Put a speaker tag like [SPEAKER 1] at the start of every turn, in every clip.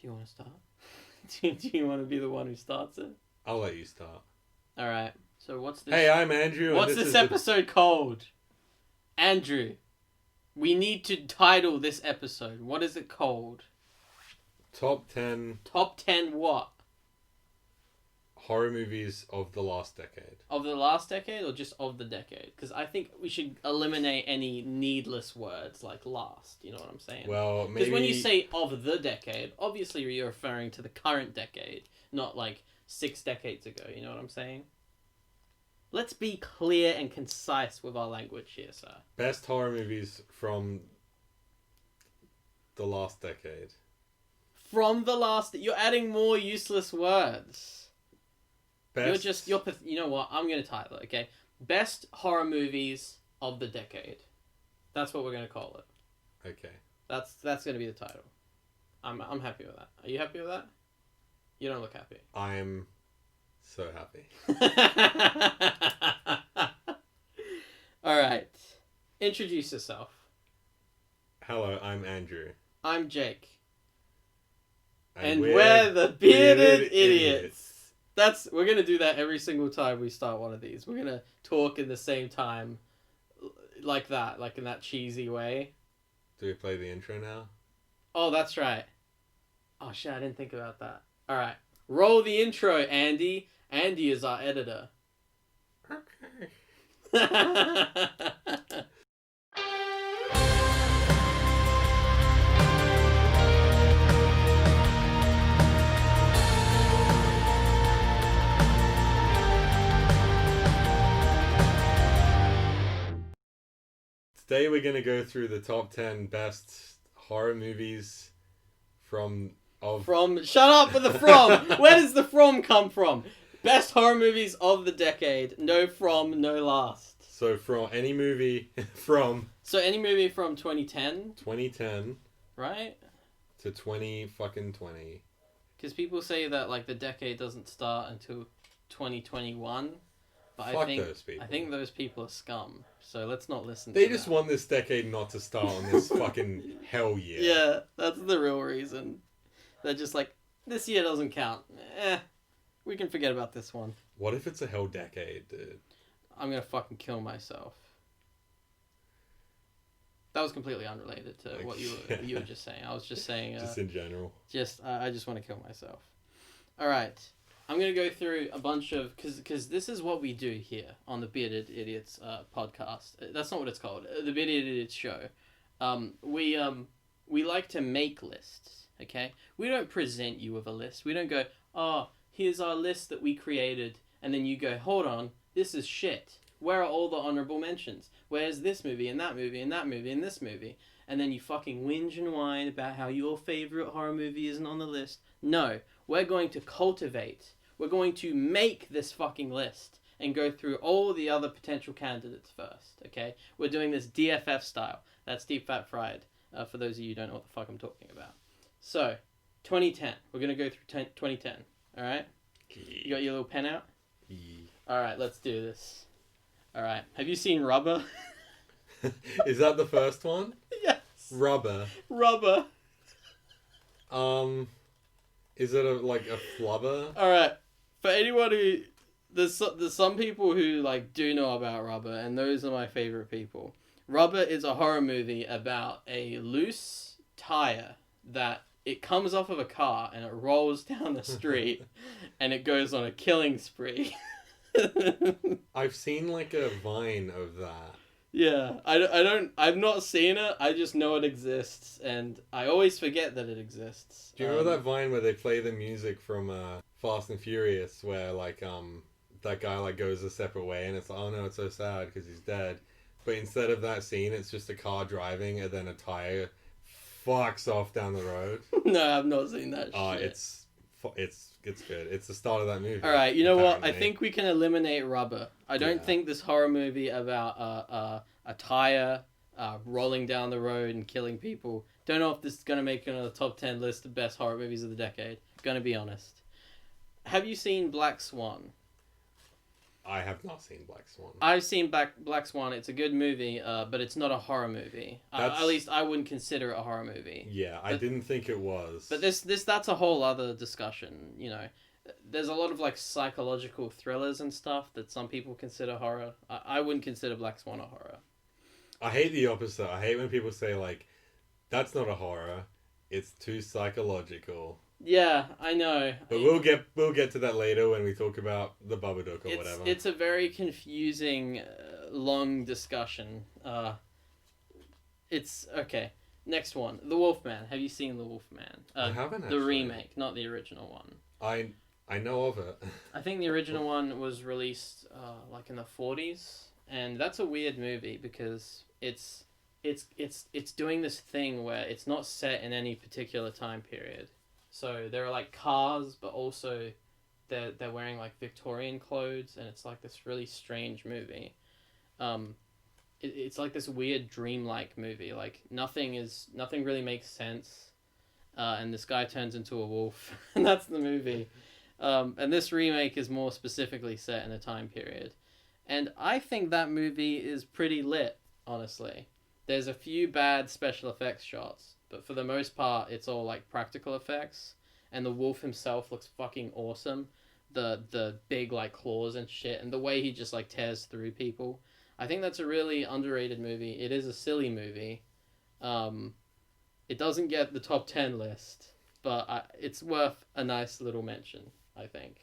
[SPEAKER 1] Do you want to start? do you want to be the one who starts it?
[SPEAKER 2] I'll let you start.
[SPEAKER 1] All right. So what's this?
[SPEAKER 2] Hey, I'm Andrew.
[SPEAKER 1] What's
[SPEAKER 2] and
[SPEAKER 1] this episode called? Andrew, we need to title this episode. What is it called?
[SPEAKER 2] Top 10
[SPEAKER 1] Top 10 what?
[SPEAKER 2] horror movies of the last decade.
[SPEAKER 1] Of the last decade or just of the decade? Because I think we should eliminate any needless words like last. You know what I'm saying?
[SPEAKER 2] Well, maybe...
[SPEAKER 1] Because when you say of the decade, obviously you're referring to the current decade, not like 6 decades ago. You know what I'm saying? Let's be clear and concise with our language here, sir.
[SPEAKER 2] Best horror movies from the last decade.
[SPEAKER 1] From the last... You're adding more useless words.
[SPEAKER 2] Best...
[SPEAKER 1] You know what? I'm going to title it, okay? Best horror movies of the decade. That's what we're going to call it.
[SPEAKER 2] Okay.
[SPEAKER 1] That's going to be the title. I'm happy with that. Are you happy with that? You don't look happy.
[SPEAKER 2] I'm so happy.
[SPEAKER 1] Alright. Introduce yourself.
[SPEAKER 2] Hello, I'm Andrew.
[SPEAKER 1] I'm Jake. And we're the Bearded Idiots. We're going to do that every single time we start one of these. We're going to talk in the same time like that, like in that cheesy way.
[SPEAKER 2] Do we play the intro now?
[SPEAKER 1] Oh, that's right. Oh, shit, I didn't think about that. Alright. Roll the intro, Andy. Andy is our editor.
[SPEAKER 2] Okay. Today we're going to go through the top 10 best horror movies from...
[SPEAKER 1] Shut up with the from! Where does the from come from? Best horror movies of the decade. No from, no last.
[SPEAKER 2] So from any movie from...
[SPEAKER 1] So any movie from 2010?
[SPEAKER 2] 2010.
[SPEAKER 1] Right?
[SPEAKER 2] To 2020.
[SPEAKER 1] Because people say that like the decade doesn't start until 2021. But
[SPEAKER 2] Fuck those people.
[SPEAKER 1] I think those people are scum. So let's not listen to
[SPEAKER 2] They
[SPEAKER 1] them.
[SPEAKER 2] just want this decade not to start on this fucking hell year.
[SPEAKER 1] Yeah, that's the real reason. They're just like, this year doesn't count. We can forget about this one.
[SPEAKER 2] What if it's a hell decade, dude?
[SPEAKER 1] I'm gonna fucking kill myself. That was completely unrelated to what you were just saying. I was just saying...
[SPEAKER 2] just in general.
[SPEAKER 1] I just want to kill myself. Alright. I'm going to go through a bunch of... Because this is what we do here on the Bearded Idiots podcast. That's not what it's called. The Bearded Idiots show. We like to make lists, okay? We don't present you with a list. We don't go, oh, here's our list that we created. And then you go, hold on, this is shit. Where are all the honorable mentions? Where's this movie and that movie and that movie and this movie? And then you fucking whinge and whine about how your favorite horror movie isn't on the list. No, we're going to cultivate... We're going to make this fucking list and go through all the other potential candidates first, okay? We're doing this DFF style. That's Deep Fat Fried, for those of you who don't know what the fuck I'm talking about. So, 2010. We're going to go through 2010, alright? You got your little pen out? Alright, let's do this. Alright, have you seen Rubber?
[SPEAKER 2] Is that the first one?
[SPEAKER 1] Yes.
[SPEAKER 2] Rubber. Is it like a flubber?
[SPEAKER 1] Alright. For anyone who... There's some people who like do know about Rubber, and those are my favorite people. Rubber is a horror movie about a loose tire that it comes off of a car and it rolls down the street and it goes on a killing spree.
[SPEAKER 2] I've seen like a Vine of that.
[SPEAKER 1] Yeah, I've not seen it, I just know it exists, and I always forget that it exists.
[SPEAKER 2] Do you remember that Vine where they play the music from Fast and Furious, where like that guy like goes a separate way, and it's like, oh no, it's so sad because he's dead. But instead of that scene, it's just a car driving, and then a tire fucks off down the road.
[SPEAKER 1] No, I've not seen that shit.
[SPEAKER 2] It's good. It's the start of that movie.
[SPEAKER 1] Alright, you know what? I think we can eliminate Rubber. I don't think this horror movie about a tire rolling down the road and killing people. Don't know if this is going to make it on the top 10 list of best horror movies of the decade. Gonna be honest. Have you seen Black Swan?
[SPEAKER 2] I have not seen Black Swan.
[SPEAKER 1] I've seen Black Swan. It's a good movie, but it's not a horror movie. At least I wouldn't consider it a horror movie.
[SPEAKER 2] Yeah, I didn't think it was.
[SPEAKER 1] But that's a whole other discussion. You know, there's a lot of like psychological thrillers and stuff that some people consider horror. I wouldn't consider Black Swan a horror.
[SPEAKER 2] I hate the opposite. I hate when people say like, "That's not a horror. It's too psychological."
[SPEAKER 1] Yeah, I know.
[SPEAKER 2] But we'll get to that later when we talk about the Babadook or whatever.
[SPEAKER 1] It's a very confusing, long discussion. It's okay. Next one, The Wolfman. Have you seen The Wolfman?
[SPEAKER 2] I haven't
[SPEAKER 1] The
[SPEAKER 2] actually.
[SPEAKER 1] remake, not the original one.
[SPEAKER 2] I know of it.
[SPEAKER 1] I think the original one was released like in the 40s, and that's a weird movie because it's doing this thing where it's not set in any particular time period. So there are like cars, but also they're wearing like Victorian clothes, and it's like this really strange movie. It's like this weird dreamlike movie. Like nothing really makes sense, and this guy turns into a wolf, and that's the movie. And this remake is more specifically set in a time period, and I think that movie is pretty lit. Honestly, there's a few bad special effects shots. But for the most part, it's all like practical effects, and the wolf himself looks fucking awesome. The big like claws and shit, and the way he just like tears through people. I think that's a really underrated movie. It is a silly movie. It doesn't get the top 10 list, but it's worth a nice little mention, I think.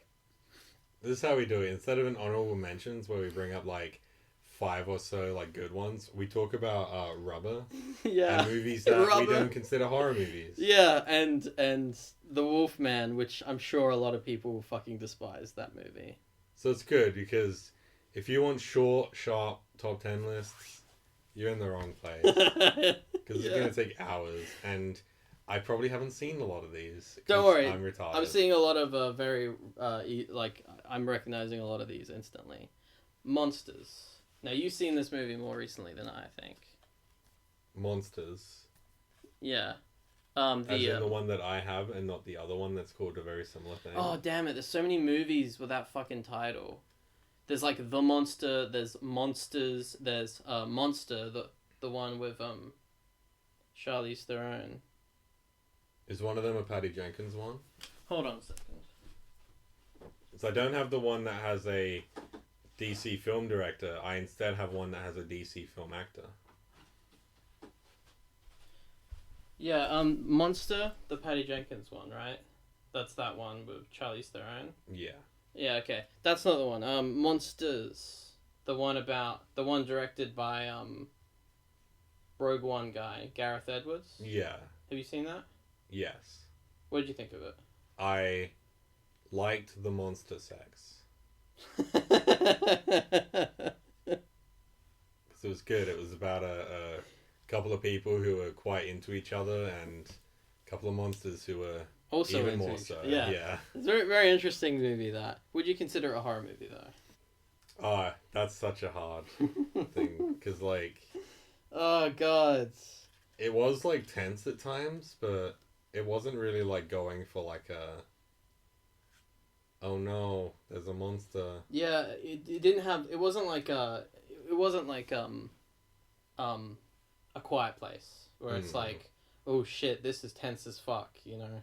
[SPEAKER 2] This is how we do it. Instead of an honorable mentions where we bring up like 5 or so like good ones, we talk about rubber.
[SPEAKER 1] Yeah.
[SPEAKER 2] And movies that we don't consider horror movies.
[SPEAKER 1] Yeah, and The Wolfman, which I'm sure a lot of people will fucking despise that movie.
[SPEAKER 2] So it's good because if you want short, sharp top 10 lists, you're in the wrong place. Because it's going to take hours, and I probably haven't seen a lot of these.
[SPEAKER 1] Don't worry.
[SPEAKER 2] I'm retarded.
[SPEAKER 1] I'm seeing a lot of I'm recognizing a lot of these instantly. Monsters. Now, you've seen this movie more recently than I think.
[SPEAKER 2] Monsters.
[SPEAKER 1] Yeah.
[SPEAKER 2] As in the one that I have and not the other one that's called a very similar thing.
[SPEAKER 1] Oh, damn it. There's so many movies with that fucking title. There's like The Monster, there's Monsters, there's Monster, the one with Charlize Theron.
[SPEAKER 2] Is one of them a Patty Jenkins one?
[SPEAKER 1] Hold on a second.
[SPEAKER 2] So I don't have the one that has a DC film director. I instead have one that has a DC film actor.
[SPEAKER 1] Yeah, Monster, the Patty Jenkins one, right? That's that one with Charlize Theron.
[SPEAKER 2] Yeah.
[SPEAKER 1] Yeah, okay. That's not the one. Monsters. The one directed by Rogue One guy, Gareth Edwards.
[SPEAKER 2] Yeah.
[SPEAKER 1] Have you seen that?
[SPEAKER 2] Yes.
[SPEAKER 1] What did you think of it?
[SPEAKER 2] I liked the monster sex. Because it was good. It was about a couple of people who were quite into each other and a couple of monsters who were
[SPEAKER 1] also
[SPEAKER 2] even
[SPEAKER 1] into
[SPEAKER 2] more
[SPEAKER 1] each
[SPEAKER 2] so.
[SPEAKER 1] other. Yeah. It's a very, very interesting movie, that. Would you consider it a horror movie, though?
[SPEAKER 2] Oh, that's such a hard thing. Because, like...
[SPEAKER 1] Oh, God.
[SPEAKER 2] It was, like, tense at times, but it wasn't really, like, going for, like, a... Oh, no, there's a monster.
[SPEAKER 1] Yeah, it didn't have... It wasn't like A Quiet Place, where it's like, oh, shit, this is tense as fuck, you know?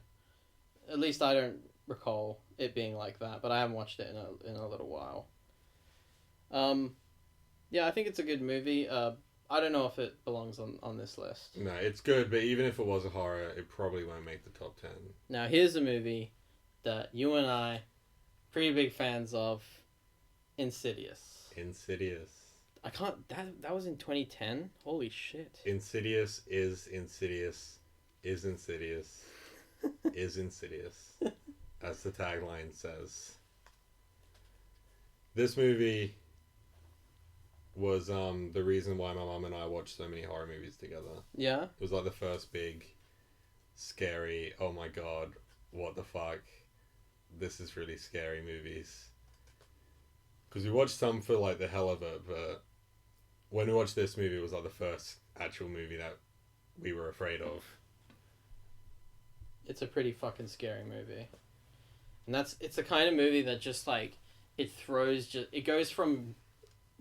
[SPEAKER 1] At least I don't recall it being like that, but I haven't watched it in a little while. Yeah, I think it's a good movie. I don't know if it belongs on this list.
[SPEAKER 2] No, it's good, but even if it was a horror, it probably won't make the top 10.
[SPEAKER 1] Now, here's a movie that you and I, pretty big fans of, Insidious.
[SPEAKER 2] Insidious.
[SPEAKER 1] I can't... That was in 2010? Holy shit.
[SPEAKER 2] Insidious is Insidious is Insidious is Insidious, as the tagline says. This movie was the reason why my mum and I watched so many horror movies together.
[SPEAKER 1] Yeah?
[SPEAKER 2] It was like the first big, scary, oh my god, what the fuck, this is really scary movies. Because we watched some for like the hell of it, but when we watched this movie, it was like the first actual movie that we were afraid of.
[SPEAKER 1] It's a pretty fucking scary movie. And it's the kind of movie that just like it goes from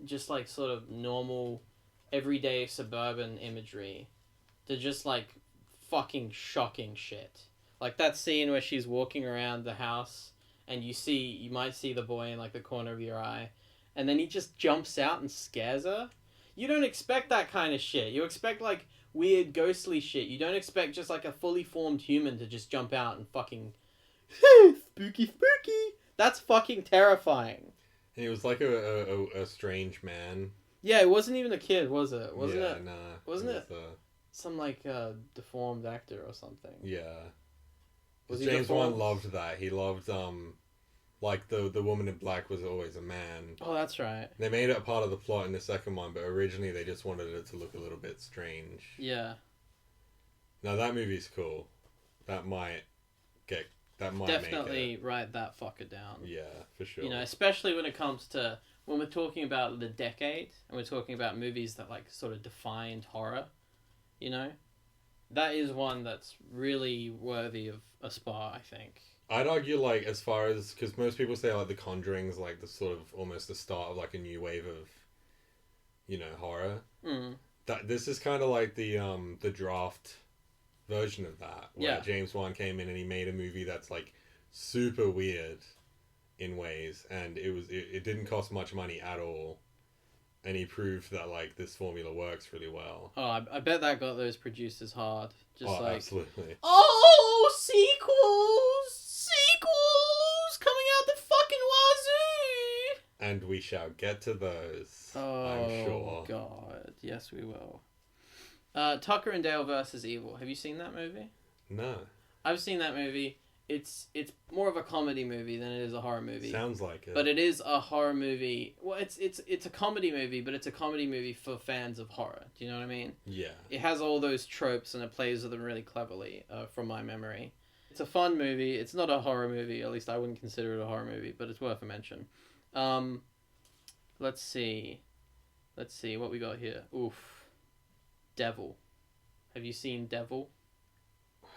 [SPEAKER 1] just like sort of normal, everyday suburban imagery to just like fucking shocking shit. Like that scene where she's walking around the house and you might see the boy in like the corner of your eye, and then he just jumps out and scares her. You don't expect that kind of shit. You expect like weird ghostly shit. You don't expect just like a fully formed human to just jump out and fucking spooky spooky. That's fucking terrifying.
[SPEAKER 2] And it was like a strange man.
[SPEAKER 1] Yeah, it wasn't even a kid, was it? Wasn't
[SPEAKER 2] yeah,
[SPEAKER 1] it?
[SPEAKER 2] Nah,
[SPEAKER 1] Wasn't it?
[SPEAKER 2] Was,
[SPEAKER 1] some like deformed actor or something.
[SPEAKER 2] yeah.
[SPEAKER 1] Was he
[SPEAKER 2] James
[SPEAKER 1] deformed?
[SPEAKER 2] Wan loved that. He loved like the woman in black was always a man.
[SPEAKER 1] Oh, that's right.
[SPEAKER 2] They made it a part of the plot in the second one, but originally they just wanted it to look a little bit strange.
[SPEAKER 1] Yeah.
[SPEAKER 2] Now that movie's cool. That might
[SPEAKER 1] Definitely
[SPEAKER 2] make it.
[SPEAKER 1] write that fucker down.
[SPEAKER 2] Yeah, for sure.
[SPEAKER 1] You know, especially when it comes to when we're talking about the decade and we're talking about movies that like sort of defined horror, you know? That is one that's really worthy of a spot, I think.
[SPEAKER 2] I'd argue, like, as far as... Because most people say, like, The Conjuring's, like, the sort of... Almost the start of, like, a new wave of, you know, horror.
[SPEAKER 1] Mm.
[SPEAKER 2] This is kind of like the draft version of that. Where James Wan came in and he made a movie that's, like, super weird in ways. And it didn't cost much money at all. And he proved that, like, this formula works really well.
[SPEAKER 1] Oh, I bet that got those producers hard. Just like...
[SPEAKER 2] absolutely.
[SPEAKER 1] Oh, sequels coming out the fucking wazoo.
[SPEAKER 2] And we shall get to those.
[SPEAKER 1] Oh,
[SPEAKER 2] I'm sure.
[SPEAKER 1] God, yes we will. Tucker and Dale versus Evil. Have you seen that movie?
[SPEAKER 2] No.
[SPEAKER 1] I've seen that movie. It's more of a comedy movie than it is a horror movie.
[SPEAKER 2] Sounds like it.
[SPEAKER 1] But it is a horror movie. Well, it's a comedy movie, but it's a comedy movie for fans of horror. Do you know what I mean?
[SPEAKER 2] Yeah.
[SPEAKER 1] It has all those tropes and it plays with them really cleverly, from my memory. It's a fun movie. It's not a horror movie. At least I wouldn't consider it a horror movie, but it's worth a mention. Let's see what we got here. Oof. Devil. Have you seen Devil?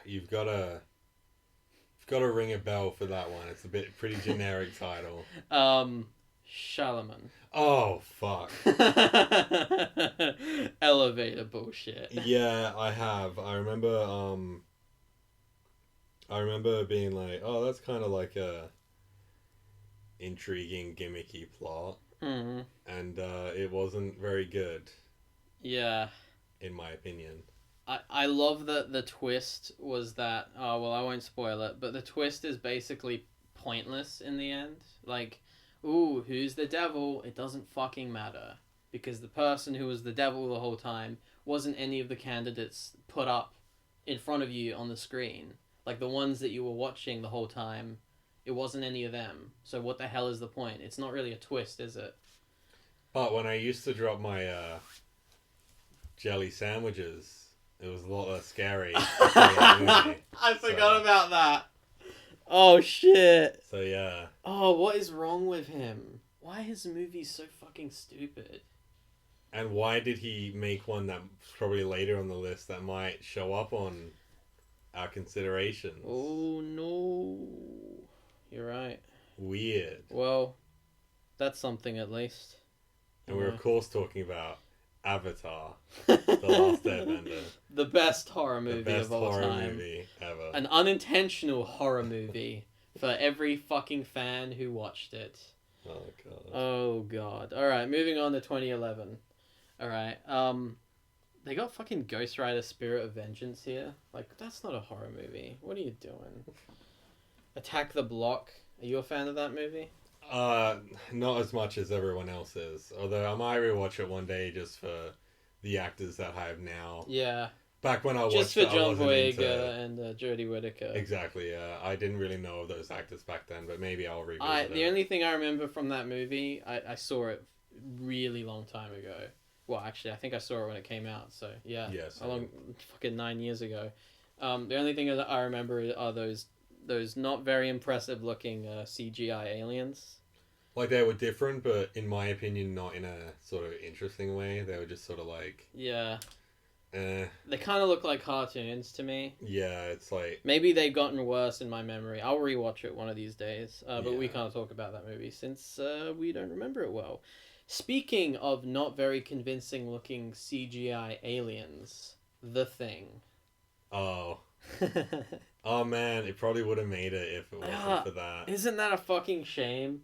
[SPEAKER 2] You've got to ring a bell for that one. It's a pretty generic title.
[SPEAKER 1] Shalaman.
[SPEAKER 2] Oh, fuck.
[SPEAKER 1] Elevator bullshit.
[SPEAKER 2] Yeah, I have. I remember being like, oh, that's kind of like a intriguing, gimmicky plot.
[SPEAKER 1] Mm-hmm.
[SPEAKER 2] And it wasn't very good.
[SPEAKER 1] Yeah.
[SPEAKER 2] In my opinion.
[SPEAKER 1] I love that the twist was that... Oh, well, I won't spoil it, but the twist is basically pointless in the end. Like, ooh, who's the devil? It doesn't fucking matter. Because the person who was the devil the whole time wasn't any of the candidates put up in front of you on the screen. Like, the ones that you were watching the whole time, it wasn't any of them. So what the hell is the point? It's not really a twist, is it?
[SPEAKER 2] But when I used to drop my jelly sandwiches... It was a lot less scary.
[SPEAKER 1] I forgot about that. Oh, shit.
[SPEAKER 2] So, yeah.
[SPEAKER 1] Oh, what is wrong with him? Why are his movies so fucking stupid?
[SPEAKER 2] And why did he make one that probably later on the list that might show up on our considerations?
[SPEAKER 1] Oh, no. You're right.
[SPEAKER 2] Weird.
[SPEAKER 1] Well, that's something at least.
[SPEAKER 2] And we're, of course, talking about Avatar, The Last Airbender.
[SPEAKER 1] The best horror movie of all time.
[SPEAKER 2] The best horror movie ever.
[SPEAKER 1] An unintentional horror movie for every fucking fan who watched it.
[SPEAKER 2] Oh, God.
[SPEAKER 1] Oh, God. Alright, moving on to 2011. Alright, they got fucking Ghost Rider Spirit of Vengeance here. Like, that's not a horror movie. What are you doing? Attack the Block. Are you a fan of that movie?
[SPEAKER 2] Not as much as everyone else is. Although I might rewatch it one day just for the actors that I have now.
[SPEAKER 1] Yeah.
[SPEAKER 2] Back when I watched
[SPEAKER 1] just for
[SPEAKER 2] it,
[SPEAKER 1] John Boyega and Jodie Whittaker.
[SPEAKER 2] Exactly, yeah. I didn't really know of those actors back then, but maybe I'll revisit it.
[SPEAKER 1] The only thing I remember from that movie, I saw it really long time ago. Well, actually, I think I saw it when it came out, so yeah.
[SPEAKER 2] Yes.
[SPEAKER 1] Fucking 9 years ago. The only thing that I remember are those not very impressive looking CGI aliens.
[SPEAKER 2] Like, they were different, but in my opinion, not in a sort of interesting way. They were just sort of like...
[SPEAKER 1] Yeah. They kind of look like cartoons to me.
[SPEAKER 2] Yeah, it's like...
[SPEAKER 1] Maybe they've gotten worse in my memory. I'll rewatch it one of these days. But we
[SPEAKER 2] Yeah.
[SPEAKER 1] can't talk about that movie since we don't remember it well. Speaking of not very convincing looking CGI aliens, The Thing.
[SPEAKER 2] Oh. Oh man, it probably would have made it if it wasn't for that.
[SPEAKER 1] Isn't that a fucking shame?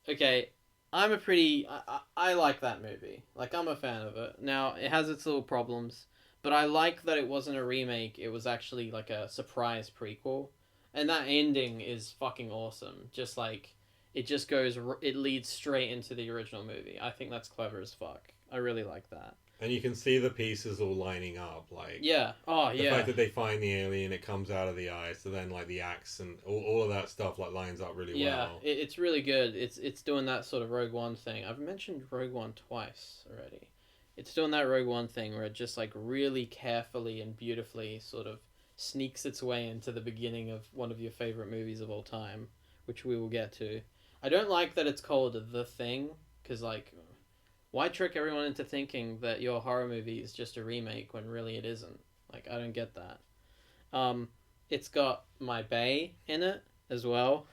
[SPEAKER 1] Okay, I'm a pretty... I like that movie. Like, I'm a fan of it. Now, it has its little problems, but I like that it wasn't a remake. It was actually, like, a surprise prequel. And that ending is fucking awesome. Just, like, it just goes... It leads straight into the original movie. I think that's clever as fuck. I really like that.
[SPEAKER 2] And you can see the pieces all lining up, like...
[SPEAKER 1] Yeah. Oh,
[SPEAKER 2] the
[SPEAKER 1] yeah.
[SPEAKER 2] fact that they find the alien, it comes out of the eye, so then, like, the axe and all of that stuff, like, lines up really well.
[SPEAKER 1] Yeah, it's really good. It's doing that sort of Rogue One thing. I've mentioned Rogue One twice already. It's doing that Rogue One thing where it just, like, really carefully and beautifully sort of sneaks its way into the beginning of one of your favorite movies of all time, which we will get to. I don't like that it's called The Thing, because, like... Why trick everyone into thinking that your horror movie is just a remake when really it isn't? Like, I don't get that. It's got my bae in it as well,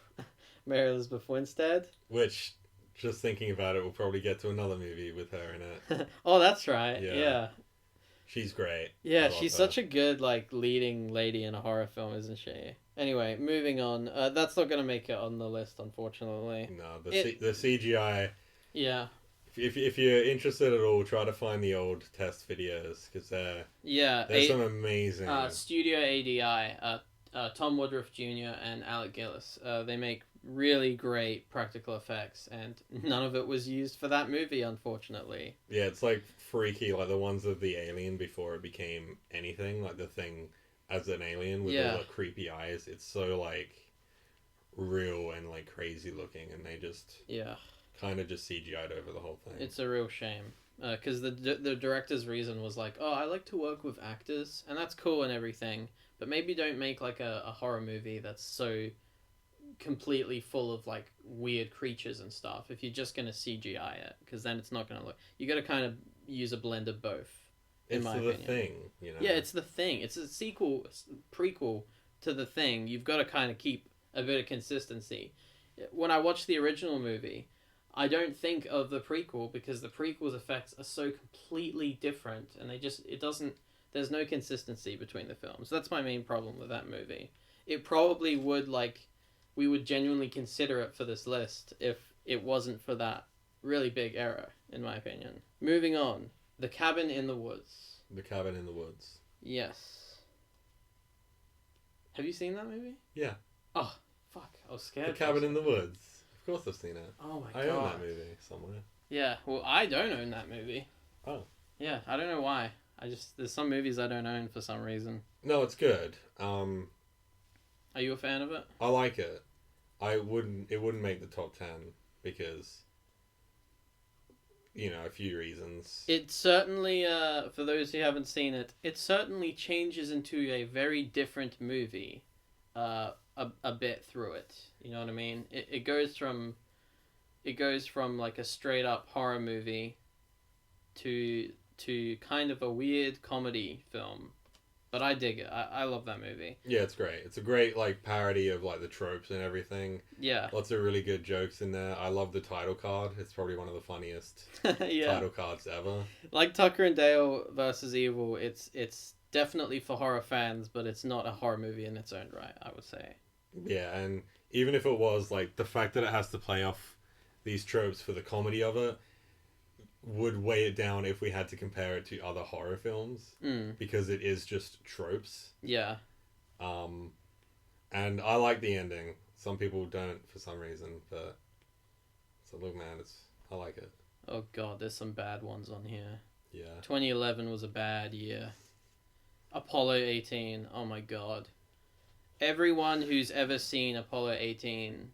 [SPEAKER 1] Mary Elizabeth Winstead.
[SPEAKER 2] Which, just thinking about it, we'll probably get to another movie with her in it.
[SPEAKER 1] Oh, that's right. Yeah.
[SPEAKER 2] She's great.
[SPEAKER 1] Yeah, she's such a good, like, leading lady in a horror film, isn't she? Anyway, moving on. That's not going to make it on the list, unfortunately.
[SPEAKER 2] No, the CGI...
[SPEAKER 1] Yeah.
[SPEAKER 2] If you're interested at all, try to find the old test videos, because there's some amazing...
[SPEAKER 1] Studio ADI, Tom Woodruff Jr. and Alec Gillis. They make really great practical effects, and none of it was used for that movie, unfortunately.
[SPEAKER 2] Yeah, it's like freaky, like the ones of the alien before it became anything, like the Thing as an alien with all the creepy eyes. It's so, like, real and, like, crazy looking, and they just...
[SPEAKER 1] Yeah.
[SPEAKER 2] Kind of just CGI'd over the whole thing.
[SPEAKER 1] It's a real shame. Because the director's reason was like, oh, I like to work with actors, and that's cool and everything, but maybe don't make, like, a horror movie that's so completely full of, like, weird creatures and stuff if you're just going to CGI it, because then it's not going to look... You got to kind of use a blend of both, in my opinion. It's The Thing, you know? Yeah, it's The Thing. It's a prequel to The Thing. You've got to kind of keep a bit of consistency. When I watched the original movie... I don't think of the prequel because the prequel's effects are so completely different, and there's no consistency between the films. That's my main problem with that movie. It probably would, like, we would genuinely consider it for this list if it wasn't for that really big error, in my opinion. Moving on. The Cabin in the Woods.
[SPEAKER 2] The Cabin in the Woods.
[SPEAKER 1] Yes. Have you seen that movie?
[SPEAKER 2] Yeah.
[SPEAKER 1] Oh, fuck. I was scared.
[SPEAKER 2] The Cabin in the Woods. Of course I've seen it.
[SPEAKER 1] Oh my god.
[SPEAKER 2] I own that movie somewhere.
[SPEAKER 1] Yeah, well, I don't own that movie.
[SPEAKER 2] Oh.
[SPEAKER 1] Yeah, I don't know why. There's some movies I don't own for some reason.
[SPEAKER 2] No, it's good.
[SPEAKER 1] Are you a fan of it?
[SPEAKER 2] I like it. It wouldn't make the top 10 because, you know, a few reasons.
[SPEAKER 1] It certainly, for those who haven't seen it, it certainly changes into a very different movie. A bit through it, you know what I mean? It goes from like a straight up horror movie to kind of a weird comedy film, but I dig it. I love that movie.
[SPEAKER 2] Yeah, it's great. It's a great, like, parody of, like, the tropes and everything.
[SPEAKER 1] Yeah,
[SPEAKER 2] lots of really good jokes in there. I love the title card. It's probably one of the funniest title cards ever.
[SPEAKER 1] Like Tucker and Dale versus Evil, it's definitely for horror fans, but it's not a horror movie in its own right, I would say.
[SPEAKER 2] Yeah, and even if it was, like, the fact that it has to play off these tropes for the comedy of it would weigh it down if we had to compare it to other horror films, because it is just tropes.
[SPEAKER 1] Yeah.
[SPEAKER 2] And I like the ending. Some people don't for some reason, but so look, man, I like it.
[SPEAKER 1] Oh god, there's some bad ones on here.
[SPEAKER 2] Yeah.
[SPEAKER 1] 2011 was a bad year. Apollo 18, oh my god. Everyone who's ever seen Apollo 18,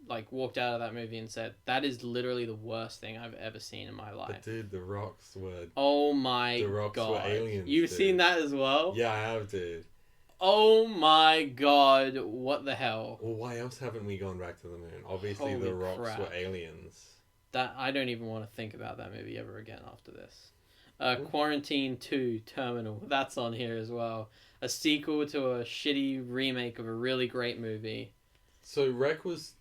[SPEAKER 1] like, walked out of that movie and said, that is literally the worst thing I've ever seen in my life.
[SPEAKER 2] But dude, the rocks were...
[SPEAKER 1] Oh my god.
[SPEAKER 2] The rocks were aliens,
[SPEAKER 1] You've seen that as well?
[SPEAKER 2] Yeah, I have, dude.
[SPEAKER 1] Oh my god, what the hell?
[SPEAKER 2] Well, why else haven't we gone back to the moon? Obviously,
[SPEAKER 1] Holy
[SPEAKER 2] the rocks
[SPEAKER 1] crap.
[SPEAKER 2] were aliens.
[SPEAKER 1] I don't even want to think about that movie ever again after this. Quarantine 2 Terminal. That's on here as well. A sequel to a shitty remake of a really great movie.
[SPEAKER 2] So Rec was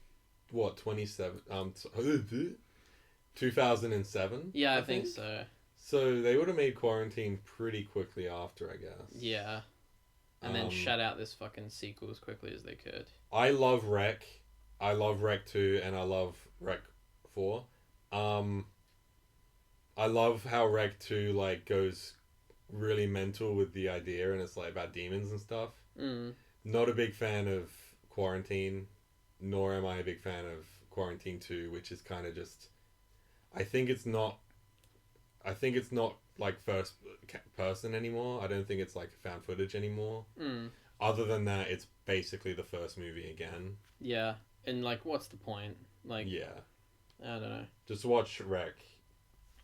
[SPEAKER 2] what 2007?
[SPEAKER 1] Yeah, I think so.
[SPEAKER 2] So they would have made Quarantine pretty quickly after, I guess.
[SPEAKER 1] Yeah. And then shut out this fucking sequel as quickly as they could.
[SPEAKER 2] I love Rec. I love Rec 2 and I love Rec 4. I love how Rec 2 like goes really mental with the idea and it's like about demons and stuff. Not a big fan of Quarantine, nor am I a big fan of Quarantine 2, which is kind of just I think it's not like first person anymore. I don't think it's like found footage anymore. Other than that, it's basically the first movie again.
[SPEAKER 1] Yeah. And like what's the point? Like
[SPEAKER 2] yeah.
[SPEAKER 1] I don't know.
[SPEAKER 2] Just watch Rec.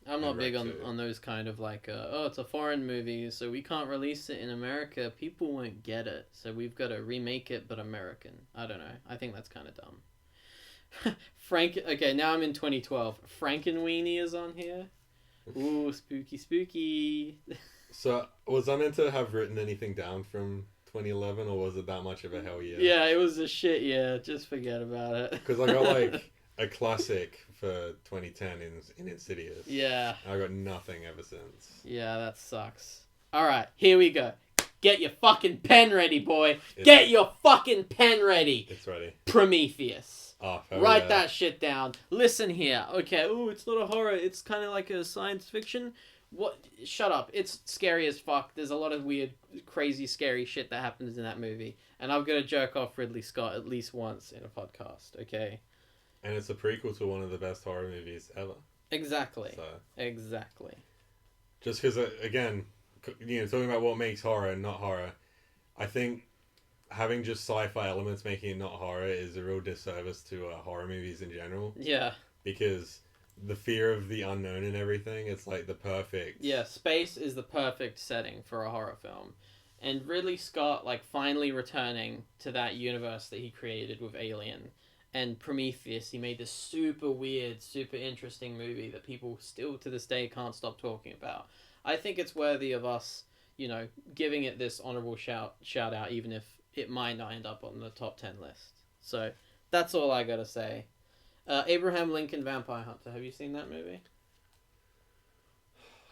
[SPEAKER 1] I'm not big on those kind of like, it's a foreign movie, so we can't release it in America. People won't get it, so we've got to remake it, but American. I don't know. I think that's kind of dumb. Okay, now I'm in 2012. Frankenweenie is on here. Ooh, spooky, spooky.
[SPEAKER 2] So, was I meant to have written anything down from 2011, or was it that much of a hell yeah?
[SPEAKER 1] Yeah, it was a shit yeah. Just forget about it.
[SPEAKER 2] Because I got like a classic for 2010 in Insidious.
[SPEAKER 1] Yeah.
[SPEAKER 2] I got nothing ever since.
[SPEAKER 1] Yeah, that sucks. Alright, here we go. Get your fucking pen ready, boy. Get your fucking pen ready.
[SPEAKER 2] It's ready.
[SPEAKER 1] Prometheus.
[SPEAKER 2] Oh,
[SPEAKER 1] Write that shit down. Listen here. Okay, it's not a horror. It's kind of like a science fiction. What? Shut up. It's scary as fuck. There's a lot of weird, crazy, scary shit that happens in that movie. And I'm going to jerk off Ridley Scott at least once in a podcast, okay?
[SPEAKER 2] And it's a prequel to one of the best horror movies ever.
[SPEAKER 1] Exactly.
[SPEAKER 2] So,
[SPEAKER 1] exactly.
[SPEAKER 2] just because, again, talking about what makes horror and not horror, I think having just sci-fi elements making it not horror is a real disservice to horror movies in general.
[SPEAKER 1] Yeah.
[SPEAKER 2] Because the fear of the unknown and everything, it's like the perfect...
[SPEAKER 1] Yeah, space is the perfect setting for a horror film. And Ridley Scott, like, finally returning to that universe that he created with Alien and Prometheus, he made this super weird, super interesting movie that people still to this day can't stop talking about. I think it's worthy of us, giving it this honorable shout out, even if it might not end up on the top 10 list. So, that's all I gotta say. Abraham Lincoln Vampire Hunter, have you seen that movie?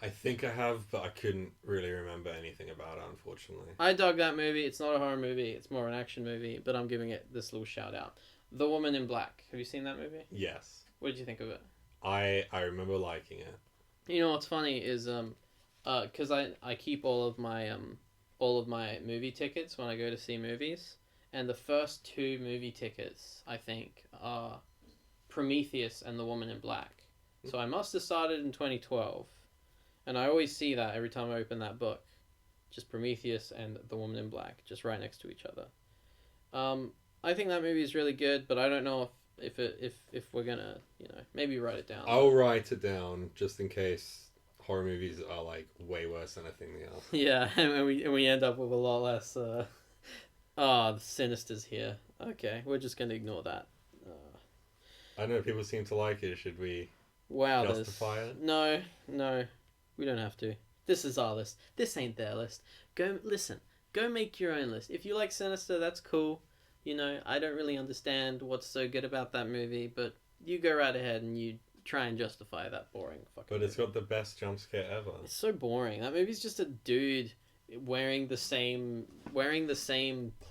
[SPEAKER 2] I think I have, but I couldn't really remember anything about it, unfortunately.
[SPEAKER 1] I dug that movie. It's not a horror movie, it's more an action movie, but I'm giving it this little shout out. The Woman in Black, have you seen that movie?
[SPEAKER 2] Yes.
[SPEAKER 1] What did you think of it?
[SPEAKER 2] I remember liking it.
[SPEAKER 1] You know what's funny is, because I keep all of my movie tickets when I go to see movies, and the first two movie tickets, I think, are Prometheus and The Woman in Black. So I must have started in 2012, and I always see that every time I open that book. Just Prometheus and The Woman in Black, just right next to each other. I think that movie is really good, but I don't know if we're gonna, maybe write it down.
[SPEAKER 2] I'll write it down just in case horror movies are like way worse than anything else.
[SPEAKER 1] Yeah, and we end up with a lot less. The Sinister's here. Okay, we're just gonna ignore that.
[SPEAKER 2] I know people seem to like it. Should we justify it?
[SPEAKER 1] No, we don't have to. This is our list. This ain't their list. Go make your own list. If you like Sinister, that's cool. I don't really understand what's so good about that movie, but you go right ahead and you try and justify that boring fucking
[SPEAKER 2] But it's
[SPEAKER 1] movie.
[SPEAKER 2] got the best jump scare ever.
[SPEAKER 1] It's so boring. That movie's just a dude wearing the same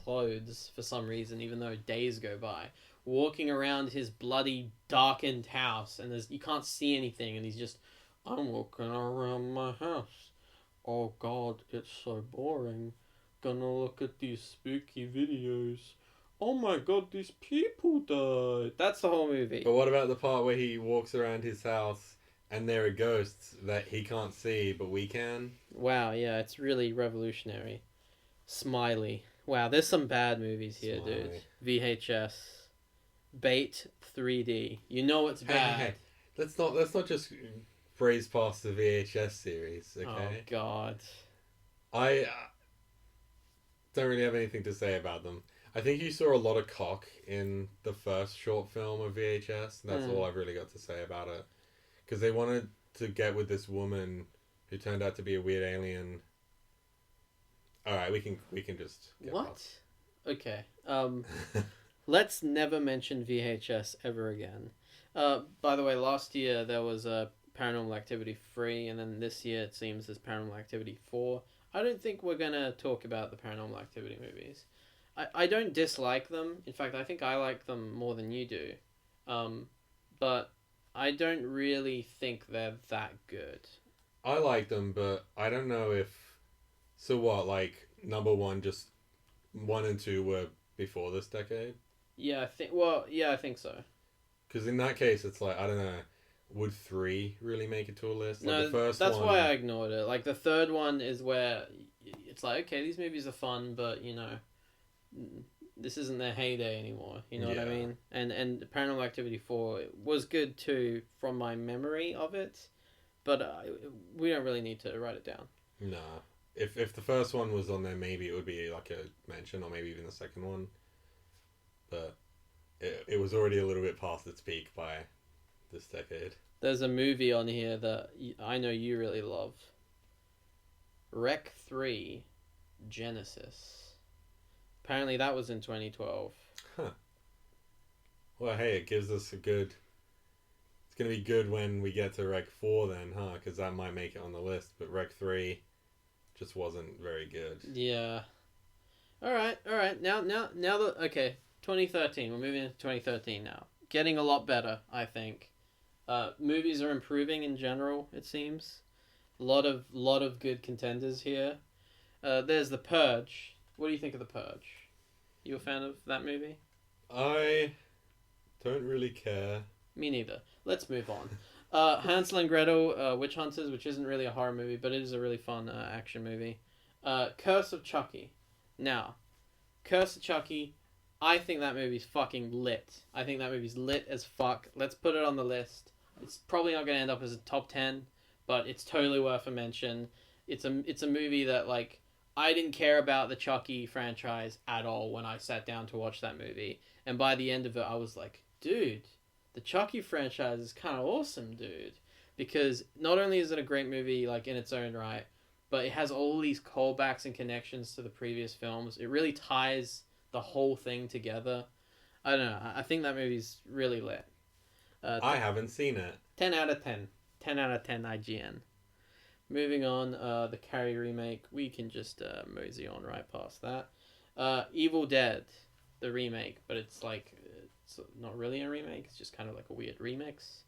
[SPEAKER 1] clothes for some reason, even though days go by, walking around his bloody darkened house, and you can't see anything, and he's just, I'm walking around my house. Oh God, it's so boring. Gonna look at these spooky videos. Oh my God, these people died. That's the whole movie.
[SPEAKER 2] But what about the part where he walks around his house and there are ghosts that he can't see, but we can?
[SPEAKER 1] Wow, yeah, it's really revolutionary. Smiley. Wow, there's some bad movies here,
[SPEAKER 2] Smiley.
[SPEAKER 1] dude. VHS. Bait 3D. You know it's bad.
[SPEAKER 2] Hey. Let's not just breeze past the VHS series, okay?
[SPEAKER 1] Oh God.
[SPEAKER 2] I don't really have anything to say about them. I think you saw a lot of cock in the first short film of VHS. That's all I've really got to say about it. Because they wanted to get with this woman who turned out to be a weird alien. All right, we can just get
[SPEAKER 1] What? Okay. Let's never mention VHS ever again. By the way, last year there was a Paranormal Activity 3, and then this year it seems there's Paranormal Activity 4. I don't think we're gonna talk about the Paranormal Activity movies. I don't dislike them. In fact, I think I like them more than you do. But I don't really think they're that good.
[SPEAKER 2] I like them, but I don't know if... So what, like, number one, just 1 and 2 were before this decade?
[SPEAKER 1] Yeah, I think so.
[SPEAKER 2] Because in that case, it's like, I don't know, would 3 really make it to a list? Like
[SPEAKER 1] No,
[SPEAKER 2] the first
[SPEAKER 1] that's
[SPEAKER 2] one...
[SPEAKER 1] why I ignored it. Like, the third one is where it's like, okay, these movies are fun, but, you know, this isn't their heyday anymore. You know what I mean? And Paranormal Activity 4 was good too, from my memory of it, but we don't really need to write it down.
[SPEAKER 2] Nah. If the first one was on there, maybe it would be like a mention, or maybe even the second one. But it was already a little bit past its peak by this decade.
[SPEAKER 1] There's a movie on here that I know you really love. Rec 3 Genesis. Apparently that was in 2012.
[SPEAKER 2] Huh. Well, hey, it gives us a good... It's going to be good when we get to Rec 4 then, huh? Because that might make it on the list. But Rec 3 just wasn't very good.
[SPEAKER 1] Yeah. Alright. Now that... Okay, 2013. We're moving into 2013 now. Getting a lot better, I think. Movies are improving in general, it seems. A lot of good contenders here. There's The Purge. What do you think of The Purge? You a fan of that movie?
[SPEAKER 2] I don't really care.
[SPEAKER 1] Me neither. Let's move on. Hansel and Gretel, Witch Hunters, which isn't really a horror movie, but it is a really fun action movie. Curse of Chucky. Now, Curse of Chucky, I think that movie's fucking lit. I think that movie's lit as fuck. Let's put it on the list. It's probably not going to end up as a top 10, but it's totally worth a mention. It's a movie that, like, I didn't care about the Chucky franchise at all when I sat down to watch that movie. And by the end of it, I was like, dude, the Chucky franchise is kind of awesome, dude. Because not only is it a great movie, like, in its own right, but it has all these callbacks and connections to the previous films. It really ties the whole thing together. I don't know. I think that movie's really lit.
[SPEAKER 2] I haven't seen it.
[SPEAKER 1] 10 out of 10. 10 out of 10 IGN. Moving on, the Carrie remake. We can just mosey on right past that. Evil Dead, the remake, but it's like, it's not really a remake. It's just kind of like a weird remix.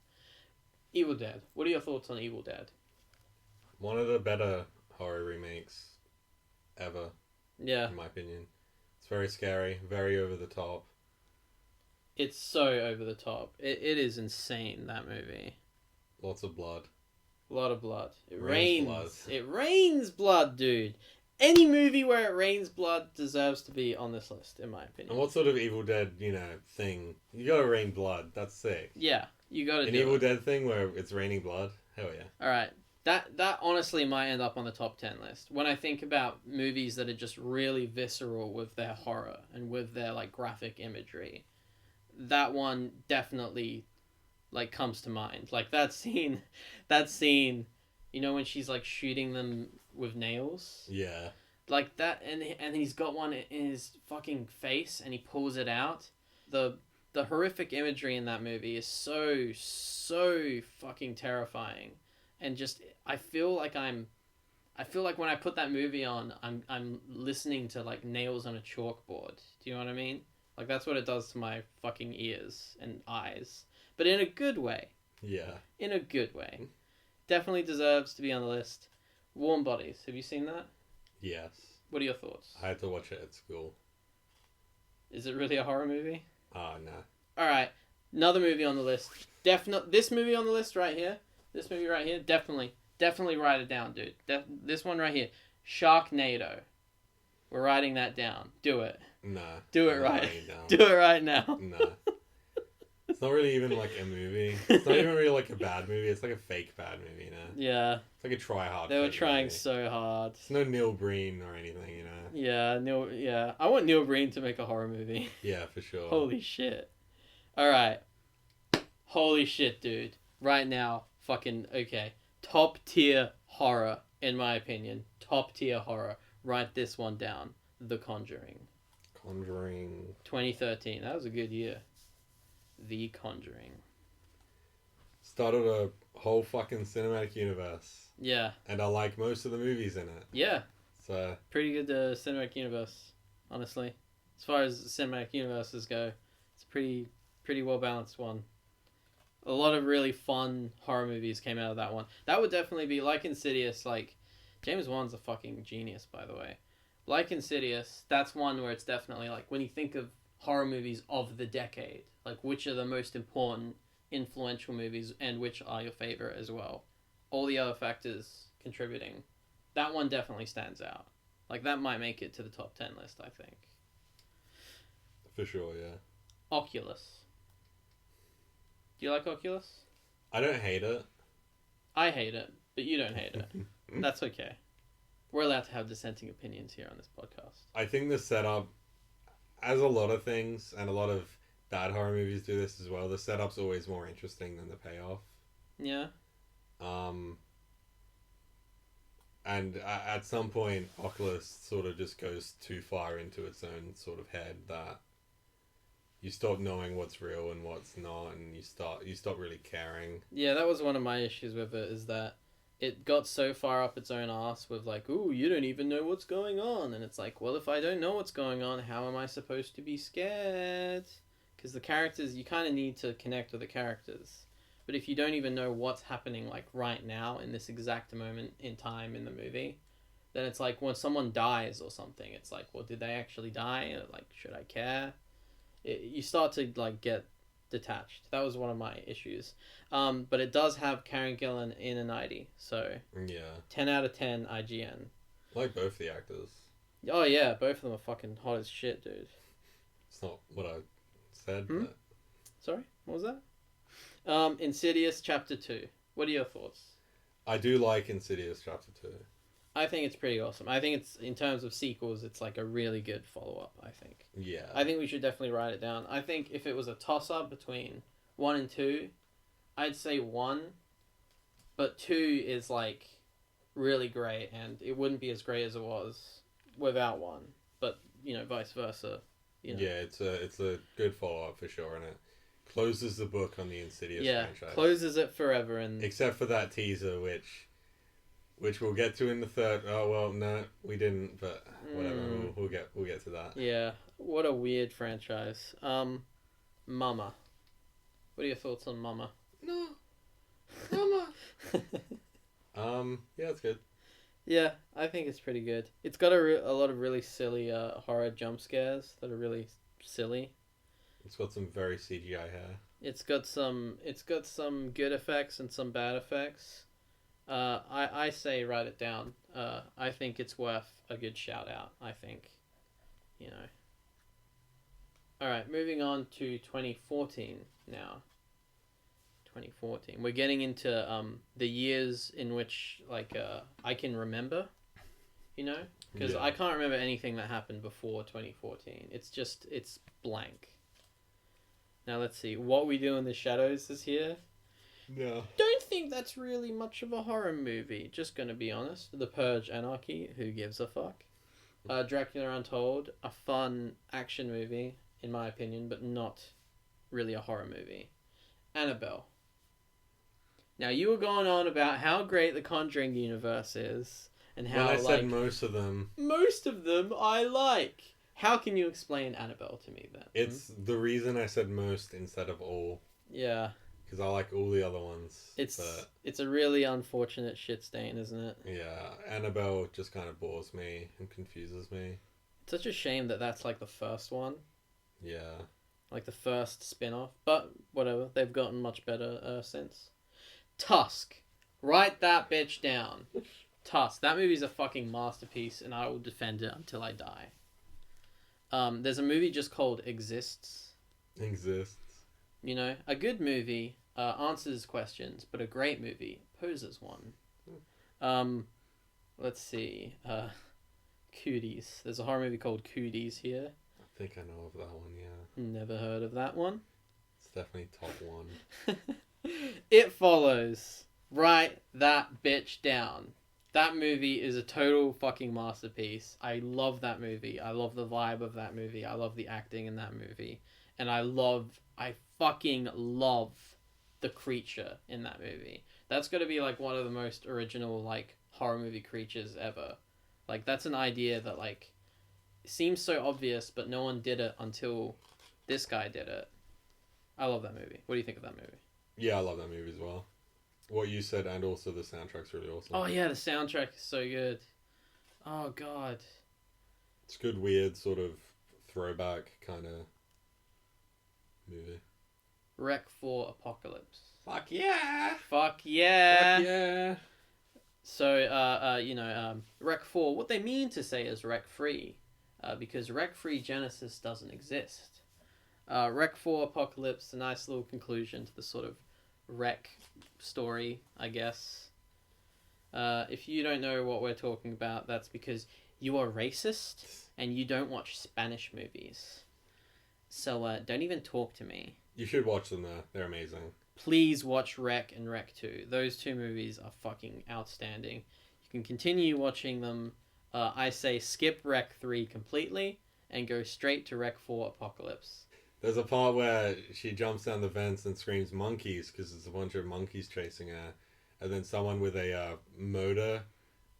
[SPEAKER 1] Evil Dead. What are your thoughts on Evil Dead?
[SPEAKER 2] One of the better horror remakes ever.
[SPEAKER 1] Yeah.
[SPEAKER 2] In my opinion. It's very scary, very over the top.
[SPEAKER 1] It's so over the top. It is insane, that movie.
[SPEAKER 2] Lots of blood.
[SPEAKER 1] A lot of blood. It
[SPEAKER 2] Rains
[SPEAKER 1] rains.
[SPEAKER 2] blood.
[SPEAKER 1] It rains blood, dude. Any movie where it rains blood deserves to be on this list, in my opinion.
[SPEAKER 2] And what sort of Evil Dead, thing? You gotta rain blood. That's sick.
[SPEAKER 1] Yeah, you gotta
[SPEAKER 2] An
[SPEAKER 1] do
[SPEAKER 2] Evil
[SPEAKER 1] it.
[SPEAKER 2] Dead thing where it's raining blood? Hell yeah.
[SPEAKER 1] Alright. That honestly might end up on the top 10 list. When I think about movies that are just really visceral with their horror and with their, like, graphic imagery, that one definitely, like, comes to mind. Like, that scene, when she's, like, shooting them with nails?
[SPEAKER 2] Yeah.
[SPEAKER 1] Like that, and he's got one in his fucking face, and he pulls it out. The horrific imagery in that movie is so fucking terrifying, and just I feel like when I put that movie on, I'm listening to, like, nails on a chalkboard. Do you know what I mean? Like, that's what it does to my fucking ears and eyes, but in a good way.
[SPEAKER 2] Yeah.
[SPEAKER 1] In a good way. Definitely deserves to be on the list. Warm Bodies. Have you seen that?
[SPEAKER 2] Yes.
[SPEAKER 1] What are your thoughts?
[SPEAKER 2] I had to watch it at school.
[SPEAKER 1] Is it really a horror movie?
[SPEAKER 2] Oh, no.
[SPEAKER 1] Alright. Another movie on the list. This movie on the list right here. This movie right here. Definitely write it down, dude. This one right here. Sharknado. We're writing that down. Do it.
[SPEAKER 2] Nah.
[SPEAKER 1] Do it right. Do it right now.
[SPEAKER 2] Nah. It's not really even like a movie. It's not even really like a bad movie. It's like a fake bad movie,
[SPEAKER 1] Yeah.
[SPEAKER 2] It's like a try-hard.
[SPEAKER 1] They were
[SPEAKER 2] fake
[SPEAKER 1] trying
[SPEAKER 2] movie.
[SPEAKER 1] so hard.
[SPEAKER 2] It's no Neil Breen or anything,
[SPEAKER 1] Yeah, I want Neil Breen to make a horror movie.
[SPEAKER 2] Yeah, for sure.
[SPEAKER 1] Holy shit. Alright. Holy shit, dude. Right now, fucking, okay. Top tier horror, in my opinion, top tier horror. Write this one down. The Conjuring.
[SPEAKER 2] Conjuring.
[SPEAKER 1] 2013. That was a good year. The Conjuring.
[SPEAKER 2] Started a whole fucking cinematic universe.
[SPEAKER 1] Yeah.
[SPEAKER 2] And I like most of the movies in it.
[SPEAKER 1] Yeah.
[SPEAKER 2] So.
[SPEAKER 1] Pretty good cinematic universe, honestly. As far as cinematic universes go, it's a pretty well balanced one. A lot of really fun horror movies came out of that one. That would definitely be like Insidious. Like, James Wan's a fucking genius, by the way. Like Insidious, that's one where it's definitely like when you think of horror movies of the decade, like which are the most important, influential movies and which are your favorite as well. All the other factors contributing. That one definitely stands out. Like that might make it to the top 10 list, I think.
[SPEAKER 2] For sure, yeah.
[SPEAKER 1] Oculus. Do you like Oculus?
[SPEAKER 2] I don't hate it.
[SPEAKER 1] I hate it, but you don't hate it. That's okay. We're allowed to have dissenting opinions here on this podcast.
[SPEAKER 2] I think the setup, as a lot of things, and a lot of bad horror movies do this as well, the setup's always more interesting than the payoff.
[SPEAKER 1] Yeah.
[SPEAKER 2] And at some point, Oculus sort of just goes too far into its own sort of head that you stop knowing what's real and what's not, and you stop really caring.
[SPEAKER 1] Yeah, that was one of my issues with it, is that it got so far up its own arse with like, ooh, you don't even know what's going on. And it's like, well, if I don't know what's going on, how am I supposed to be scared? Because the characters, you kind of need to connect with the characters. But if you don't even know what's happening like right now in this exact moment in time in the movie, then it's like when someone dies or something, it's like, well, did they actually die? Like, should I care? You start to like get detached. That was one of my issues. But it does have Karen Gillan in a 90, so
[SPEAKER 2] yeah,
[SPEAKER 1] 10 out of 10 IGN.
[SPEAKER 2] Like both the actors.
[SPEAKER 1] Oh yeah, both of them are fucking hot as shit, dude.
[SPEAKER 2] It's not what I said. But...
[SPEAKER 1] Sorry, what was that? Insidious Chapter 2. What are your thoughts?
[SPEAKER 2] I do like Insidious Chapter 2.
[SPEAKER 1] I think it's pretty awesome. I think it's, in terms of sequels, it's like a really good follow-up, I think.
[SPEAKER 2] Yeah.
[SPEAKER 1] I think we should definitely write it down. I think if it was a toss-up between 1 and 2, I'd say 1, but 2 is like really great, and it wouldn't be as great as it was without 1. But, you know, vice versa. You know.
[SPEAKER 2] Yeah, it's a good follow-up for sure, and it closes the book on the Insidious franchise.
[SPEAKER 1] Closes it forever. And
[SPEAKER 2] except for that teaser, which we'll get to in the third. Oh well, no, we didn't, but whatever. We'll get to that.
[SPEAKER 1] Yeah, what a weird franchise. Mama. What are your thoughts on Mama?
[SPEAKER 2] No, Mama. Yeah, it's good.
[SPEAKER 1] Yeah, I think it's pretty good. It's got a lot of really silly horror jump scares that are really silly.
[SPEAKER 2] It's got some very CGI hair.
[SPEAKER 1] It's got some good effects and some bad effects. I say write it down. I think it's worth a good shout out. I think, you know. All right, moving on to 2014 now. 2014. We're getting into the years in which like I can remember, you know, because I can't remember anything that happened before 2014. It's blank. Now let's see. What We Do in the Shadows is here.
[SPEAKER 2] No.
[SPEAKER 1] Don't think that's really much of a horror movie. Just gonna be honest. The Purge, Anarchy. Who gives a fuck? Dracula Untold. A fun action movie, in my opinion, but not really a horror movie. Annabelle. Now you were going on about how great the Conjuring universe is, and how
[SPEAKER 2] I said most of them.
[SPEAKER 1] Most of them I like. How can you explain Annabelle to me then?
[SPEAKER 2] It's the reason I said most instead of all.
[SPEAKER 1] Yeah.
[SPEAKER 2] Because I like all the other ones.
[SPEAKER 1] It's a really unfortunate shit stain, isn't it?
[SPEAKER 2] Yeah, Annabelle just kind of bores me and confuses me.
[SPEAKER 1] It's such a shame that that's like the first one.
[SPEAKER 2] Yeah.
[SPEAKER 1] Like the first spin-off. But whatever, they've gotten much better since. Tusk. Write that bitch down. Tusk. That movie's a fucking masterpiece, and I will defend it until I die. There's a movie just called Exists. You know, a good movie answers questions, but a great movie poses one. Let's see. Cooties. There's a horror movie called Cooties here.
[SPEAKER 2] I think I know of that one, yeah.
[SPEAKER 1] Never heard of that one.
[SPEAKER 2] It's definitely top one.
[SPEAKER 1] It Follows. Write that bitch down. That movie is a total fucking masterpiece. I love that movie. I love the vibe of that movie. I love the acting in that movie. And I fucking love the creature in that movie. That's got to be like one of the most original like horror movie creatures ever. Like that's an idea that like seems so obvious, but no one did it until this guy did it. I love that movie. What do you think of that movie?
[SPEAKER 2] Yeah, I love that movie as well. What you said, and also the soundtrack's really awesome.
[SPEAKER 1] Oh yeah, the soundtrack is so good. Oh god.
[SPEAKER 2] It's good, weird sort of throwback kind of movie.
[SPEAKER 1] Rec 4 Apocalypse.
[SPEAKER 2] Fuck yeah!
[SPEAKER 1] Fuck yeah!
[SPEAKER 2] Fuck yeah!
[SPEAKER 1] So, Rec 4, what they mean to say is Rec Free, because Rec Free Genesis doesn't exist. Rec 4 Apocalypse, a nice little conclusion to the sort of Rec story, I guess. If you don't know what we're talking about, that's because you are racist and you don't watch Spanish movies. So, don't even talk to me.
[SPEAKER 2] You should watch them though, they're amazing.
[SPEAKER 1] Please watch Rec and Rec 2. Those two movies are fucking outstanding. You can continue watching them. I say skip Rec 3 completely and go straight to Rec 4 Apocalypse.
[SPEAKER 2] There's a part where she jumps down the vents and screams monkeys because there's a bunch of monkeys chasing her. And then someone with a motor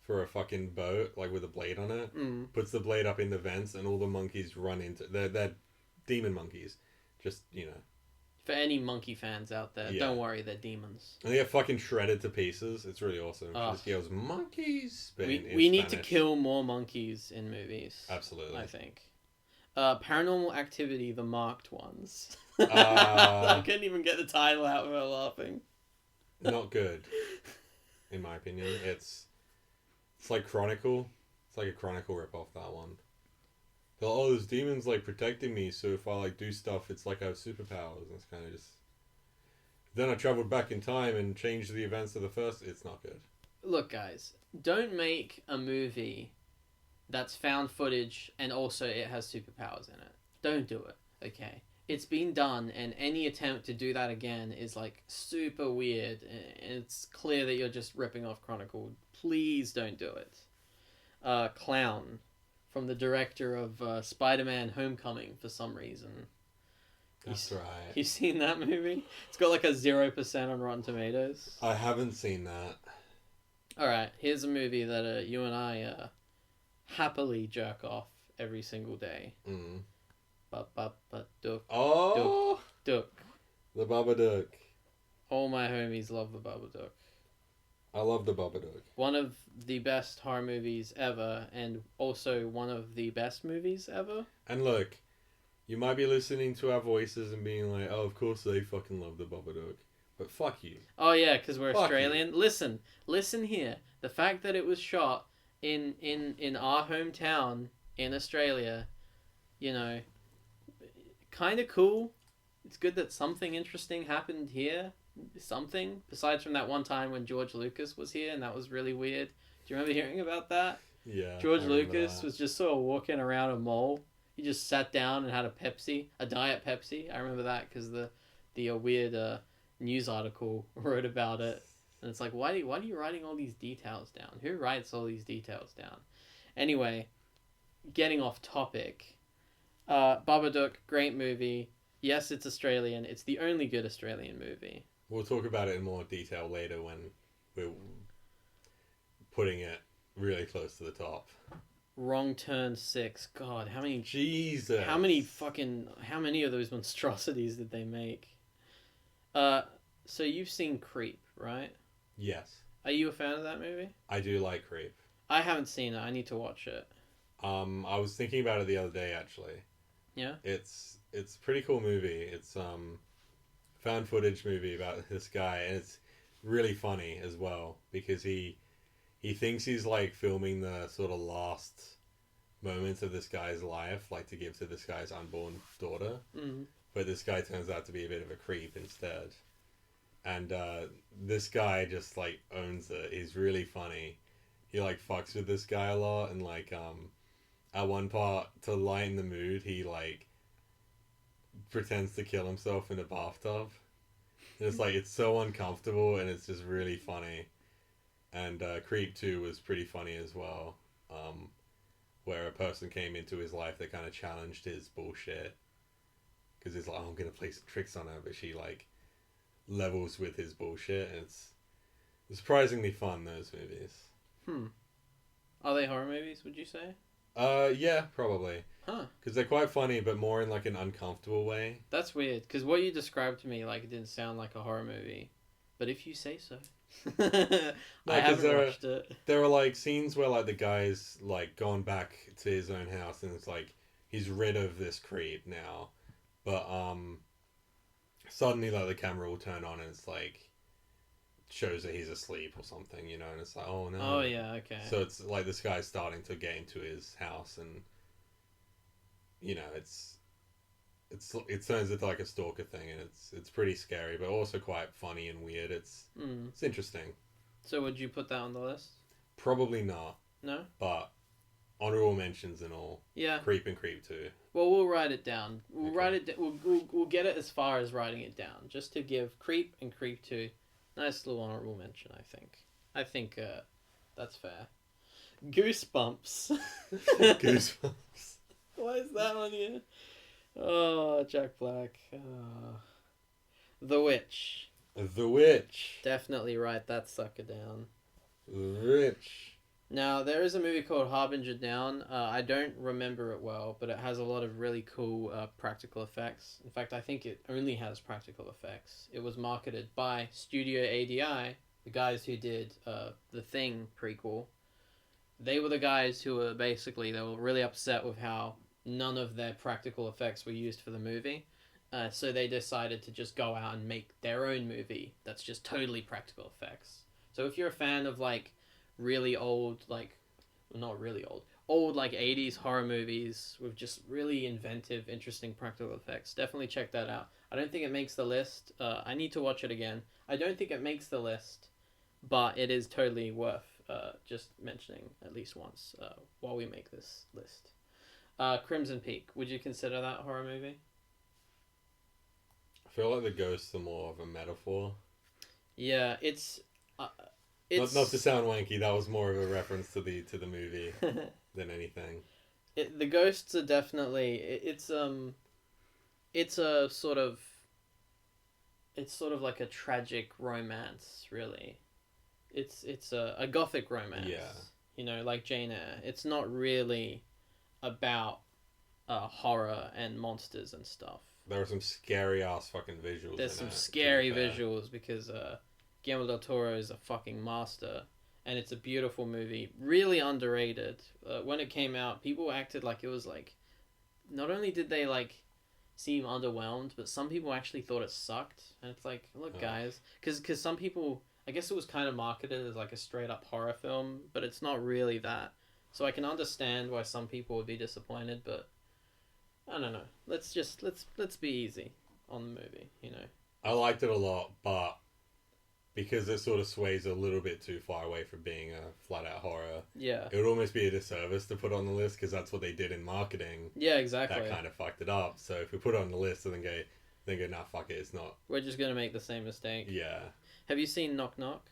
[SPEAKER 2] for a fucking boat, like with a blade on it, puts the blade up in the vents and all the monkeys run into... They're demon monkeys. Just, you know...
[SPEAKER 1] For any monkey fans out there, don't worry, they're demons.
[SPEAKER 2] And they get fucking shredded to pieces. It's really awesome. She just yells, monkeys! But
[SPEAKER 1] we need to kill more monkeys in movies.
[SPEAKER 2] Absolutely.
[SPEAKER 1] I think. Paranormal Activity, the marked ones. I couldn't even get the title out without laughing.
[SPEAKER 2] Not good, in my opinion. It's like Chronicle. It's like a Chronicle ripoff, that one. They're like, oh, there's demons like protecting me, so if I like do stuff, it's like I have superpowers. And it's kind of just... Then I traveled back in time and changed the events of the first... It's not good.
[SPEAKER 1] Look, guys, don't make a movie that's found footage and also it has superpowers in it. Don't do it, okay? It's been done, and any attempt to do that again is like super weird. It's clear that you're just ripping off Chronicle. Please don't do it. Clown, from the director of Spider-Man Homecoming for some reason.
[SPEAKER 2] That's right.
[SPEAKER 1] You've seen that movie? It's got like a 0% on Rotten Tomatoes.
[SPEAKER 2] I haven't seen that.
[SPEAKER 1] Alright, here's a movie that you and I happily jerk off every single day. Duck.
[SPEAKER 2] Oh!
[SPEAKER 1] Duck.
[SPEAKER 2] The Babadook.
[SPEAKER 1] All my homies love the Babadook.
[SPEAKER 2] I love the Babadook.
[SPEAKER 1] One of the best horror movies ever, and also one of the best movies ever.
[SPEAKER 2] And look, you might be listening to our voices and being like, oh, of course they fucking love the Babadook. But fuck you.
[SPEAKER 1] Oh yeah, because we're
[SPEAKER 2] Fuck
[SPEAKER 1] Australian. You. Listen here. The fact that it was shot in our hometown in Australia, you know, kind of cool. It's good that something interesting happened here. Something besides from that one time when George Lucas was here, and that was really weird. Do you remember hearing about that?
[SPEAKER 2] Yeah.
[SPEAKER 1] George Lucas was just sort of walking around a mall. He just sat down and had a Diet Pepsi. I remember that because the weird news article wrote about it, and it's like, why are you writing all these details down? Who writes all these details down? Anyway, getting off topic. Babadook, great movie. Yes, it's Australian. It's the only good Australian movie.
[SPEAKER 2] We'll talk about it in more detail later when we're putting it really close to the top.
[SPEAKER 1] Wrong Turn 6. God, how many...
[SPEAKER 2] Jesus.
[SPEAKER 1] How many of those monstrosities did they make? So you've seen Creep, right?
[SPEAKER 2] Yes.
[SPEAKER 1] Are you a fan of that movie?
[SPEAKER 2] I do like Creep.
[SPEAKER 1] I haven't seen it. I need to watch it.
[SPEAKER 2] I was thinking about it the other day, actually.
[SPEAKER 1] Yeah?
[SPEAKER 2] It's a pretty cool movie. It's found footage movie about this guy, and it's really funny as well because he thinks he's like filming the sort of last moments of this guy's life, like to give to this guy's unborn daughter.
[SPEAKER 1] Mm.
[SPEAKER 2] But this guy turns out to be a bit of a creep instead. And this guy just like owns it. He's really funny. He like fucks with this guy a lot, and like at one part, to lighten the mood, he like pretends to kill himself in a bathtub. And it's like, it's so uncomfortable, and it's just really funny. And Creep 2 was pretty funny as well, where a person came into his life that kind of challenged his bullshit. Because he's like, oh, I'm going to play some tricks on her, but she, like, levels with his bullshit, and it's surprisingly fun, those movies.
[SPEAKER 1] Are they horror movies, would you say?
[SPEAKER 2] Yeah, probably.
[SPEAKER 1] Huh.
[SPEAKER 2] Because they're quite funny, but more in, like, an uncomfortable way.
[SPEAKER 1] That's weird, because what you described to me, like, it didn't sound like a horror movie. But if you say so. I haven't watched it.
[SPEAKER 2] There are, like, scenes where, like, the guy's, like, gone back to his own house, and it's like, he's rid of this creep now. But, suddenly, like, the camera will turn on, and it's, like, shows that he's asleep or something, you know, and it's like, oh, no.
[SPEAKER 1] Oh, yeah, okay.
[SPEAKER 2] So it's, like, this guy's starting to get into his house, and, you know, it turns into, like, a stalker thing, and it's pretty scary, but also quite funny and weird. It's interesting.
[SPEAKER 1] So would you put that on the list?
[SPEAKER 2] Probably not.
[SPEAKER 1] No?
[SPEAKER 2] But honorable mentions and all.
[SPEAKER 1] Yeah.
[SPEAKER 2] Creep and Creep 2.
[SPEAKER 1] Well, we'll write it down. We'll
[SPEAKER 2] Okay.
[SPEAKER 1] write it. We'll get it as far as writing it down, just to give Creep and Creep 2 nice little honorable mention. I think that's fair. Goosebumps.
[SPEAKER 2] Goosebumps.
[SPEAKER 1] Why is that on here? Oh, Jack Black. The Witch.
[SPEAKER 2] The Witch.
[SPEAKER 1] Definitely write that sucker down.
[SPEAKER 2] The Witch.
[SPEAKER 1] Now, there is a movie called Harbinger Down. I don't remember it well, but it has a lot of really cool practical effects. In fact, I think it only has practical effects. It was marketed by Studio ADI, the guys who did The Thing prequel. They were the guys who were basically, they were really upset with how none of their practical effects were used for the movie. So they decided to just go out and make their own movie that's just totally practical effects. So if you're a fan of, like, really old, like, well, not really old, like, 80s horror movies with just really inventive, interesting practical effects, definitely check that out. I don't think it makes the list. I need to watch it again. I don't think it makes the list, but it is totally worth just mentioning at least once while we make this list. Crimson Peak, would you consider that a horror movie?
[SPEAKER 2] I feel like the ghosts are more of a metaphor.
[SPEAKER 1] Yeah, it's
[SPEAKER 2] not to sound wanky, that was more of a reference to the movie than anything.
[SPEAKER 1] The ghosts are definitely it's a sort of like a tragic romance, really. It's a gothic romance.
[SPEAKER 2] Yeah.
[SPEAKER 1] You know, like Jane Eyre. It's not really about horror and monsters and stuff.
[SPEAKER 2] There are some scary ass fucking visuals.
[SPEAKER 1] There's some scary visuals because Guillermo del Toro is a fucking master, and it's a beautiful movie, really underrated. When it came out, people acted like it was like, not only did they like seem underwhelmed, but some people actually thought it sucked. And it's like, look, guys, because some people, I guess it was kind of marketed as like a straight up horror film, but it's not really that. So I can understand why some people would be disappointed, but I don't know. Let's be easy on the movie, you know.
[SPEAKER 2] I liked it a lot, but because it sort of sways a little bit too far away from being a flat-out horror,
[SPEAKER 1] yeah,
[SPEAKER 2] it would almost be a disservice to put on the list, because that's what they did in marketing.
[SPEAKER 1] Yeah, exactly.
[SPEAKER 2] That kind of fucked it up. So if we put it on the list and then go, nah, fuck it, it's not.
[SPEAKER 1] We're just going to make the same mistake.
[SPEAKER 2] Yeah.
[SPEAKER 1] Have you seen Knock Knock?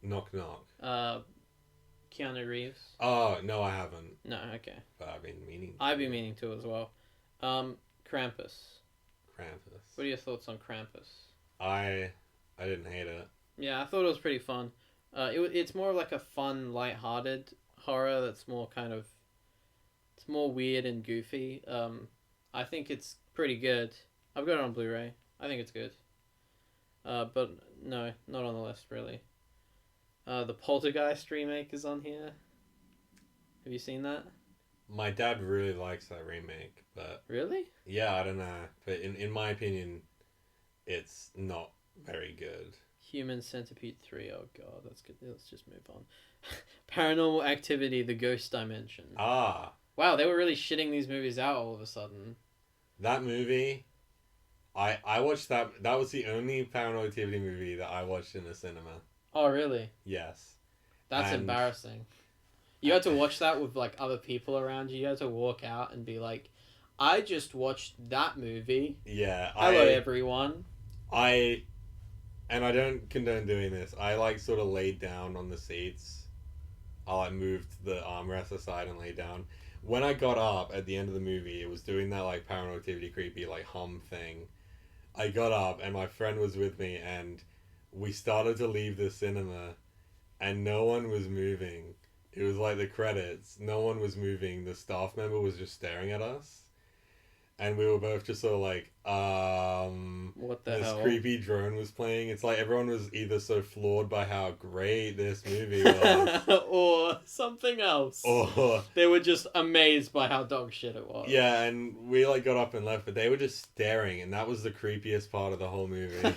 [SPEAKER 2] Knock Knock.
[SPEAKER 1] Keanu Reeves?
[SPEAKER 2] Oh, no, I haven't.
[SPEAKER 1] No, okay.
[SPEAKER 2] But I've been meaning to.
[SPEAKER 1] I've been meaning to as well. Krampus.
[SPEAKER 2] Krampus.
[SPEAKER 1] What are your thoughts on Krampus?
[SPEAKER 2] I didn't hate it.
[SPEAKER 1] Yeah, I thought it was pretty fun. It's more of like a fun, light-hearted horror that's more kind of... It's more weird and goofy. I think it's pretty good. I've got it on Blu-ray. I think it's good. But no, not on the list, really. The Poltergeist remake is on here. Have you seen that?
[SPEAKER 2] My dad really likes that remake, but...
[SPEAKER 1] Really?
[SPEAKER 2] Yeah, I don't know. But in my opinion, it's not very good.
[SPEAKER 1] Human Centipede 3, oh god, that's good. Let's just move on. Paranormal Activity, The Ghost Dimension.
[SPEAKER 2] Ah.
[SPEAKER 1] Wow, they were really shitting these movies out all of a sudden.
[SPEAKER 2] That movie, I watched that. That was the only Paranormal Activity movie that I watched in the cinema.
[SPEAKER 1] Oh, really?
[SPEAKER 2] Yes.
[SPEAKER 1] That's embarrassing. You had to watch that with, like, other people around you. You had to walk out and be like, I just watched that movie.
[SPEAKER 2] Yeah.
[SPEAKER 1] Hello, everyone.
[SPEAKER 2] I and I don't condone doing this. I like sort of laid down on the seats. I like moved the armrest aside and laid down. When I got up at the end of the movie, it was doing that like Paranormal Activity creepy like hum thing. I got up and my friend was with me and we started to leave the cinema and no one was moving. It was like the credits. No one was moving. The staff member was just staring at us. And we were both just sort of like,
[SPEAKER 1] What the
[SPEAKER 2] this
[SPEAKER 1] hell?
[SPEAKER 2] creepy drone was playing. It's like everyone was either so floored by how great this movie was.
[SPEAKER 1] Or something else.
[SPEAKER 2] Or
[SPEAKER 1] they were just amazed by how dog shit it was.
[SPEAKER 2] yeah, and we like got up and left, but they were just staring, and that was the creepiest part of the whole movie.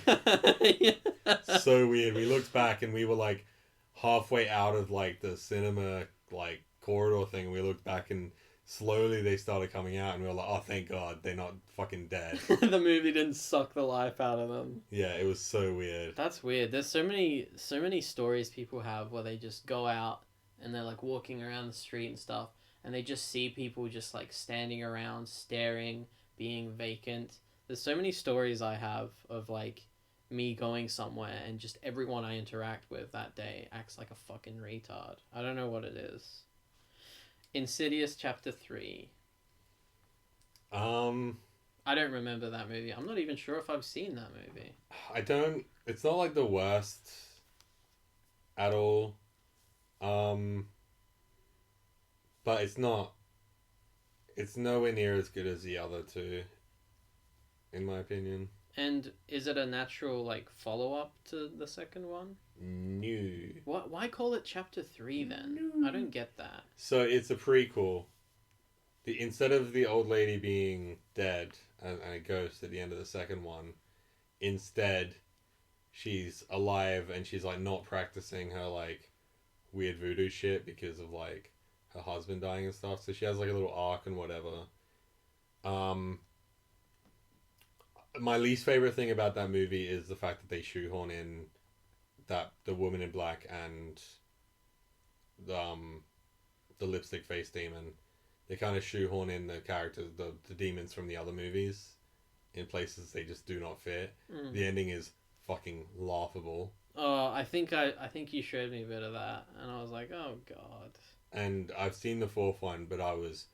[SPEAKER 1] Yeah.
[SPEAKER 2] So weird. We looked back and we were like halfway out of like the cinema like corridor thing. And we looked back and slowly they started coming out, and we were like, "Oh, thank God, they're not fucking dead."
[SPEAKER 1] The movie didn't suck the life out of them.
[SPEAKER 2] Yeah, it was so weird.
[SPEAKER 1] That's weird. There's so many stories people have where they just go out and they're like walking around the street and stuff, and they just see people just like standing around, staring, being vacant. There's so many stories I have of like me going somewhere and just everyone I interact with that day acts like a fucking retard. I don't know what it is. Insidious Chapter 3. I don't remember that movie. I'm not even sure if I've seen that movie.
[SPEAKER 2] I don't. It's not like the worst at all. But it's not. It's nowhere near as good as the other two, in my opinion.
[SPEAKER 1] And is it a natural like follow up to the second one?
[SPEAKER 2] No.
[SPEAKER 1] What? Why call it Chapter 3 then? No. I don't get that.
[SPEAKER 2] So it's a prequel. Instead of the old lady being dead and a ghost at the end of the second one, instead she's alive and she's like not practicing her like weird voodoo shit because of like her husband dying and stuff. So she has like a little arc and whatever. My least favorite thing about that movie is the fact that they shoehorn in that the woman in black and the lipstick face demon. They kind of shoehorn in the characters, the demons from the other movies in places they just do not fit. The ending is fucking laughable.
[SPEAKER 1] Oh, I think you showed me a bit of that, and I was like, oh god.
[SPEAKER 2] And I've seen the fourth one, but I was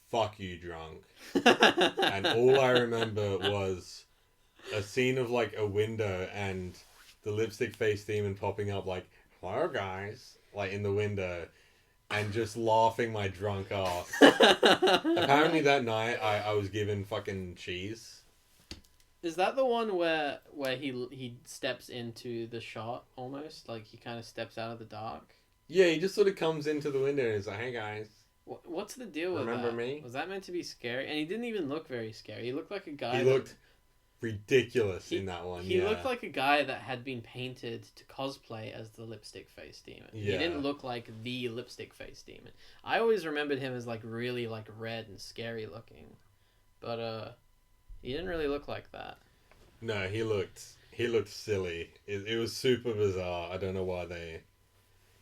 [SPEAKER 2] fuck you drunk. And all I remember was a scene of like a window and the lipstick face demon popping up like, hello guys, like in the window, and just laughing my drunk ass. Apparently that night I was given fucking cheese.
[SPEAKER 1] Is that the one where he steps into the shot almost? Like he kind of steps out of the dark?
[SPEAKER 2] Yeah, he just sort of comes into the window and is like, hey guys.
[SPEAKER 1] What's the deal with that?
[SPEAKER 2] Remember me?
[SPEAKER 1] Was that meant to be scary? And he didn't even look very scary. He looked like a guy.
[SPEAKER 2] He looked ridiculous in that one.
[SPEAKER 1] He looked like a guy that had been painted to cosplay as the lipstick face demon. Yeah. He didn't look like the lipstick face demon. I always remembered him as like really like red and scary looking, but he didn't really look like that. No,
[SPEAKER 2] he looked silly. It was super bizarre. I don't know why they.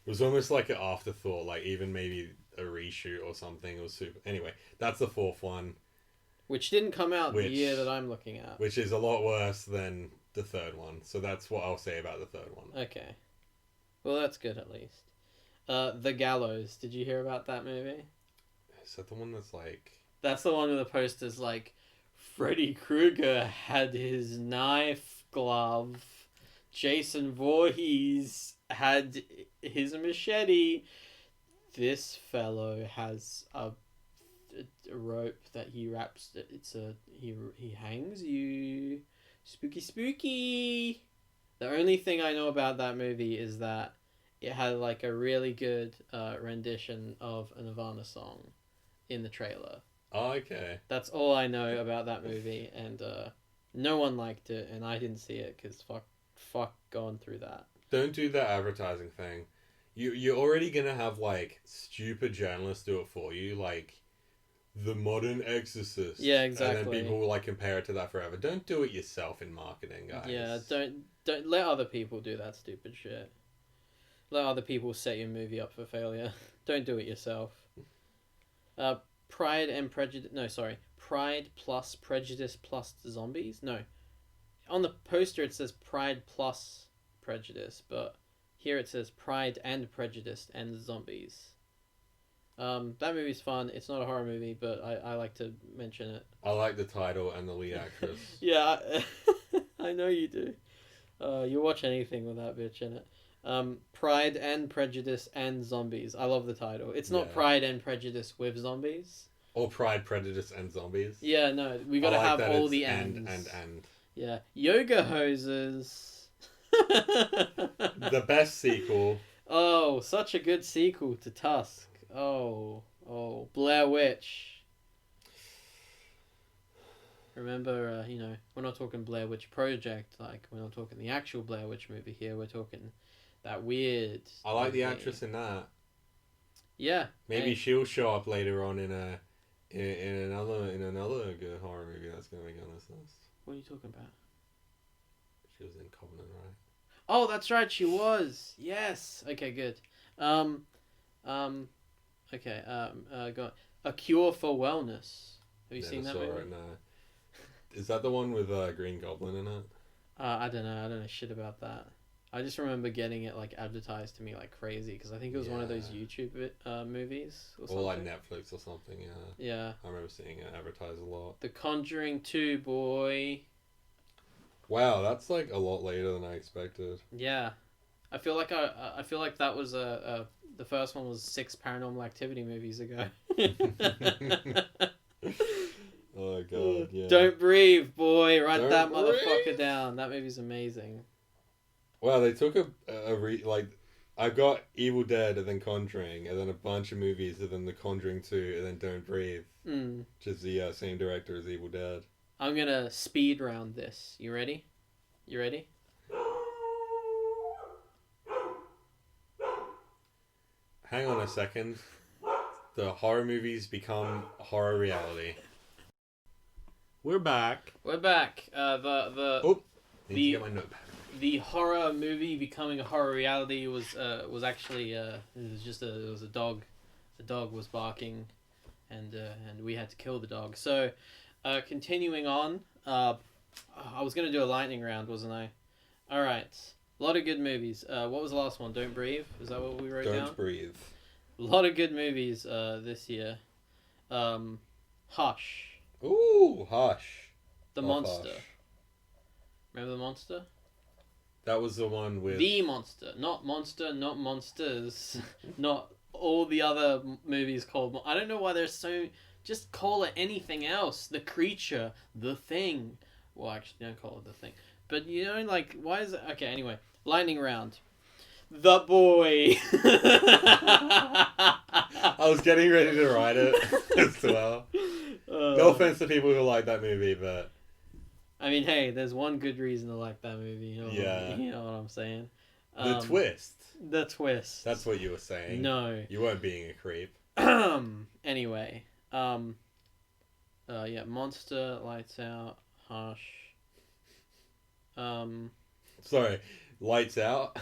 [SPEAKER 2] It was almost like an afterthought, like even maybe a reshoot or something. It was super. Anyway, that's the fourth one.
[SPEAKER 1] Which didn't come out the year that I'm looking at.
[SPEAKER 2] Which is a lot worse than the third one. So that's what I'll say about the third one.
[SPEAKER 1] Okay. Well, that's good at least. The Gallows. Did you hear about that movie?
[SPEAKER 2] Is that the one that's like...
[SPEAKER 1] That's the one with the posters like, Freddy Krueger had his knife glove. Jason Voorhees had his machete. This fellow has a rope that he wraps. He hangs you. Spooky. The only thing I know about that movie is that it had like a really good rendition of a Nirvana song in the trailer.
[SPEAKER 2] Oh, okay.
[SPEAKER 1] That's all I know about that movie, and no one liked it, and I didn't see it because fuck going through that.
[SPEAKER 2] Don't do that advertising thing. You're already gonna have like stupid journalists do it for you, like The Modern Exorcist.
[SPEAKER 1] Yeah, exactly.
[SPEAKER 2] And then people will like compare it to that forever. Don't do it yourself in marketing, guys.
[SPEAKER 1] Yeah, don't let other people do that stupid shit. Let other people set your movie up for failure. Don't do it yourself. Pride plus Prejudice plus Zombies? No. on the poster it says Pride plus Prejudice, but here it says Pride and Prejudice and Zombies. That movie's fun. It's not a horror movie, but I like to mention it.
[SPEAKER 2] I like the title and the lead actress.
[SPEAKER 1] Yeah, I know you do. You watch anything with that bitch in it. Pride and Prejudice and Zombies. I love the title. It's not Pride and Prejudice with zombies.
[SPEAKER 2] Or Pride, Prejudice, and Zombies.
[SPEAKER 1] Yeah, no, we gotta have all the ends.
[SPEAKER 2] And.
[SPEAKER 1] Yeah, Yoga Hoses.
[SPEAKER 2] The best sequel.
[SPEAKER 1] Oh, such a good sequel to Tusk. Oh, Blair Witch. Remember, we're not talking Blair Witch Project, like, we're not talking the actual Blair Witch movie here, we're talking that weird...
[SPEAKER 2] I like the actress in that.
[SPEAKER 1] Yeah.
[SPEAKER 2] Maybe she'll show up later on in another good horror movie that's going to be on this list.
[SPEAKER 1] What are you talking about?
[SPEAKER 2] She was in Covenant, right?
[SPEAKER 1] Oh, that's right, she was! Yes! Okay, good. Okay, go on. A Cure for Wellness. Have you seen that movie?
[SPEAKER 2] It, no. Is that the one with Green Goblin in it?
[SPEAKER 1] I don't know. I don't know shit about that. I just remember getting it like advertised to me like crazy because I think it was one of those YouTube movies or something.
[SPEAKER 2] Or like Netflix or something. Yeah.
[SPEAKER 1] Yeah.
[SPEAKER 2] I remember seeing it advertised a lot.
[SPEAKER 1] The Conjuring 2, boy.
[SPEAKER 2] Wow, that's like a lot later than I expected.
[SPEAKER 1] Yeah, I feel like that was the first one was 6 Paranormal Activity movies ago.
[SPEAKER 2] Oh god, yeah.
[SPEAKER 1] Don't Breathe, boy. Write that motherfucker down. That movie's amazing.
[SPEAKER 2] Wow, they took I've got Evil Dead and then Conjuring and then a bunch of movies and then The Conjuring 2 and then Don't Breathe. Which is the same director as Evil Dead.
[SPEAKER 1] I'm gonna speed round this. You ready? You ready?
[SPEAKER 2] Hang on a second. The horror movies become horror reality. We're back.
[SPEAKER 1] We're back.
[SPEAKER 2] Need to get my notepad.
[SPEAKER 1] The horror movie becoming a horror reality was actually it was a dog. The dog was barking, and we had to kill the dog. So, continuing on, I was gonna do a lightning round, wasn't I? All right, a lot of good movies. What was the last one? Don't Breathe. Is that what we wrote down?
[SPEAKER 2] Don't Breathe.
[SPEAKER 1] A lot of good movies this year. Hush.
[SPEAKER 2] Ooh, Hush.
[SPEAKER 1] The Monster. Hush. Remember The Monster?
[SPEAKER 2] That was the one with...
[SPEAKER 1] The Monster. Not Monster, not Monsters. Not all the other movies called... I don't know why they're so... Just call it anything else. The Creature. The Thing. Well, actually, don't call it The Thing. But, why is it... Okay, anyway. Lightning round. The Boy.
[SPEAKER 2] I was getting ready to write it as well. No offense to people who like that movie, but...
[SPEAKER 1] I mean, hey, there's one good reason to like that movie. You know what I'm saying?
[SPEAKER 2] The twist.
[SPEAKER 1] The twist.
[SPEAKER 2] That's what you were saying.
[SPEAKER 1] No.
[SPEAKER 2] You weren't being a creep.
[SPEAKER 1] Anyway. Monster, Lights Out, Hush.
[SPEAKER 2] Sorry, Lights Out?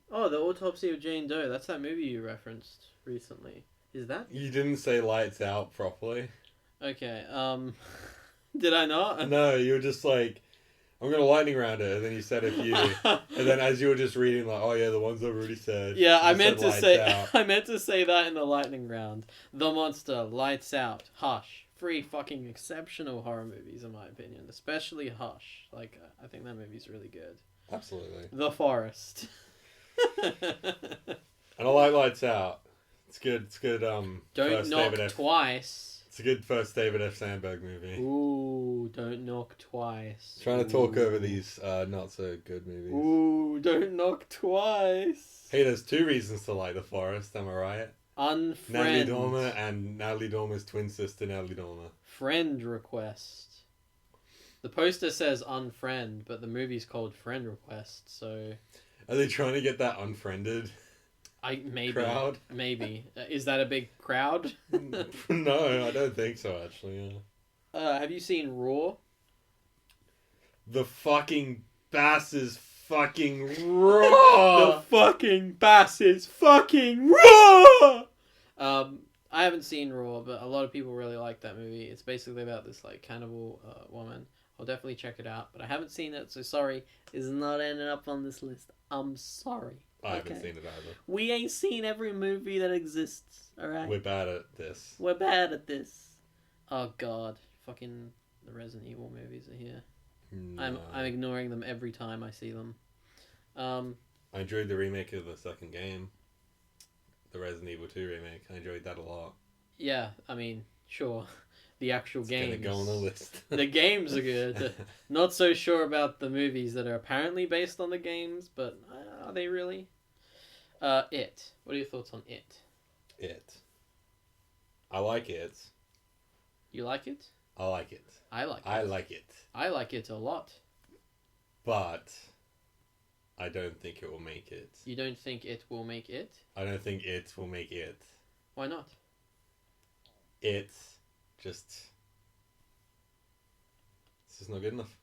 [SPEAKER 1] Oh, The Autopsy of Jane Doe. That's that movie you referenced recently. Is that?
[SPEAKER 2] You didn't say Lights Out properly.
[SPEAKER 1] Okay, did I not?
[SPEAKER 2] No, you were just like, I'm going to lightning round it, and then you said a few, and then as you were just reading, like, oh yeah, the ones I've already said.
[SPEAKER 1] Yeah, I meant to say that in the lightning round. The Monster, Lights Out, Hush. 3 fucking exceptional horror movies, in my opinion. Especially Hush. Like, I think that movie's really good.
[SPEAKER 2] Absolutely.
[SPEAKER 1] The Forest.
[SPEAKER 2] And I like Lights Out. It's good. It's good.
[SPEAKER 1] Don't Knock Twice.
[SPEAKER 2] It's a good first David F. Sandberg movie.
[SPEAKER 1] Ooh, Don't Knock Twice.
[SPEAKER 2] Trying to talk over these not so good movies.
[SPEAKER 1] Ooh, Don't Knock Twice.
[SPEAKER 2] Hey, there's 2 reasons to like The Forest. Am I right?
[SPEAKER 1] Unfriend.
[SPEAKER 2] Natalie Dormer and Natalie Dormer's twin sister, Natalie Dormer.
[SPEAKER 1] Friend Request. The poster says Unfriend, but the movie's called Friend Request, so...
[SPEAKER 2] Are they trying to get that unfriended crowd?
[SPEAKER 1] Maybe. Is that a big crowd?
[SPEAKER 2] No, I don't think so, actually. Yeah.
[SPEAKER 1] Have you seen Raw?
[SPEAKER 2] The fucking bass is fucking raw!
[SPEAKER 1] The fucking bass is fucking raw! I haven't seen Raw, but a lot of people really like that movie. It's basically about this, like, cannibal woman. I'll definitely check it out. But I haven't seen it, so sorry. It's not ending up on this list. I'm sorry.
[SPEAKER 2] I haven't seen it either.
[SPEAKER 1] We ain't seen every movie that exists, alright?
[SPEAKER 2] We're bad at this.
[SPEAKER 1] We're bad at this. Oh god. Fucking the Resident Evil movies are here.
[SPEAKER 2] No.
[SPEAKER 1] I'm ignoring them every time I see them.
[SPEAKER 2] I enjoyed the remake of the second game. The Resident Evil 2 remake. I enjoyed that a lot.
[SPEAKER 1] Yeah, I mean, sure. The actual games.
[SPEAKER 2] It's gonna go on the list.
[SPEAKER 1] The games are good. Not so sure about the movies that are apparently based on the games, but are they really? It. What are your thoughts on It?
[SPEAKER 2] It. I like it.
[SPEAKER 1] You like it?
[SPEAKER 2] I like it.
[SPEAKER 1] I like it.
[SPEAKER 2] I like it.
[SPEAKER 1] I like it a lot.
[SPEAKER 2] But I don't think it will make it.
[SPEAKER 1] You don't think it will make it?
[SPEAKER 2] I don't think it will make it.
[SPEAKER 1] Why not?
[SPEAKER 2] It's just not good enough.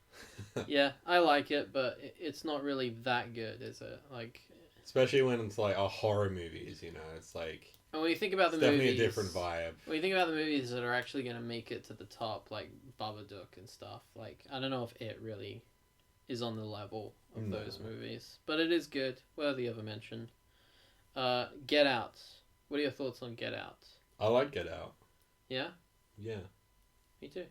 [SPEAKER 1] Yeah, I like it, but it's not really that good, is it? Like,
[SPEAKER 2] especially when it's like horror movies, you know, it's like
[SPEAKER 1] and when you think about the
[SPEAKER 2] it's
[SPEAKER 1] movies,
[SPEAKER 2] definitely a different vibe.
[SPEAKER 1] When you think about the movies that are actually going to make it to the top, like Babadook and stuff, like I don't know if it really is on the level of those movies, but it is good, worthy of a mention. Get Out. What are your thoughts on Get Out?
[SPEAKER 2] I like Get Out.
[SPEAKER 1] Yeah?
[SPEAKER 2] Yeah.
[SPEAKER 1] Me too.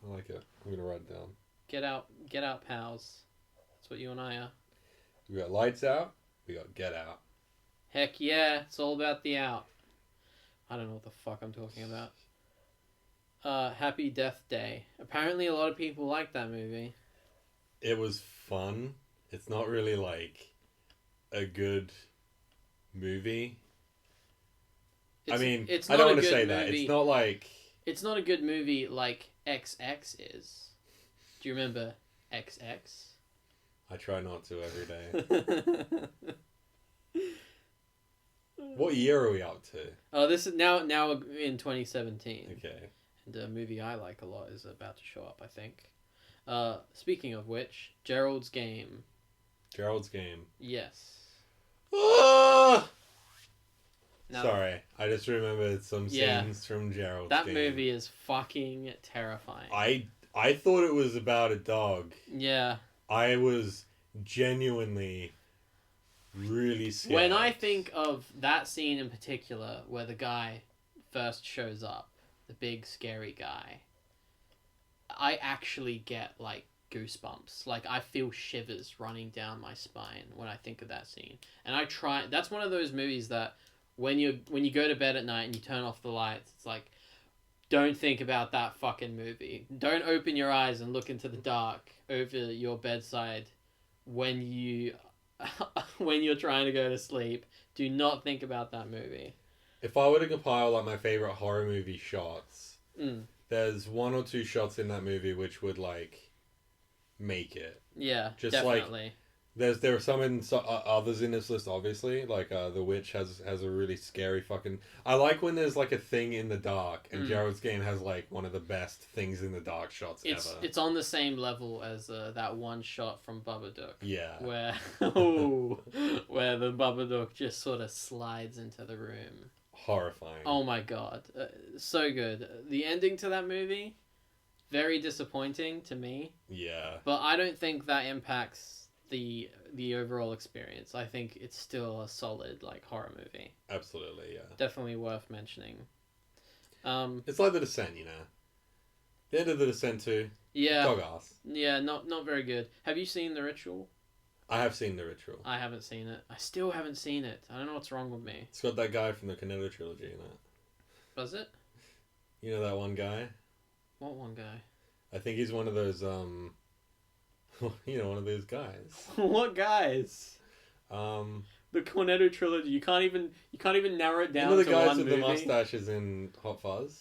[SPEAKER 2] I like it. I'm gonna write it down.
[SPEAKER 1] Get Out, pals. That's what you and I are.
[SPEAKER 2] We got Lights Out. We got Get Out.
[SPEAKER 1] Heck yeah, it's all about the out. I don't know what the fuck I'm talking about. Happy Death Day. Apparently a lot of people like that movie.
[SPEAKER 2] It was fun. It's not really like a good movie. I mean, I don't want to say that. It's not like...
[SPEAKER 1] It's not a good movie like XX is. Do you remember XX?
[SPEAKER 2] I try not to every day. What year are we up to?
[SPEAKER 1] Oh, this is now in 2017.
[SPEAKER 2] Okay.
[SPEAKER 1] And a movie I like a lot is about to show up, I think. Speaking of which, Gerald's Game.
[SPEAKER 2] Gerald's Game.
[SPEAKER 1] Yes.
[SPEAKER 2] Ah!
[SPEAKER 1] Now,
[SPEAKER 2] sorry, I just remembered some scenes from Gerald's Game.
[SPEAKER 1] That movie is fucking terrifying.
[SPEAKER 2] I thought it was about a dog.
[SPEAKER 1] Yeah.
[SPEAKER 2] I was genuinely really scared.
[SPEAKER 1] When I think of that scene in particular, where the guy first shows up, the big scary guy, I actually get like goosebumps. Like I feel shivers running down my spine when I think of that scene. And that's one of those movies that when you go to bed at night and you turn off the lights, it's like, don't think about that fucking movie. Don't open your eyes and look into the dark over your bedside when you're trying to go to sleep. Do not think about that movie.
[SPEAKER 2] If I were to compile like my favorite horror movie shots, there's one or two shots in that movie which would like make it.
[SPEAKER 1] Yeah,
[SPEAKER 2] just
[SPEAKER 1] definitely.
[SPEAKER 2] Like there are some others in this list, obviously. Like The Witch has a really scary fucking... I like when there's like a thing in the dark, and Gerald's Game has like one of the best things in the dark shots ever.
[SPEAKER 1] It's on the same level as that one shot from Babadook.
[SPEAKER 2] Yeah.
[SPEAKER 1] Where the Babadook just sort of slides into the room.
[SPEAKER 2] Horrifying.
[SPEAKER 1] Oh my god. So good. The ending to that movie, very disappointing to me.
[SPEAKER 2] Yeah.
[SPEAKER 1] But I don't think that impacts the overall experience. I think it's still a solid like horror movie.
[SPEAKER 2] Absolutely, yeah.
[SPEAKER 1] Definitely worth mentioning.
[SPEAKER 2] It's like The Descent, you know. The end of The Descent too.
[SPEAKER 1] Yeah.
[SPEAKER 2] Dog ass.
[SPEAKER 1] Yeah, not very good. Have you seen The Ritual?
[SPEAKER 2] I have seen The Ritual.
[SPEAKER 1] I haven't seen it. I still haven't seen it. I don't know what's wrong with me.
[SPEAKER 2] It's got that guy from the Cornetto trilogy in it.
[SPEAKER 1] Was it?
[SPEAKER 2] You know that one guy?
[SPEAKER 1] What one guy?
[SPEAKER 2] I think he's one of those you know, one of those guys.
[SPEAKER 1] What guys?
[SPEAKER 2] The
[SPEAKER 1] Cornetto trilogy. You can't even narrow it down.
[SPEAKER 2] You know the
[SPEAKER 1] to
[SPEAKER 2] guys
[SPEAKER 1] one
[SPEAKER 2] with
[SPEAKER 1] movie?
[SPEAKER 2] the mustaches in Hot Fuzz?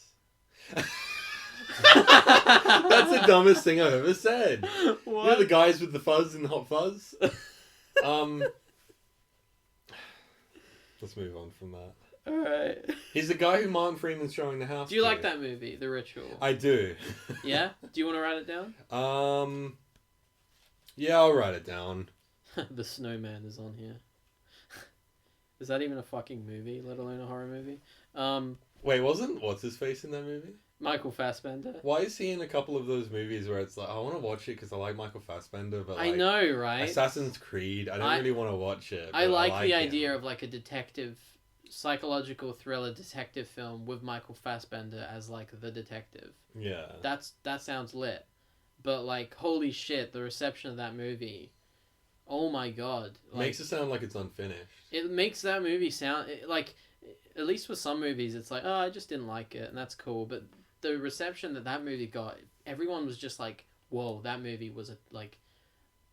[SPEAKER 2] That's the dumbest thing I've ever said.
[SPEAKER 1] What?
[SPEAKER 2] You know the guys with the fuzz in Hot Fuzz? Let's move on from that.
[SPEAKER 1] Alright.
[SPEAKER 2] He's the guy who Martin Freeman's showing the house.
[SPEAKER 1] Do you like that movie, The Ritual?
[SPEAKER 2] I do.
[SPEAKER 1] Yeah? Do you want to write it down?
[SPEAKER 2] Yeah, I'll write it down.
[SPEAKER 1] The Snowman is on here. Is that even a fucking movie, let alone a horror movie?
[SPEAKER 2] Wait, wasn't what's his face in that movie?
[SPEAKER 1] Michael Fassbender.
[SPEAKER 2] Why is he in a couple of those movies where it's like, I want to watch it because I like Michael Fassbender, but
[SPEAKER 1] I
[SPEAKER 2] like,
[SPEAKER 1] know, right?
[SPEAKER 2] Assassin's Creed, I don't really want to watch it.
[SPEAKER 1] I like the
[SPEAKER 2] him.
[SPEAKER 1] idea of like a detective, psychological thriller detective film with Michael Fassbender as like the detective.
[SPEAKER 2] Yeah.
[SPEAKER 1] That sounds lit. But like, holy shit, the reception of that movie. Oh my god. Like,
[SPEAKER 2] Makes it sound like it's unfinished.
[SPEAKER 1] It makes that movie sound like, at least with some movies, it's like, oh, I just didn't like it, and that's cool. But the reception that movie got, everyone was just like, whoa, that movie was like,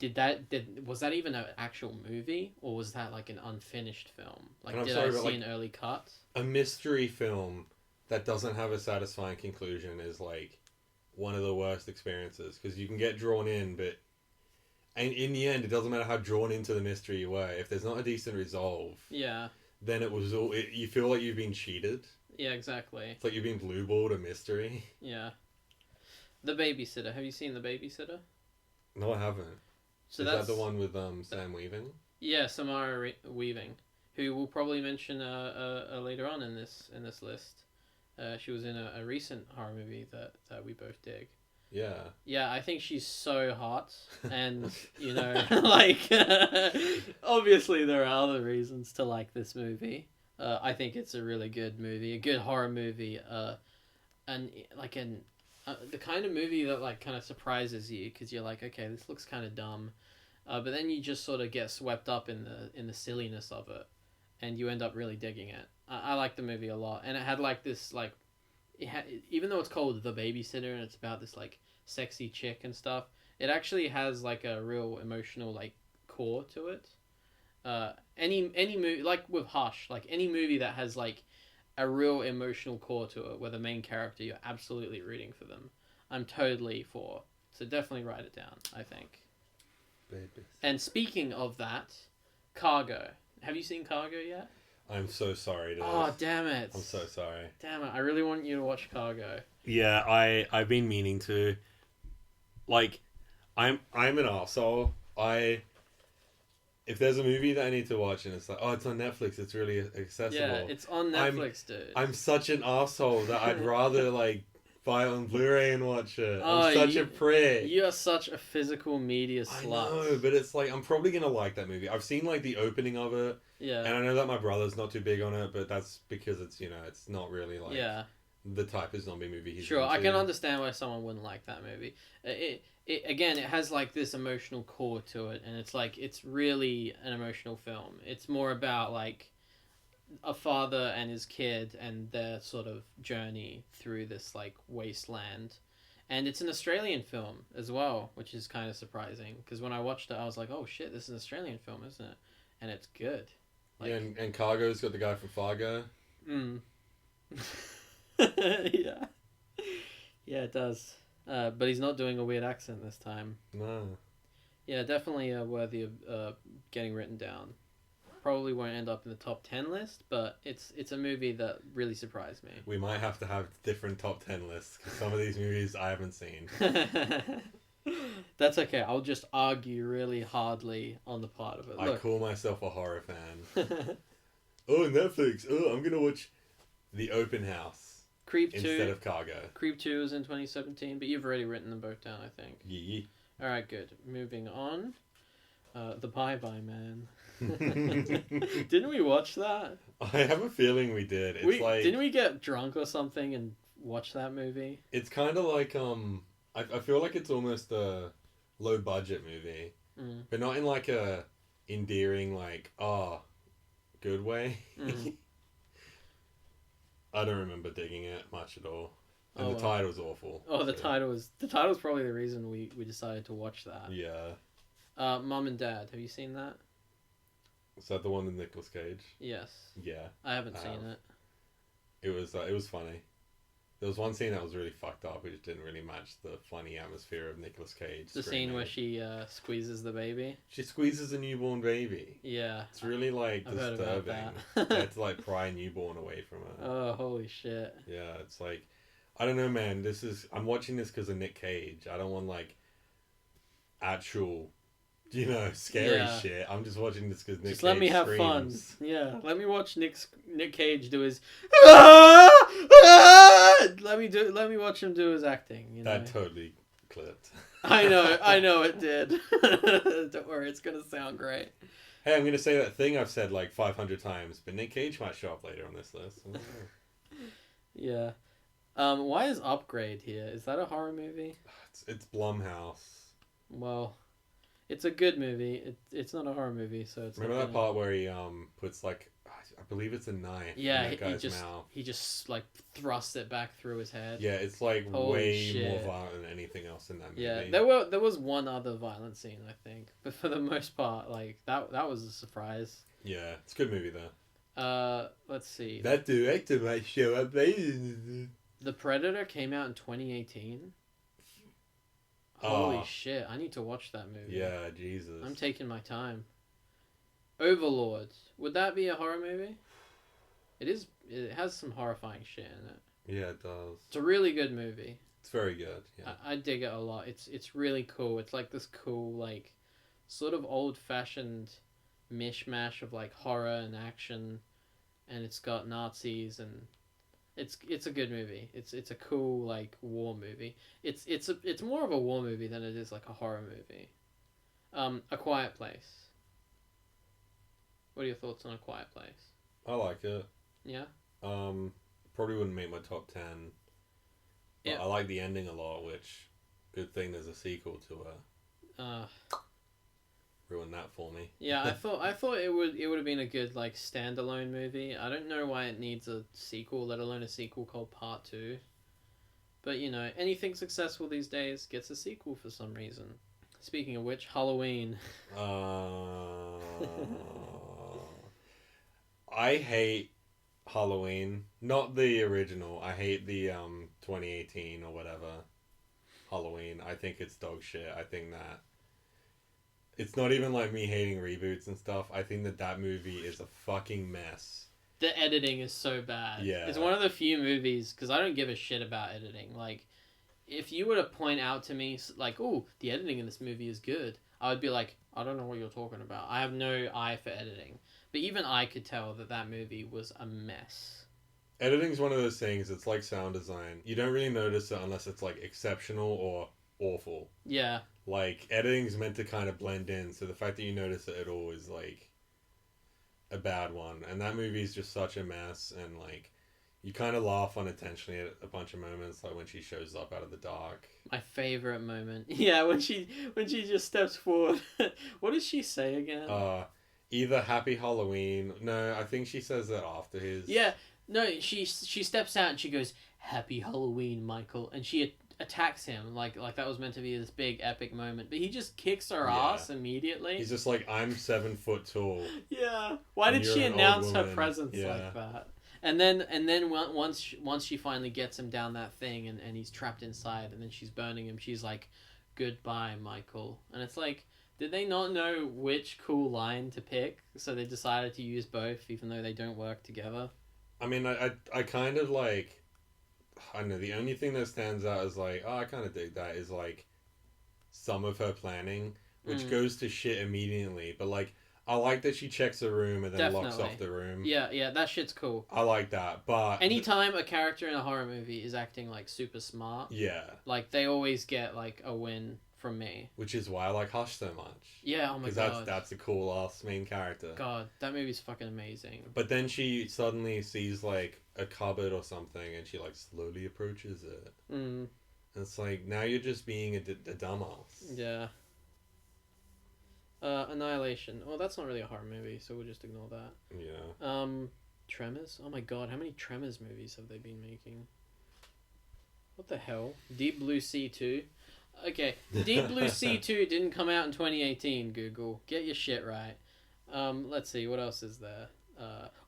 [SPEAKER 1] was that even an actual movie, or was that like an unfinished film? Like, did I see an early cut?
[SPEAKER 2] A mystery film that doesn't have a satisfying conclusion is like one of the worst experiences, because you can get drawn in, but and in the end, it doesn't matter how drawn into the mystery you were. If there's not a decent resolve, then it was all. You feel like you've been cheated.
[SPEAKER 1] Yeah, exactly.
[SPEAKER 2] It's like you've been blueballed a mystery.
[SPEAKER 1] Yeah. The Babysitter. Have you seen The Babysitter?
[SPEAKER 2] No, I haven't.
[SPEAKER 1] So
[SPEAKER 2] is that the one with Sam Weaving?
[SPEAKER 1] Yeah, Samara Weaving, who we'll probably mention later on in this list. She was in a recent horror movie that we both dig.
[SPEAKER 2] Yeah.
[SPEAKER 1] Yeah, I think she's so hot, and you know, like, obviously there are other reasons to like this movie. I think it's a really good movie, a good horror movie, and like the kind of movie that like kind of surprises you, because you're like, okay, this looks kind of dumb, but then you just sort of get swept up in the silliness of it, and you end up really digging it. I like the movie a lot, and it had like this like, even though it's called The Babysitter and it's about this like sexy chick and stuff, it actually has like a real emotional like core to it. Any movie, like with Hush, like any movie that has like a real emotional core to it, where the main character, you're absolutely rooting for them, I'm totally for. So definitely write it down, I think.
[SPEAKER 2] Baby.
[SPEAKER 1] And speaking of that, Cargo. Have you seen Cargo yet?
[SPEAKER 2] I'm so sorry.
[SPEAKER 1] Oh, damn it.
[SPEAKER 2] I'm so sorry.
[SPEAKER 1] Damn it. I really want you to watch Cargo.
[SPEAKER 2] Yeah, I've been meaning to. Like, I'm an arsehole. If there's a movie that I need to watch and it's like, oh, it's on Netflix, it's really accessible.
[SPEAKER 1] Yeah, it's on Netflix, dude.
[SPEAKER 2] I'm such an arsehole that I'd rather, like, buy it on Blu-ray and watch it. I'm such a prick.
[SPEAKER 1] You are such a physical media slut.
[SPEAKER 2] I know, but it's like, I'm probably going to like that movie. I've seen, like, the opening of it.
[SPEAKER 1] Yeah.
[SPEAKER 2] And I know that my brother's not too big on it, but that's because it's, you know, it's not really, like, the type of zombie movie he's
[SPEAKER 1] Sure,
[SPEAKER 2] into.
[SPEAKER 1] I can understand why someone wouldn't like that movie. It has, like, this emotional core to it, and it's, like, it's really an emotional film. It's more about, like, a father and his kid and their sort of journey through this, like, wasteland. And it's an Australian film as well, which is kind of surprising, because when I watched it, I was like, oh shit, this is an Australian film, isn't it? And it's good. Like,
[SPEAKER 2] yeah, and Cargo's got the guy from Fargo.
[SPEAKER 1] Yeah. Yeah, it does. But he's not doing a weird accent this time.
[SPEAKER 2] No.
[SPEAKER 1] Yeah, definitely worthy of getting written down. Probably won't end up in the top 10 list, but it's a movie that really surprised me.
[SPEAKER 2] We might have to have different top 10 lists, because some of these movies I haven't seen.
[SPEAKER 1] That's okay. I'll just argue really hardly on the part of it.
[SPEAKER 2] I call myself a horror fan. Oh, Netflix. Oh, I'm going to watch The Open House.
[SPEAKER 1] Creep 2.
[SPEAKER 2] Instead of Cargo.
[SPEAKER 1] Creep 2 is in 2017, but you've already written them both down, I think.
[SPEAKER 2] Yeah.
[SPEAKER 1] Alright, good. Moving on. The Bye-Bye Man. Didn't we watch that?
[SPEAKER 2] I have a feeling we did. It's like...
[SPEAKER 1] Didn't we get drunk or something and watch that movie?
[SPEAKER 2] It's kind of like, I feel like it's almost a low-budget movie. But not in like a endearing, like, good way. I don't remember digging it much at all. And the title's awful.
[SPEAKER 1] Oh, the title's probably the reason we decided to watch that.
[SPEAKER 2] Yeah.
[SPEAKER 1] Mom and Dad, have you seen that?
[SPEAKER 2] Is that the one with Nicolas Cage?
[SPEAKER 1] Yes.
[SPEAKER 2] Yeah.
[SPEAKER 1] I haven't seen it.
[SPEAKER 2] It was funny. There was one scene that was really fucked up, which didn't really match the funny atmosphere of Nicolas Cage.
[SPEAKER 1] The scene where she squeezes the baby?
[SPEAKER 2] She squeezes a newborn baby.
[SPEAKER 1] Yeah.
[SPEAKER 2] It's really, like,
[SPEAKER 1] I've
[SPEAKER 2] disturbing.
[SPEAKER 1] heard about
[SPEAKER 2] They had to, like, pry a newborn away from her.
[SPEAKER 1] Oh, holy shit.
[SPEAKER 2] Yeah, it's like... I don't know, man. I'm watching this because of Nick Cage. I don't want, like, actual you know, scary
[SPEAKER 1] Yeah.
[SPEAKER 2] shit. I'm just watching this because Nick
[SPEAKER 1] Just
[SPEAKER 2] Cage
[SPEAKER 1] let me have
[SPEAKER 2] screams.
[SPEAKER 1] fun. Yeah, let me watch Nick Cage do his. Let me watch him do his acting. You know.
[SPEAKER 2] That totally clipped.
[SPEAKER 1] I know it did. Don't worry, it's gonna sound great.
[SPEAKER 2] Hey, I'm gonna say that thing I've said like 500 times, but Nick Cage might show up later on this list.
[SPEAKER 1] Yeah. Why is Upgrade here? Is that a horror movie?
[SPEAKER 2] It's Blumhouse.
[SPEAKER 1] Well, it's a good movie. It's not a horror movie, so it's.
[SPEAKER 2] Remember that part where he puts like, I believe it's a knife in that guy's mouth.
[SPEAKER 1] He just like thrusts it back through his head.
[SPEAKER 2] Yeah, it's like
[SPEAKER 1] Holy
[SPEAKER 2] way
[SPEAKER 1] shit.
[SPEAKER 2] more violent than anything else in that movie.
[SPEAKER 1] Yeah, there was one other violent scene, I think, but for the most part, like that was a surprise.
[SPEAKER 2] Yeah, it's a good movie though.
[SPEAKER 1] Let's see.
[SPEAKER 2] That director might show up later.
[SPEAKER 1] The Predator came out in 2018. Holy shit! I need to watch that movie.
[SPEAKER 2] Yeah, Jesus.
[SPEAKER 1] I'm taking my time. Overlord. Would that be a horror movie? It is. It has some horrifying shit in it.
[SPEAKER 2] Yeah, it does.
[SPEAKER 1] It's a really good movie.
[SPEAKER 2] It's very good. Yeah.
[SPEAKER 1] I dig it a lot. It's really cool. It's like this cool, like, sort of old-fashioned mishmash of like horror and action, and it's got Nazis and it's a good movie. It's a cool like war movie. It's more of a war movie than it is like a horror movie. A Quiet Place. What are your thoughts on A Quiet Place?
[SPEAKER 2] I like it.
[SPEAKER 1] Yeah.
[SPEAKER 2] Probably wouldn't make my top 10. But
[SPEAKER 1] Yeah.
[SPEAKER 2] I like the ending a lot, which good thing there's a sequel to it. Ruined that for me.
[SPEAKER 1] Yeah, I thought it would have been a good like standalone movie. I don't know why it needs a sequel, let alone a sequel called Part 2. But you know, anything successful these days gets a sequel for some reason. Speaking of which, Halloween.
[SPEAKER 2] I hate Halloween. Not the original. I hate the 2018 or whatever Halloween. I think it's dog shit. I think that it's not even like me hating reboots and stuff. I think that movie is a fucking mess.
[SPEAKER 1] The editing is so bad.
[SPEAKER 2] Yeah.
[SPEAKER 1] It's one of the few movies, because I don't give a shit about editing. Like, if you were to point out to me, like, oh, the editing in this movie is good, I would be like, I don't know what you're talking about. I have no eye for editing. But even I could tell that movie was a mess.
[SPEAKER 2] Editing's one of those things, it's like sound design. You don't really notice it unless it's like exceptional or awful.
[SPEAKER 1] Yeah.
[SPEAKER 2] Like, editing's meant to kind of blend in, so the fact that you notice it at all is like a bad one. And that movie is just such a mess, and like you kind of laugh unintentionally at a bunch of moments, like when she shows up out of the dark.
[SPEAKER 1] My favorite moment. Yeah, when she just steps forward. What does she say again?
[SPEAKER 2] Either Happy Halloween. No, I think she says that after his.
[SPEAKER 1] Yeah. No, she steps out and she goes, Happy Halloween, Michael, and she attacks him like that was meant to be this big epic moment, but he just kicks her ass immediately.
[SPEAKER 2] He's just like, I'm 7 foot tall.
[SPEAKER 1] Yeah. Why did she announce her presence like that? And then once she finally gets him down that thing and he's trapped inside and then she's burning him, she's like, goodbye, Michael. And it's like, did they not know which cool line to pick? So they decided to use both even though they don't work together?
[SPEAKER 2] I mean, I kind of like, I don't know, the only thing that stands out is like, oh, I kind of dig that, is like some of her planning, which goes to shit immediately, but like, I like that she checks a room and then locks off the room.
[SPEAKER 1] Yeah, that shit's cool.
[SPEAKER 2] I like that, but
[SPEAKER 1] anytime a character in a horror movie is acting like super smart, like they always get like a win from me.
[SPEAKER 2] Which is why I like Hush so much.
[SPEAKER 1] Yeah, oh my god.
[SPEAKER 2] Because that's a cool ass main character.
[SPEAKER 1] God, that movie's fucking amazing.
[SPEAKER 2] But then she suddenly sees like a cupboard or something and she like slowly approaches it. And it's like, now you're just being a dumbass.
[SPEAKER 1] Yeah. Annihilation. Oh, that's not really a horror movie, so we'll just ignore that.
[SPEAKER 2] Yeah.
[SPEAKER 1] Tremors? Oh my god, how many Tremors movies have they been making? What the hell? Deep Blue Sea 2? Okay, Deep Blue Sea 2 didn't come out in 2018, Google. Get your shit right. Let's see, what else is there?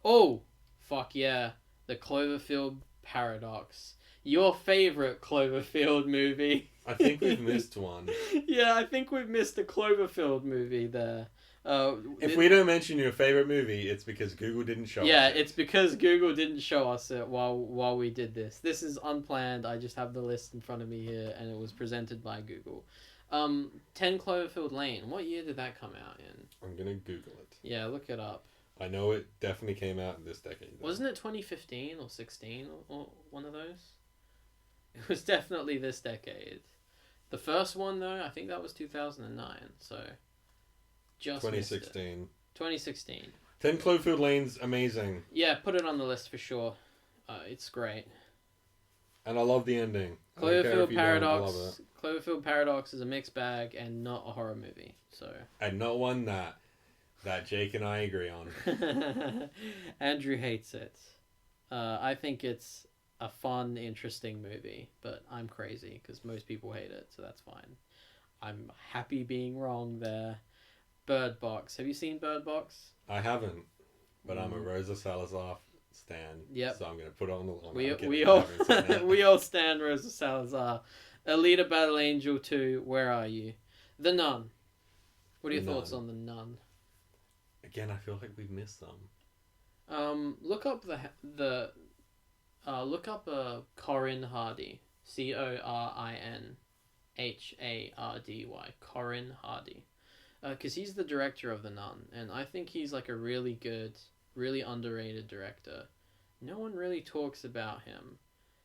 [SPEAKER 1] Oh! Fuck yeah. The Cloverfield Paradox. Your favorite Cloverfield movie.
[SPEAKER 2] I think we've missed one.
[SPEAKER 1] Yeah, I think we've missed a Cloverfield movie there.
[SPEAKER 2] If we don't mention your favorite movie, it's because Google didn't show us it.
[SPEAKER 1] Yeah, it's because Google didn't show us it while we did this. This is unplanned. I just have the list in front of me here, and it was presented by Google. 10 Cloverfield Lane. What year did that come out in?
[SPEAKER 2] I'm gonna Google it.
[SPEAKER 1] Yeah, look it up.
[SPEAKER 2] I know it definitely came out in this decade. Though.
[SPEAKER 1] Wasn't it 2015 or 16 or one of those? It was definitely this decade. The first one, though, I think that was 2009, so just
[SPEAKER 2] 2016.
[SPEAKER 1] 2016.
[SPEAKER 2] 10 Cloverfield Lane's amazing.
[SPEAKER 1] Yeah, put it on the list for sure. It's great.
[SPEAKER 2] And I love the ending.
[SPEAKER 1] Cloverfield Paradox. Cloverfield Paradox is a mixed bag and not a horror movie. So.
[SPEAKER 2] And not one that Jake and I agree on.
[SPEAKER 1] Andrew hates it. I think it's a fun, interesting movie, but I'm crazy because most people hate it, so that's fine. I'm happy being wrong there. Bird Box. Have you seen Bird Box?
[SPEAKER 2] I haven't, but I'm a Rosa Salazar stan.
[SPEAKER 1] Yep.
[SPEAKER 2] So I'm gonna put it on the.
[SPEAKER 1] We all stand Rosa Salazar. Alita Battle Angel 2. Where are you? The Nun. What are your thoughts on The Nun?
[SPEAKER 2] Again, I feel like we've missed some.
[SPEAKER 1] Look up look up Corin Hardy. CORINHARDY. Corin Hardy. Because he's the director of The Nun, and I think he's like a really good, really underrated director. No one really talks about him.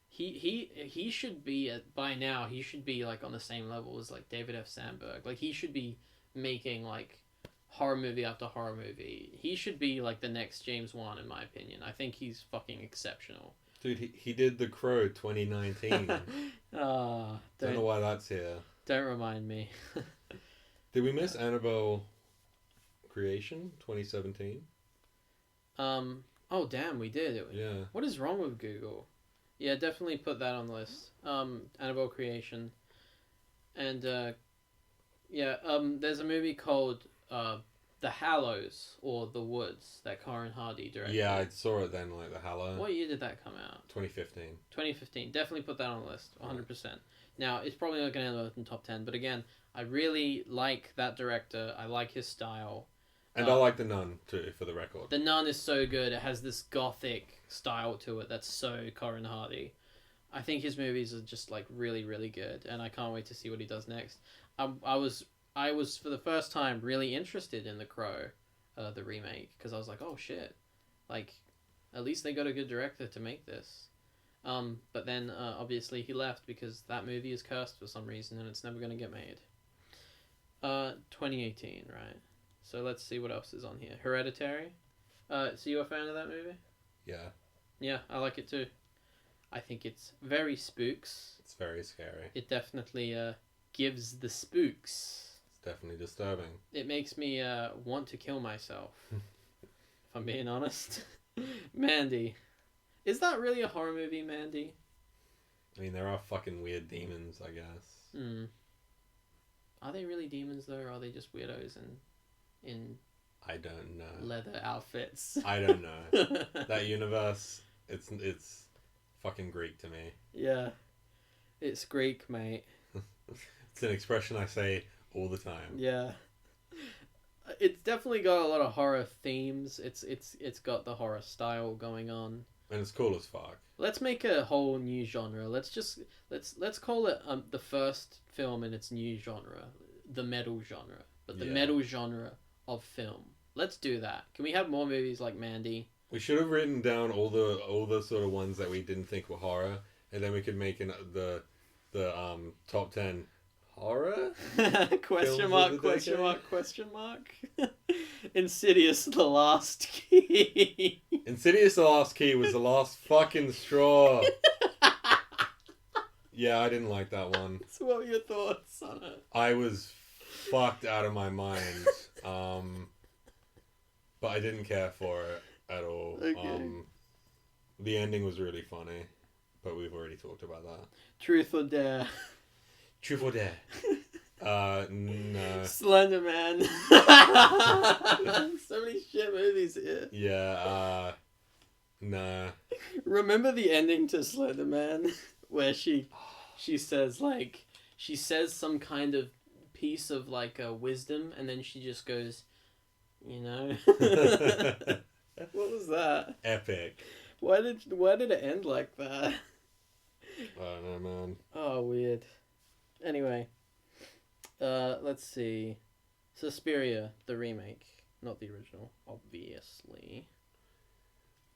[SPEAKER 1] He should be by now. He should be like on the same level as like David F. Sandberg. Like he should be making like horror movie after horror movie. He should be like the next James Wan in my opinion. I think he's fucking exceptional.
[SPEAKER 2] Dude, he did The Crow 2019.
[SPEAKER 1] Don't
[SPEAKER 2] know why that's here.
[SPEAKER 1] Don't remind me.
[SPEAKER 2] Did we miss Annabelle Creation 2017?
[SPEAKER 1] Oh damn, we did.
[SPEAKER 2] Yeah.
[SPEAKER 1] What is wrong with Google? Yeah, definitely put that on the list. Annabelle Creation. And there's a movie called The Hallows or The Woods that Corin Hardy directed.
[SPEAKER 2] Yeah, I saw it then, like The Hallow.
[SPEAKER 1] What year did that come out?
[SPEAKER 2] 2015.
[SPEAKER 1] 2015. Definitely put that on the list. 100%. Now, it's probably not going to end up in top 10, but again, I really like that director. I like his style.
[SPEAKER 2] And I like The Nun, too, for the record.
[SPEAKER 1] The Nun is so good. It has this gothic style to it that's so Corin Hardy. I think his movies are just, like, really, really good, and I can't wait to see what he does next. I was, for the first time, really interested in The Crow, the remake, because I was like, oh, shit. Like, at least they got a good director to make this. But then, obviously, he left because that movie is cursed for some reason, and it's never going to get made. 2018, right? So let's see what else is on here. Hereditary. So you a fan of that movie?
[SPEAKER 2] Yeah.
[SPEAKER 1] Yeah, I like it too. I think it's very spooks.
[SPEAKER 2] It's very scary.
[SPEAKER 1] It definitely gives the spooks.
[SPEAKER 2] It's definitely disturbing.
[SPEAKER 1] It makes me want to kill myself. If I'm being honest. Mandy. Is that really a horror movie, Mandy?
[SPEAKER 2] I mean, there are fucking weird demons, I guess.
[SPEAKER 1] Are they really demons though, or are they just weirdos in
[SPEAKER 2] I don't know.
[SPEAKER 1] Leather outfits?
[SPEAKER 2] I don't know. That universe, it's fucking Greek to me.
[SPEAKER 1] Yeah. It's Greek, mate.
[SPEAKER 2] It's an expression I say all the time.
[SPEAKER 1] Yeah. It's definitely got a lot of horror themes. It's got the horror style going on.
[SPEAKER 2] And it's cool as fuck.
[SPEAKER 1] Let's make a whole new genre. Let's call it the first film in its new genre, the metal genre. But the metal genre of film. Let's do that. Can we have more movies like Mandy?
[SPEAKER 2] We should have written down all the sort of ones that we didn't think were horror, and then we could make the top 10 horror?
[SPEAKER 1] Question mark. Insidious the Last Key.
[SPEAKER 2] Insidious the Last Key was the last fucking straw. Yeah, I didn't like that one.
[SPEAKER 1] So what were your thoughts on it?
[SPEAKER 2] I was fucked out of my mind. But I didn't care for it at all.
[SPEAKER 1] Okay.
[SPEAKER 2] The ending was really funny, but we've already talked about that.
[SPEAKER 1] Truth or Dare.
[SPEAKER 2] Truth or Dare. No.
[SPEAKER 1] Slender Man. So many shit movies here.
[SPEAKER 2] Yeah, nah.
[SPEAKER 1] Remember the ending to Slender Man? Where she says, like, she says some kind of piece of, like, wisdom, and then she just goes, you know? What was that?
[SPEAKER 2] Epic.
[SPEAKER 1] Why did it end like that?
[SPEAKER 2] I don't know, man.
[SPEAKER 1] Oh, weird. Anyway, Let's see. Suspiria, the remake, not the original, obviously.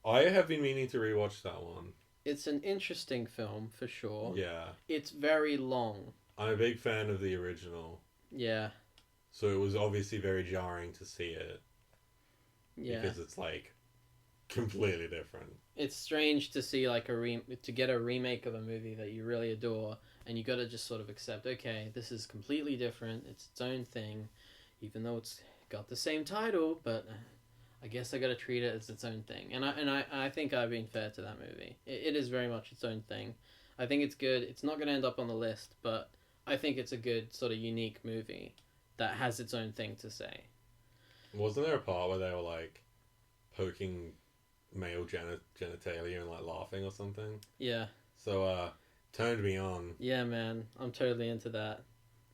[SPEAKER 2] I have been meaning to rewatch that one.
[SPEAKER 1] It's an interesting film for sure.
[SPEAKER 2] Yeah.
[SPEAKER 1] It's very long.
[SPEAKER 2] I'm a big fan of the original.
[SPEAKER 1] Yeah.
[SPEAKER 2] So it was obviously very jarring to see it.
[SPEAKER 1] Yeah.
[SPEAKER 2] Because it's like completely different.
[SPEAKER 1] It's strange to see like to get a remake of a movie that you really adore, and you got to just sort of accept, okay, this is completely different. It's its own thing, even though it's got the same title, but I guess I got to treat it as its own thing. And I think I've been fair to that movie. It is very much its own thing. I think it's good. It's not going to end up on the list, but I think it's a good sort of unique movie that has its own thing to say.
[SPEAKER 2] Wasn't there a part where they were like poking male genitalia and like laughing or something?
[SPEAKER 1] Yeah.
[SPEAKER 2] So turned me on.
[SPEAKER 1] Yeah, man. I'm totally into that.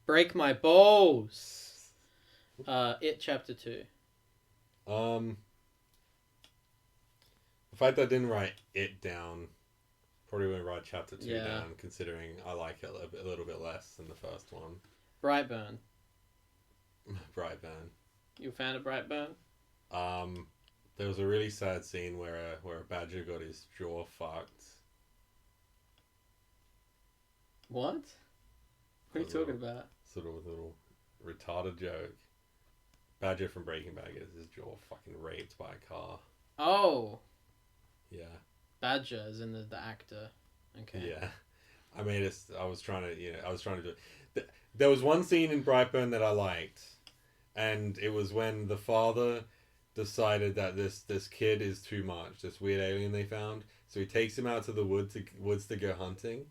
[SPEAKER 1] Break my balls. It Chapter 2.
[SPEAKER 2] The fact that I didn't write it down, probably wouldn't write chapter 2 down, considering I like it a little bit less than the first one.
[SPEAKER 1] Brightburn.
[SPEAKER 2] Brightburn.
[SPEAKER 1] You a fan of Brightburn?
[SPEAKER 2] There was a really sad scene where a badger got his jaw fucked.
[SPEAKER 1] What? What are you talking about?
[SPEAKER 2] Sort of a little retarded joke. Badger from Breaking Bad gets his jaw fucking raped by a car.
[SPEAKER 1] Oh.
[SPEAKER 2] Yeah.
[SPEAKER 1] Badger is in the actor. Okay.
[SPEAKER 2] Yeah. I made it. I was trying to do it. There was one scene in Brightburn that I liked, and it was when the father decided that this kid is too much, this weird alien they found. So he takes him out to the woods to go hunting.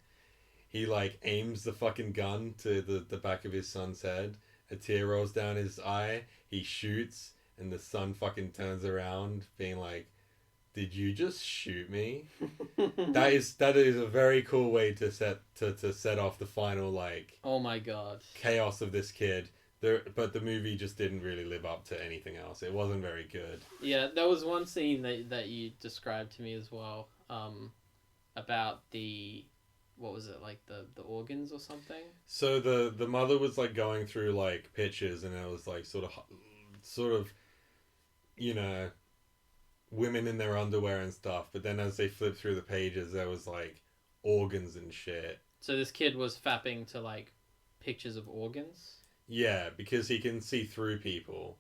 [SPEAKER 2] He like aims the fucking gun to the back of his son's head. A tear rolls down his eye. He shoots, and the son fucking turns around, being like, "Did you just shoot me?" that is a very cool way to set off the final like.
[SPEAKER 1] Oh my god.
[SPEAKER 2] Chaos of this kid. But the movie just didn't really live up to anything else. It wasn't very good.
[SPEAKER 1] Yeah, there was one scene that you described to me as well. About what was it, like the organs or something?
[SPEAKER 2] So the mother was like going through like pictures, and it was like sort of, you know, women in their underwear and stuff. But then as they flipped through the pages, there was like organs and shit.
[SPEAKER 1] So this kid was fapping to like pictures of organs?
[SPEAKER 2] Yeah, because he can see through people.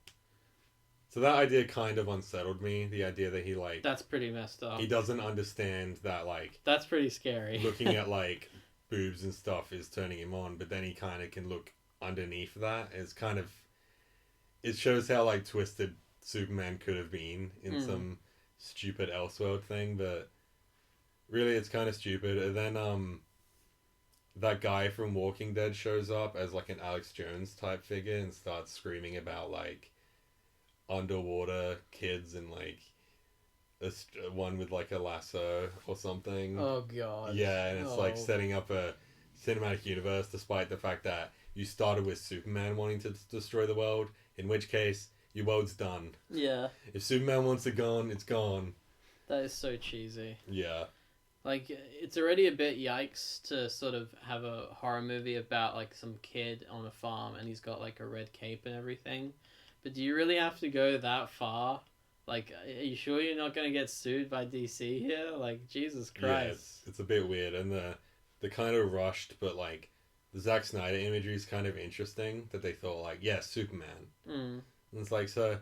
[SPEAKER 2] So that idea kind of unsettled me. The idea that he like...
[SPEAKER 1] That's pretty messed up.
[SPEAKER 2] He doesn't understand that like...
[SPEAKER 1] That's pretty scary.
[SPEAKER 2] Looking at like boobs and stuff is turning him on, but then he kind of can look underneath that. It's kind of... It shows how like twisted Superman could have been in some stupid Elseworld thing, but really it's kind of stupid. And then that guy from Walking Dead shows up as like an Alex Jones type figure and starts screaming about like underwater kids and like one with like a lasso or something.
[SPEAKER 1] Oh god.
[SPEAKER 2] Yeah, and it's like setting up a cinematic universe despite the fact that you started with Superman wanting to destroy the world, in which case your world's done.
[SPEAKER 1] Yeah.
[SPEAKER 2] If Superman wants it gone, it's gone.
[SPEAKER 1] That is so cheesy.
[SPEAKER 2] Yeah.
[SPEAKER 1] Like, it's already a bit yikes to sort of have a horror movie about like some kid on a farm and he's got like a red cape and everything. But do you really have to go that far? Like, are you sure you're not going to get sued by DC here? Like, Jesus Christ.
[SPEAKER 2] Yeah, it's a bit weird. And the kind of rushed, but like, the Zack Snyder imagery is kind of interesting that they thought like, yes, Superman. And it's like, so,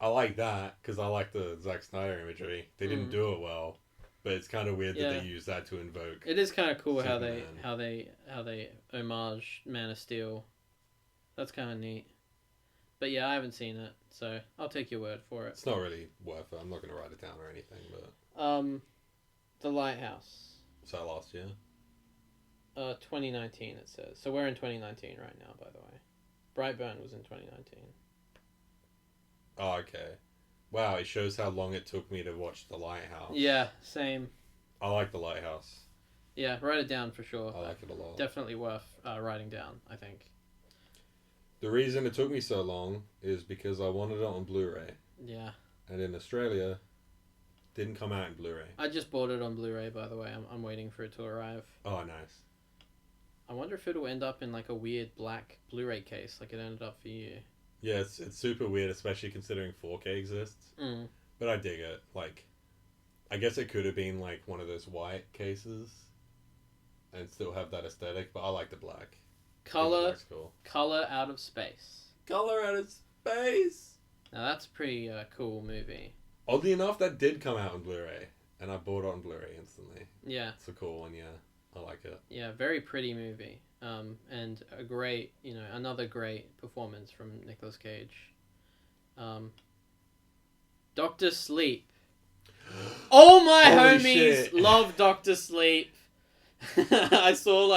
[SPEAKER 2] I like that because I like the Zack Snyder imagery. They didn't do it well, but it's kind of weird that they use that to invoke.
[SPEAKER 1] It is kind of cool
[SPEAKER 2] Superman.
[SPEAKER 1] how they homage Man of Steel. That's kind of neat. But yeah, I haven't seen it, so I'll take your word for it.
[SPEAKER 2] It's not really worth it. I'm not going to write it down or anything, but...
[SPEAKER 1] The Lighthouse.
[SPEAKER 2] Was that last year?
[SPEAKER 1] 2019 it says. So we're in 2019 right now, by the way. Brightburn was in 2019.
[SPEAKER 2] Oh, okay. Wow, it shows how long it took me to watch The Lighthouse.
[SPEAKER 1] Yeah, same.
[SPEAKER 2] I like The Lighthouse.
[SPEAKER 1] Yeah, write it down for sure.
[SPEAKER 2] I like it a lot.
[SPEAKER 1] Definitely worth writing down, I think.
[SPEAKER 2] The reason it took me so long is because I wanted it on Blu-ray.
[SPEAKER 1] Yeah.
[SPEAKER 2] And in Australia, didn't come out in Blu-ray.
[SPEAKER 1] I just bought it on Blu-ray, by the way. I'm waiting for it to arrive.
[SPEAKER 2] Oh, nice.
[SPEAKER 1] I wonder if it'll end up in like a weird black Blu-ray case, like it ended up for you.
[SPEAKER 2] Yeah, it's super weird, especially considering 4K exists.
[SPEAKER 1] Mm.
[SPEAKER 2] But I dig it. Like, I guess it could have been like one of those white cases, and still have that aesthetic. But I like the black.
[SPEAKER 1] Color,
[SPEAKER 2] Cool.
[SPEAKER 1] color out of space.
[SPEAKER 2] Color out of space.
[SPEAKER 1] Now that's a pretty cool movie.
[SPEAKER 2] Oddly enough, that did come out on Blu-ray, and I bought it on Blu-ray instantly.
[SPEAKER 1] Yeah.
[SPEAKER 2] It's a cool one, yeah. I like it.
[SPEAKER 1] Yeah, very pretty movie. And a great, another great performance from Nicolas Cage. Doctor Sleep. All my
[SPEAKER 2] Holy
[SPEAKER 1] homies
[SPEAKER 2] shit.
[SPEAKER 1] love Doctor Sleep. I saw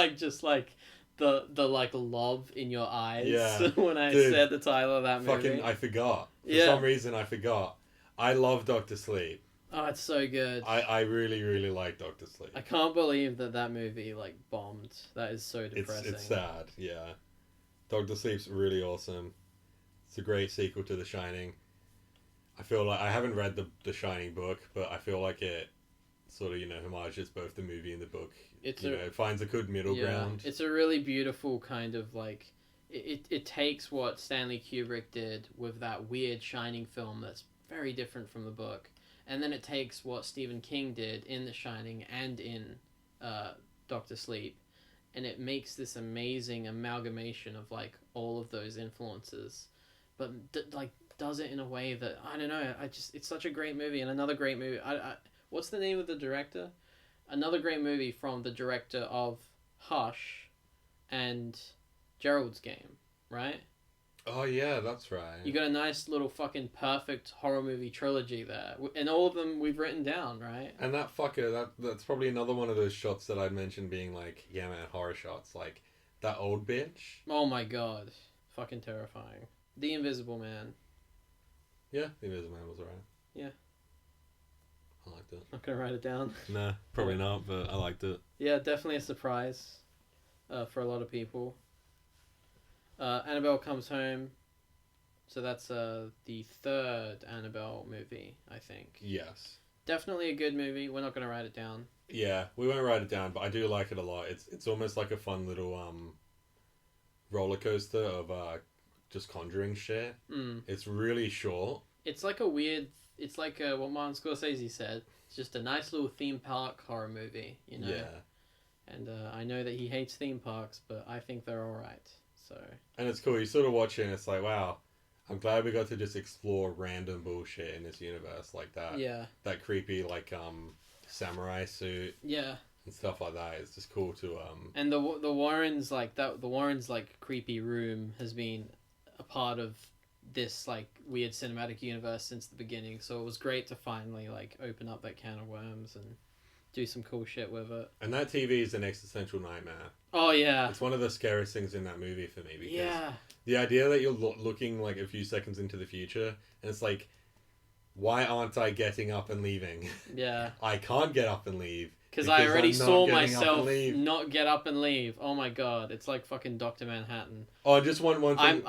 [SPEAKER 1] the love in your eyes
[SPEAKER 2] Yeah.
[SPEAKER 1] when I
[SPEAKER 2] Dude,
[SPEAKER 1] said the title of that movie.
[SPEAKER 2] I forgot. For
[SPEAKER 1] Yeah.
[SPEAKER 2] some reason, I forgot. I love Doctor Sleep.
[SPEAKER 1] Oh, it's so good.
[SPEAKER 2] I really, really like Doctor Sleep.
[SPEAKER 1] I can't believe that movie bombed. That is so depressing.
[SPEAKER 2] It's sad, yeah. Doctor Sleep's really awesome. It's a great sequel to The Shining. I feel like I haven't read the Shining book, but I feel like it sort of homages both the movie and the book. It finds a good middle ground.
[SPEAKER 1] It's a really beautiful kind of it takes what Stanley Kubrick did with that weird Shining film that's very different from the book. And then it takes what Stephen King did in The Shining and in Doctor Sleep, and it makes this amazing amalgamation of all of those influences, but does it in a way that I don't know. It's such a great movie, and another great movie. What's the name of the director? Another great movie from the director of Hush and Gerald's Game, right?
[SPEAKER 2] Oh yeah, that's right.
[SPEAKER 1] You got a nice little fucking perfect horror movie trilogy there. And all of them we've written down, right?
[SPEAKER 2] And that fucker, that's probably another one of those shots that I'd mentioned being yeah man, horror shots. Like, that old bitch.
[SPEAKER 1] Oh my god. Fucking terrifying. The Invisible Man.
[SPEAKER 2] Yeah, The Invisible Man was alright.
[SPEAKER 1] Yeah.
[SPEAKER 2] I liked it.
[SPEAKER 1] Not gonna write it down.
[SPEAKER 2] Nah, probably not, but I liked it.
[SPEAKER 1] Yeah, definitely a surprise for a lot of people. Annabelle Comes Home. So that's the third Annabelle movie, I think.
[SPEAKER 2] Yes.
[SPEAKER 1] Definitely a good movie. We're not going to write it down.
[SPEAKER 2] Yeah, we won't write it down, but I do like it a lot. It's almost like a fun little roller coaster of just conjuring shit.
[SPEAKER 1] Mm.
[SPEAKER 2] It's really short.
[SPEAKER 1] It's like a weird... It's like what Martin Scorsese said. It's just a nice little theme park horror movie,
[SPEAKER 2] Yeah.
[SPEAKER 1] And I know that he hates theme parks, but I think they're alright. So.
[SPEAKER 2] And it's cool. You sort of watch it and it's like, wow, I'm glad we got to just explore random bullshit in this universe like that.
[SPEAKER 1] Yeah.
[SPEAKER 2] That creepy samurai suit.
[SPEAKER 1] Yeah.
[SPEAKER 2] And stuff like that. It's just cool to
[SPEAKER 1] And the Warrens the Warrens creepy room has been a part of this weird cinematic universe since the beginning. So it was great to finally open up that can of worms and do some cool shit with it.
[SPEAKER 2] And that TV is an existential nightmare.
[SPEAKER 1] Oh yeah.
[SPEAKER 2] It's one of the scariest things in that movie for me because
[SPEAKER 1] yeah.
[SPEAKER 2] the idea that you're looking a few seconds into the future and it's why aren't I getting up and leaving?
[SPEAKER 1] Yeah.
[SPEAKER 2] I can't get up and leave.
[SPEAKER 1] Because I already saw myself
[SPEAKER 2] not
[SPEAKER 1] get up and leave. Oh my god, it's like fucking Dr. Manhattan.
[SPEAKER 2] Oh, just one thing.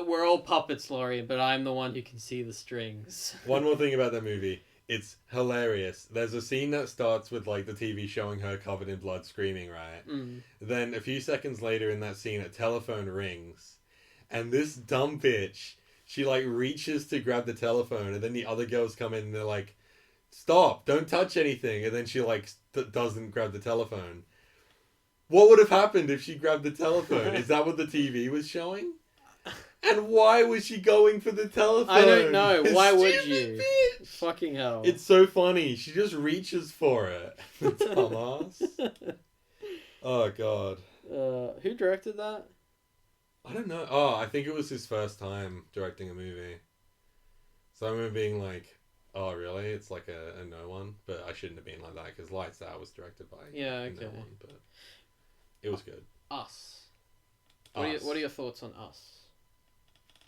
[SPEAKER 1] We're all puppets, Laurie, but I'm the one who can see the strings.
[SPEAKER 2] One more thing about that movie. It's hilarious. There's a scene that starts with the TV showing her covered in blood screaming, right?
[SPEAKER 1] Mm.
[SPEAKER 2] Then a few seconds later in that scene, a telephone rings. And this dumb bitch, she reaches to grab the telephone and then the other girls come in and they're like, stop, don't touch anything. And then she doesn't grab the telephone. What would have happened if she grabbed the telephone? Is that what the TV was showing? And why was she going for the telephone?
[SPEAKER 1] I don't know. Why would you?
[SPEAKER 2] Bitch.
[SPEAKER 1] Fucking hell.
[SPEAKER 2] It's so funny. She just reaches for it. Dumbass. Oh, God.
[SPEAKER 1] Who directed that?
[SPEAKER 2] I don't know. Oh, I think it was his first time directing a movie. So I remember being oh, really? It's a no one? But I shouldn't have been like that because Lights Out was directed by no one. But it was good.
[SPEAKER 1] Us. What are your thoughts on Us?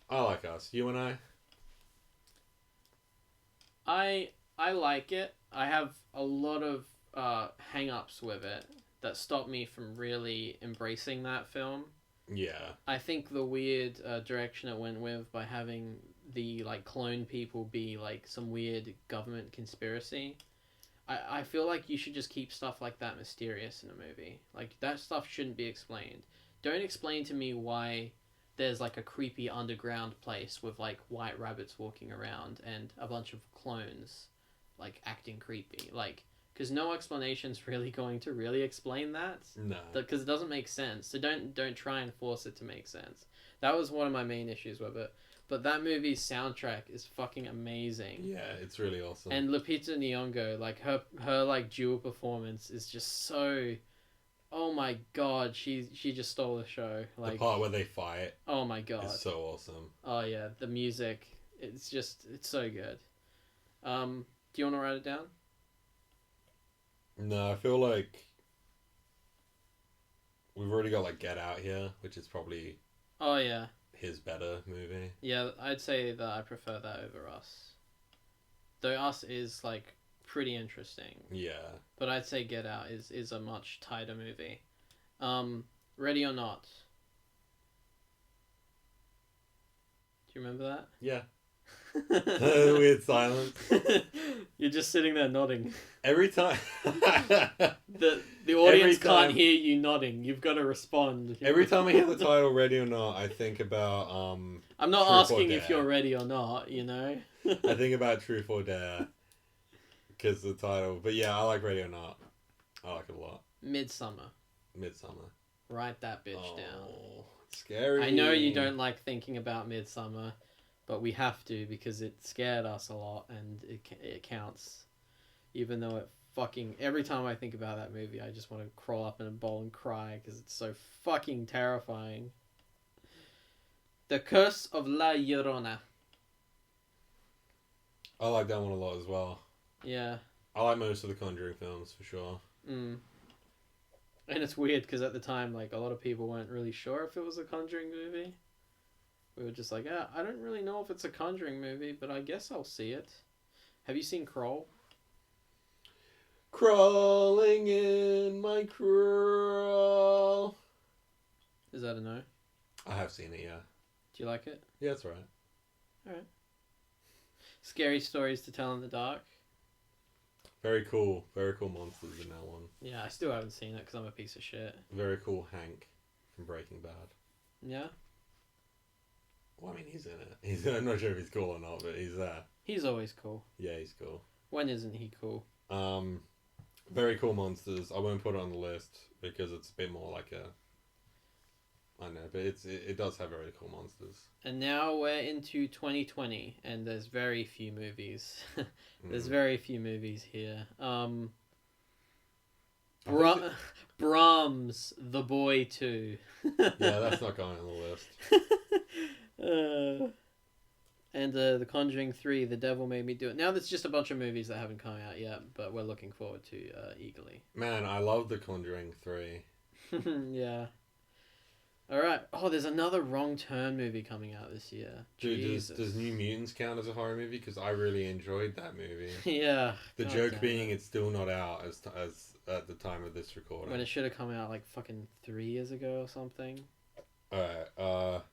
[SPEAKER 2] I like Us. You and I?
[SPEAKER 1] I like it. I have a lot of hang-ups with it that stop me from really embracing that film.
[SPEAKER 2] Yeah.
[SPEAKER 1] I think the weird direction it went with by having the clone people be some weird government conspiracy. I feel like you should just keep stuff like that mysterious in a movie. Like, that stuff shouldn't be explained. Don't explain to me why there's like a creepy underground place with like white rabbits walking around and a bunch of clones like acting creepy. Like, because no explanation's really going to really explain that.
[SPEAKER 2] No.
[SPEAKER 1] Because it doesn't make sense. So don't try and force it to make sense. That was one of my main issues with it. But that movie's soundtrack is fucking amazing.
[SPEAKER 2] Yeah, it's really awesome.
[SPEAKER 1] And Lupita Nyong'o, like her like dual performance is just so. Oh my god, she just stole the show. Like,
[SPEAKER 2] the part where they fight.
[SPEAKER 1] Oh my god,
[SPEAKER 2] it's so awesome.
[SPEAKER 1] Oh yeah, the music, it's so good. Do you want to write it down?
[SPEAKER 2] No, I feel like we've already got like Get Out here, which is probably.
[SPEAKER 1] Oh yeah.
[SPEAKER 2] His better movie.
[SPEAKER 1] Yeah, I'd say that I prefer that over Us. Though Us is like pretty interesting.
[SPEAKER 2] Yeah.
[SPEAKER 1] But I'd say Get Out is a much tighter movie. Ready or Not. Do you remember that?
[SPEAKER 2] Yeah. Weird silence.
[SPEAKER 1] You're just sitting there nodding.
[SPEAKER 2] Every time.
[SPEAKER 1] The audience can't hear you nodding. You've got to respond.
[SPEAKER 2] Every time I hear the title Ready or Not, I think about
[SPEAKER 1] I'm not asking if you're ready or not, you know.
[SPEAKER 2] I think about Truth or Dare because the title. But yeah, I like Ready or Not. I like it a lot.
[SPEAKER 1] Midsummer. Write that bitch down.
[SPEAKER 2] Scary.
[SPEAKER 1] I know you don't like thinking about Midsummer, but we have to because it scared us a lot and it counts. Even though it fucking... Every time I think about that movie, I just want to crawl up in a ball and cry because it's so fucking terrifying. The Curse of La Llorona.
[SPEAKER 2] I like that one a lot as well.
[SPEAKER 1] Yeah.
[SPEAKER 2] I like most of the Conjuring films for sure.
[SPEAKER 1] Mm. And it's weird because at the time, like, a lot of people weren't really sure if it was a Conjuring movie. We were just like, I don't really know if it's a Conjuring movie, but I guess I'll see it. Have you seen Kroll?
[SPEAKER 2] Crawling in my crawl.
[SPEAKER 1] Is that a no?
[SPEAKER 2] I have seen it, yeah.
[SPEAKER 1] Do you like it?
[SPEAKER 2] Yeah, it's alright.
[SPEAKER 1] Alright. Scary Stories to Tell in the Dark.
[SPEAKER 2] Very cool monsters in that one.
[SPEAKER 1] Yeah, I still haven't seen it because I'm a piece of shit.
[SPEAKER 2] Very cool Hank from Breaking Bad.
[SPEAKER 1] Yeah?
[SPEAKER 2] Well, I mean, he's in it. I'm not sure if he's cool or not, but he's there.
[SPEAKER 1] He's always cool.
[SPEAKER 2] Yeah, he's cool.
[SPEAKER 1] When isn't he cool?
[SPEAKER 2] Very cool monsters. I won't put it on the list because it's a bit more like a... I know, but it does have very cool monsters.
[SPEAKER 1] And now we're into 2020, and there's very few movies. There's very few movies here. Brahms, The Boy 2.
[SPEAKER 2] Yeah, that's not going on the list.
[SPEAKER 1] And The Conjuring 3, The Devil Made Me Do It. Now there's just a bunch of movies that haven't come out yet, but we're looking forward to eagerly.
[SPEAKER 2] Man, I love The Conjuring 3.
[SPEAKER 1] Yeah. Alright. Oh, there's another Wrong Turn movie coming out this year.
[SPEAKER 2] Dude, does New Mutants count as a horror movie? Because I really enjoyed that movie.
[SPEAKER 1] Yeah.
[SPEAKER 2] The joke being it's still not out as at the time of this recording.
[SPEAKER 1] When it should have come out like fucking 3 years ago or something.
[SPEAKER 2] Alright,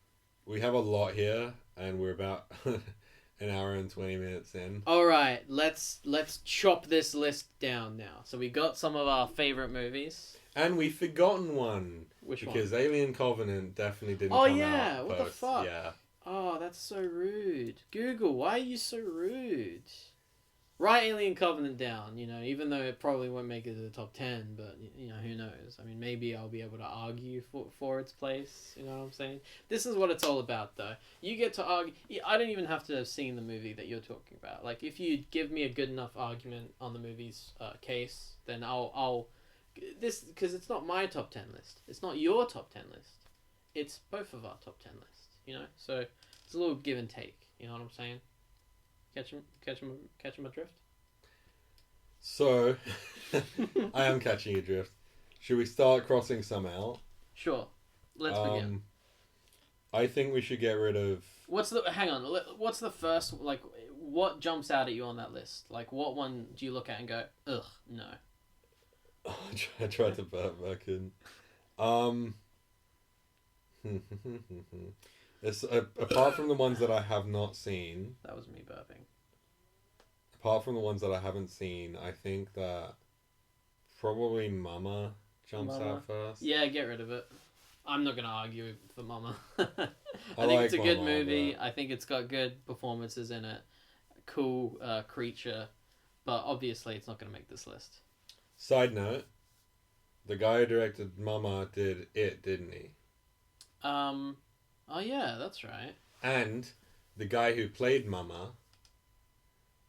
[SPEAKER 2] we have a lot here, and we're about an hour and 20 minutes in.
[SPEAKER 1] Alright, let's chop this list down now. So we got some of our favourite movies.
[SPEAKER 2] And we've forgotten one.
[SPEAKER 1] Which one?
[SPEAKER 2] Because Alien Covenant definitely didn't
[SPEAKER 1] come
[SPEAKER 2] out. Oh
[SPEAKER 1] yeah, what the fuck?
[SPEAKER 2] Yeah.
[SPEAKER 1] Oh, that's so rude. Google, why are you so rude? Write Alien Covenant down, you know, even though it probably won't make it to the top 10, but, you know, who knows? I mean, maybe I'll be able to argue for its place, you know what I'm saying? This is what it's all about, though. You get to argue... I don't even have to have seen the movie that you're talking about. Like, if you give me a good enough argument on the movie's case, then I'll because it's not my top 10 list. It's not your top 10 list. It's both of our top 10 lists, you know? So, it's a little give and take, you know what I'm saying? Catch him adrift?
[SPEAKER 2] So, I am catching your drift. Should we start crossing some out?
[SPEAKER 1] Sure. Let's begin.
[SPEAKER 2] I think we should get rid of...
[SPEAKER 1] Hang on. What's the first, like, what jumps out at you on that list? Like, what one do you look at and go, ugh, no?
[SPEAKER 2] I tried to burp back in. It's, apart from the ones that I have not seen...
[SPEAKER 1] That was me burping.
[SPEAKER 2] apart from the ones that I haven't seen, I think that probably Mama jumps
[SPEAKER 1] Mama.
[SPEAKER 2] out first.
[SPEAKER 1] Yeah, get rid of it. I'm not gonna argue for Mama. I
[SPEAKER 2] I
[SPEAKER 1] think
[SPEAKER 2] like
[SPEAKER 1] it's a good
[SPEAKER 2] Mama,
[SPEAKER 1] movie.
[SPEAKER 2] but-
[SPEAKER 1] I think it's got good performances in it. Cool creature, but obviously it's not gonna make this list.
[SPEAKER 2] Side note, the guy who directed Mama did It, didn't he?
[SPEAKER 1] Oh yeah, that's right.
[SPEAKER 2] And the guy who played Mama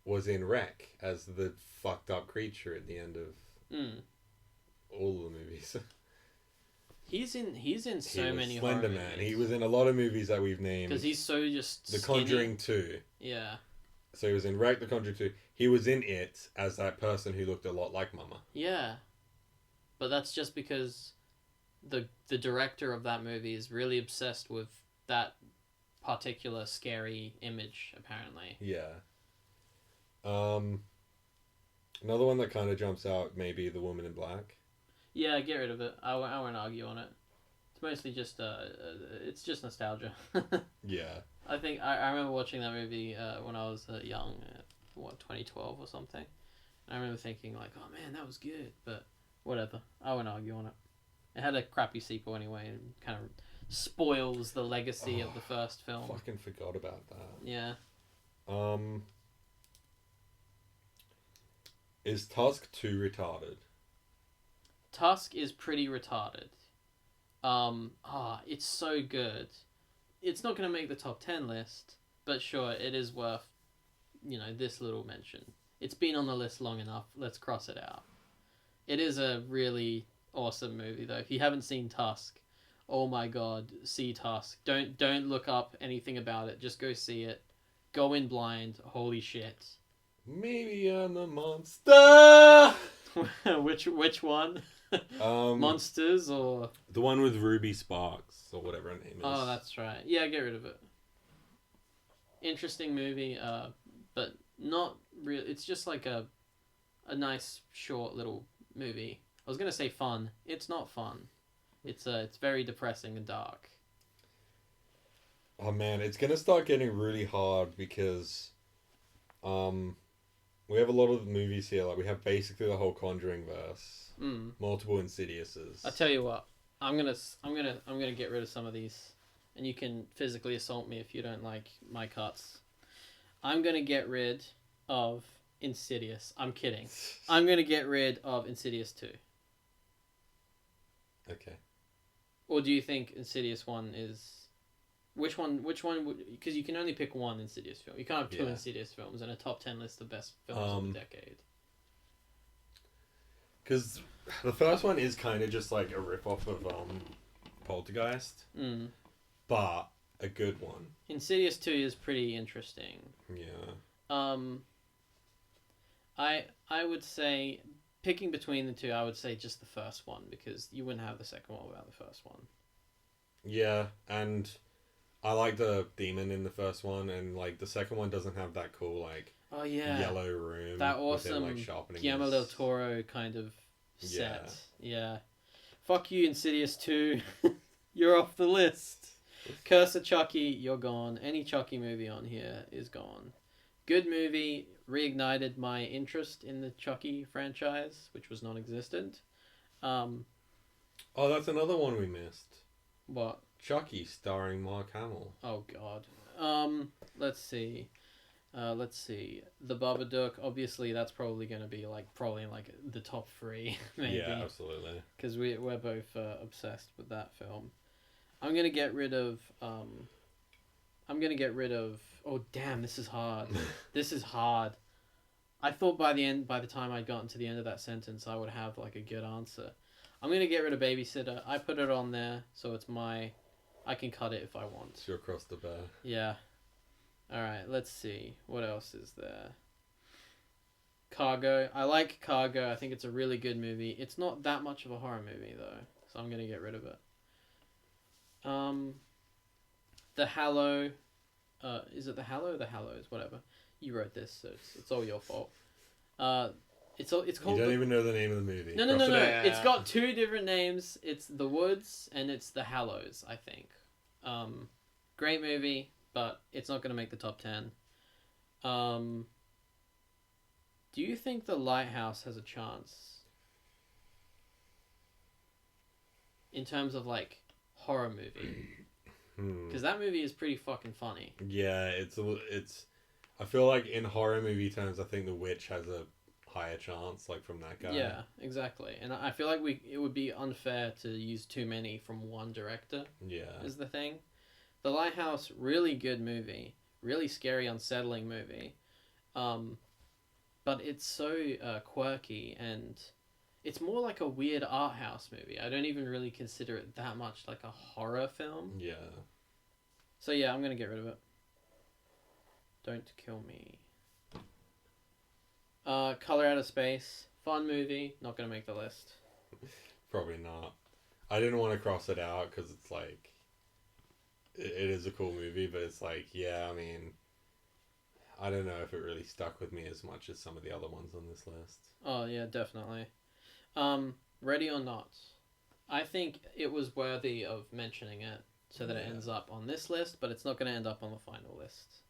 [SPEAKER 2] was in Wreck as the fucked up creature at the end of all the movies.
[SPEAKER 1] He's in so
[SPEAKER 2] He was
[SPEAKER 1] many horror
[SPEAKER 2] Slender Man.
[SPEAKER 1] movies.
[SPEAKER 2] He was in a lot of movies that we've named.
[SPEAKER 1] Because he's so just
[SPEAKER 2] The
[SPEAKER 1] skinny.
[SPEAKER 2] Conjuring 2.
[SPEAKER 1] Yeah.
[SPEAKER 2] So he was in Wreck, The Conjuring 2. He was in It as that person who looked a lot like Mama.
[SPEAKER 1] Yeah. But that's just because the director of that movie is really obsessed with that particular scary image, apparently.
[SPEAKER 2] Yeah. Another one that kind of jumps out, maybe The Woman in Black.
[SPEAKER 1] Yeah, get rid of it. I won't argue on it. It's mostly just it's just nostalgia.
[SPEAKER 2] Yeah.
[SPEAKER 1] I think I remember watching that movie when I was young, 2012 or something. I remember thinking like, oh man, that was good, but whatever. I won't argue on it. It had a crappy sequel anyway, and kind of spoils the legacy of the first film.
[SPEAKER 2] Fucking forgot about that.
[SPEAKER 1] Yeah.
[SPEAKER 2] Is Tusk too retarded?
[SPEAKER 1] Tusk is pretty retarded. It's so good. It's not going to make the top 10 list, but sure, it is worth, this little mention. It's been on the list long enough. Let's cross it out. It is a really awesome movie, though. If you haven't seen Tusk, oh my god, see Tusk. Don't look up anything about it. Just go see it. Go in blind. Holy shit.
[SPEAKER 2] Maybe I'm the monster.
[SPEAKER 1] Which one?
[SPEAKER 2] Um,
[SPEAKER 1] Monsters or...
[SPEAKER 2] The one with Ruby Sparks, or whatever her name is.
[SPEAKER 1] Oh, that's right. Yeah, get rid of it. Interesting movie, but not real. It's just like a nice, short little movie. I was gonna say fun. It's not fun. It's very depressing and dark.
[SPEAKER 2] Oh man, it's gonna start getting really hard because, we have a lot of movies here. Like we have basically the whole Conjuring verse, multiple Insidiouses.
[SPEAKER 1] I tell you what, I'm gonna get rid of some of these, and you can physically assault me if you don't like my cuts. I'm gonna get rid of Insidious. I'm kidding. I'm gonna get rid of Insidious 2.
[SPEAKER 2] Okay.
[SPEAKER 1] Or do you think Insidious 1 is... Which one would... Because you can only pick one Insidious film. You can't have two Insidious films in a top 10 list of best films of the decade.
[SPEAKER 2] Because the first one is kind of just like a rip-off of Poltergeist. But a good one.
[SPEAKER 1] Insidious 2 is pretty interesting.
[SPEAKER 2] Yeah.
[SPEAKER 1] I would say... Picking between the two, I would say just the first one, because you wouldn't have the second one without the first one.
[SPEAKER 2] Yeah, and I like the demon in the first one, and like the second one doesn't have that cool like yellow room.
[SPEAKER 1] That
[SPEAKER 2] with him,
[SPEAKER 1] awesome
[SPEAKER 2] like, sharpening
[SPEAKER 1] Guillermo
[SPEAKER 2] his...
[SPEAKER 1] del Toro kind of set. Yeah. Fuck you, Insidious 2. You're off the list. Curse of Chucky, you're gone. Any Chucky movie on here is gone. Good movie, reignited my interest in the Chucky franchise, which was non-existent.
[SPEAKER 2] Oh, that's another one we missed.
[SPEAKER 1] What?
[SPEAKER 2] Chucky, starring Mark Hamill.
[SPEAKER 1] Oh god. Let's see. The Babadook. Obviously, that's probably going to be probably in the top 3, maybe.
[SPEAKER 2] Yeah, absolutely.
[SPEAKER 1] Because we're both obsessed with that film. I'm gonna get rid of. Oh damn! This is hard. This is hard. I thought by the time I'd gotten to the end of that sentence, I would have a good answer. I'm gonna get rid of Babysitter. I put it on there, so it's my. I can cut it if I want.
[SPEAKER 2] It's your cross the bear.
[SPEAKER 1] Yeah. All right. Let's see. What else is there? Cargo. I like Cargo. I think it's a really good movie. It's not that much of a horror movie though, so I'm gonna get rid of it. The Hallow. Is it The Hallow or The Hallows? Whatever. You wrote this, so it's all your fault. It's called.
[SPEAKER 2] You don't even know the name of the movie.
[SPEAKER 1] No. It's got 2 different names. It's The Woods and it's The Hallows, I think. Great movie, but it's not going to make the top 10. Do you think The Lighthouse has a chance in terms of like horror movie? Because that movie is pretty fucking funny.
[SPEAKER 2] Yeah, it's. I feel like in horror movie terms, I think The Witch has a higher chance, like from that guy.
[SPEAKER 1] Yeah, exactly. And I feel like it would be unfair to use too many from one director.
[SPEAKER 2] Yeah.
[SPEAKER 1] Is the thing. The Lighthouse, really good movie, really scary, unsettling movie, but it's so quirky and it's more like a weird art house movie. I don't even really consider it that much like a horror film.
[SPEAKER 2] Yeah.
[SPEAKER 1] So yeah, I'm gonna get rid of it. Don't kill me. Color Out of Space, fun movie, not gonna make the list.
[SPEAKER 2] Probably not. I didn't want to cross it out because it's like, it is a cool movie, but it's like, yeah, I mean, I don't know if it really stuck with me as much as some of the other ones on this list.
[SPEAKER 1] Oh yeah, definitely. Ready or Not. I think it was worthy of mentioning it so that it ends up on this list, but it's not going to end up on the final list.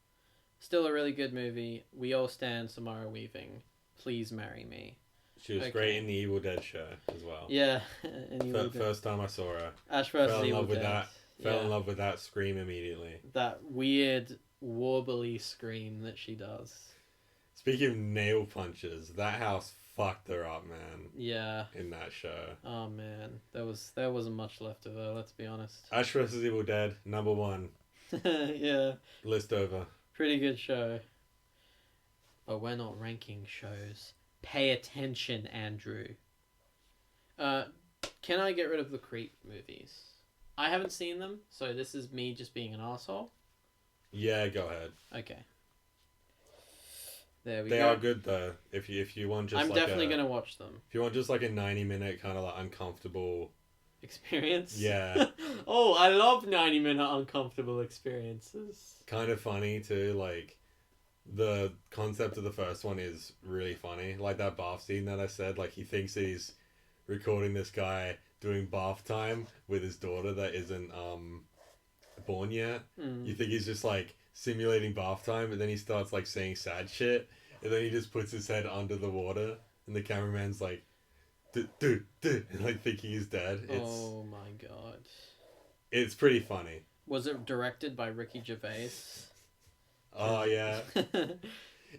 [SPEAKER 1] Still a really good movie. We All Stand, Samara Weaving. Please Marry Me.
[SPEAKER 2] She was great in the Evil Dead show as well.
[SPEAKER 1] Yeah.
[SPEAKER 2] First time I saw her.
[SPEAKER 1] Ash vs.
[SPEAKER 2] Fell in
[SPEAKER 1] Evil
[SPEAKER 2] love with
[SPEAKER 1] Dead.
[SPEAKER 2] that. Fell in love with that scream immediately.
[SPEAKER 1] That weird, warbly scream that she does.
[SPEAKER 2] Speaking of nail punches, that house fucked her up, man.
[SPEAKER 1] Yeah.
[SPEAKER 2] In that show.
[SPEAKER 1] Oh man, there wasn't much left of her. Let's be honest.
[SPEAKER 2] Ash vs. Evil Dead, #1.
[SPEAKER 1] Yeah.
[SPEAKER 2] List over.
[SPEAKER 1] Pretty good show. But we're not ranking shows. Pay attention, Andrew. Can I get rid of the Creep movies? I haven't seen them, so this is me just being an asshole.
[SPEAKER 2] Yeah, go ahead.
[SPEAKER 1] Okay. There we go.
[SPEAKER 2] They are good though. If you want just
[SPEAKER 1] I'm
[SPEAKER 2] like
[SPEAKER 1] definitely gonna watch them.
[SPEAKER 2] If you want just like a 90-minute kind of like uncomfortable
[SPEAKER 1] experience.
[SPEAKER 2] Yeah.
[SPEAKER 1] Oh, I love 90-minute uncomfortable experiences.
[SPEAKER 2] Kind of funny too, like the concept of the first one is really funny. Like that bath scene that I said, like he thinks that he's recording this guy doing bath time with his daughter that isn't born yet. You think he's just like simulating bath time, but then he starts like saying sad shit, and then he just puts his head under the water, and the cameraman's like, dude, and like thinking he's dead.
[SPEAKER 1] Oh my god.
[SPEAKER 2] It's pretty funny.
[SPEAKER 1] Was it directed by Ricky Gervais?
[SPEAKER 2] Oh yeah.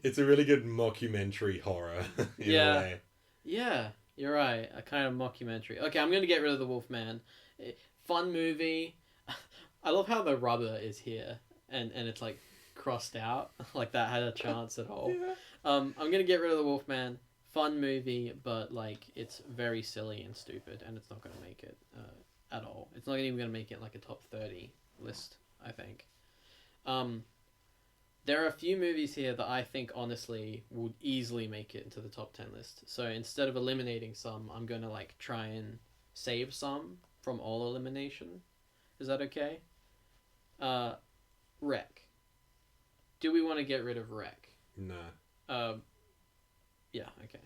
[SPEAKER 2] It's a really good mockumentary horror in a way.
[SPEAKER 1] Yeah, you're right. A kind of mockumentary. Okay, I'm gonna get rid of the Wolfman. Fun movie. I love how the rubber is here and it's like crossed out. Like that had a chance at all.
[SPEAKER 2] Yeah.
[SPEAKER 1] I'm gonna get rid of the Wolfman. Fun movie, but like it's very silly and stupid, and it's not gonna make it at all. It's not even gonna make it like a top 30 list, I think. There are a few movies here that I think honestly would easily make it into the top 10 list. So instead of eliminating some, I'm gonna like try and save some from all elimination. Is that okay? Wreck. Do we want to get rid of Wreck?
[SPEAKER 2] No.
[SPEAKER 1] Yeah, okay.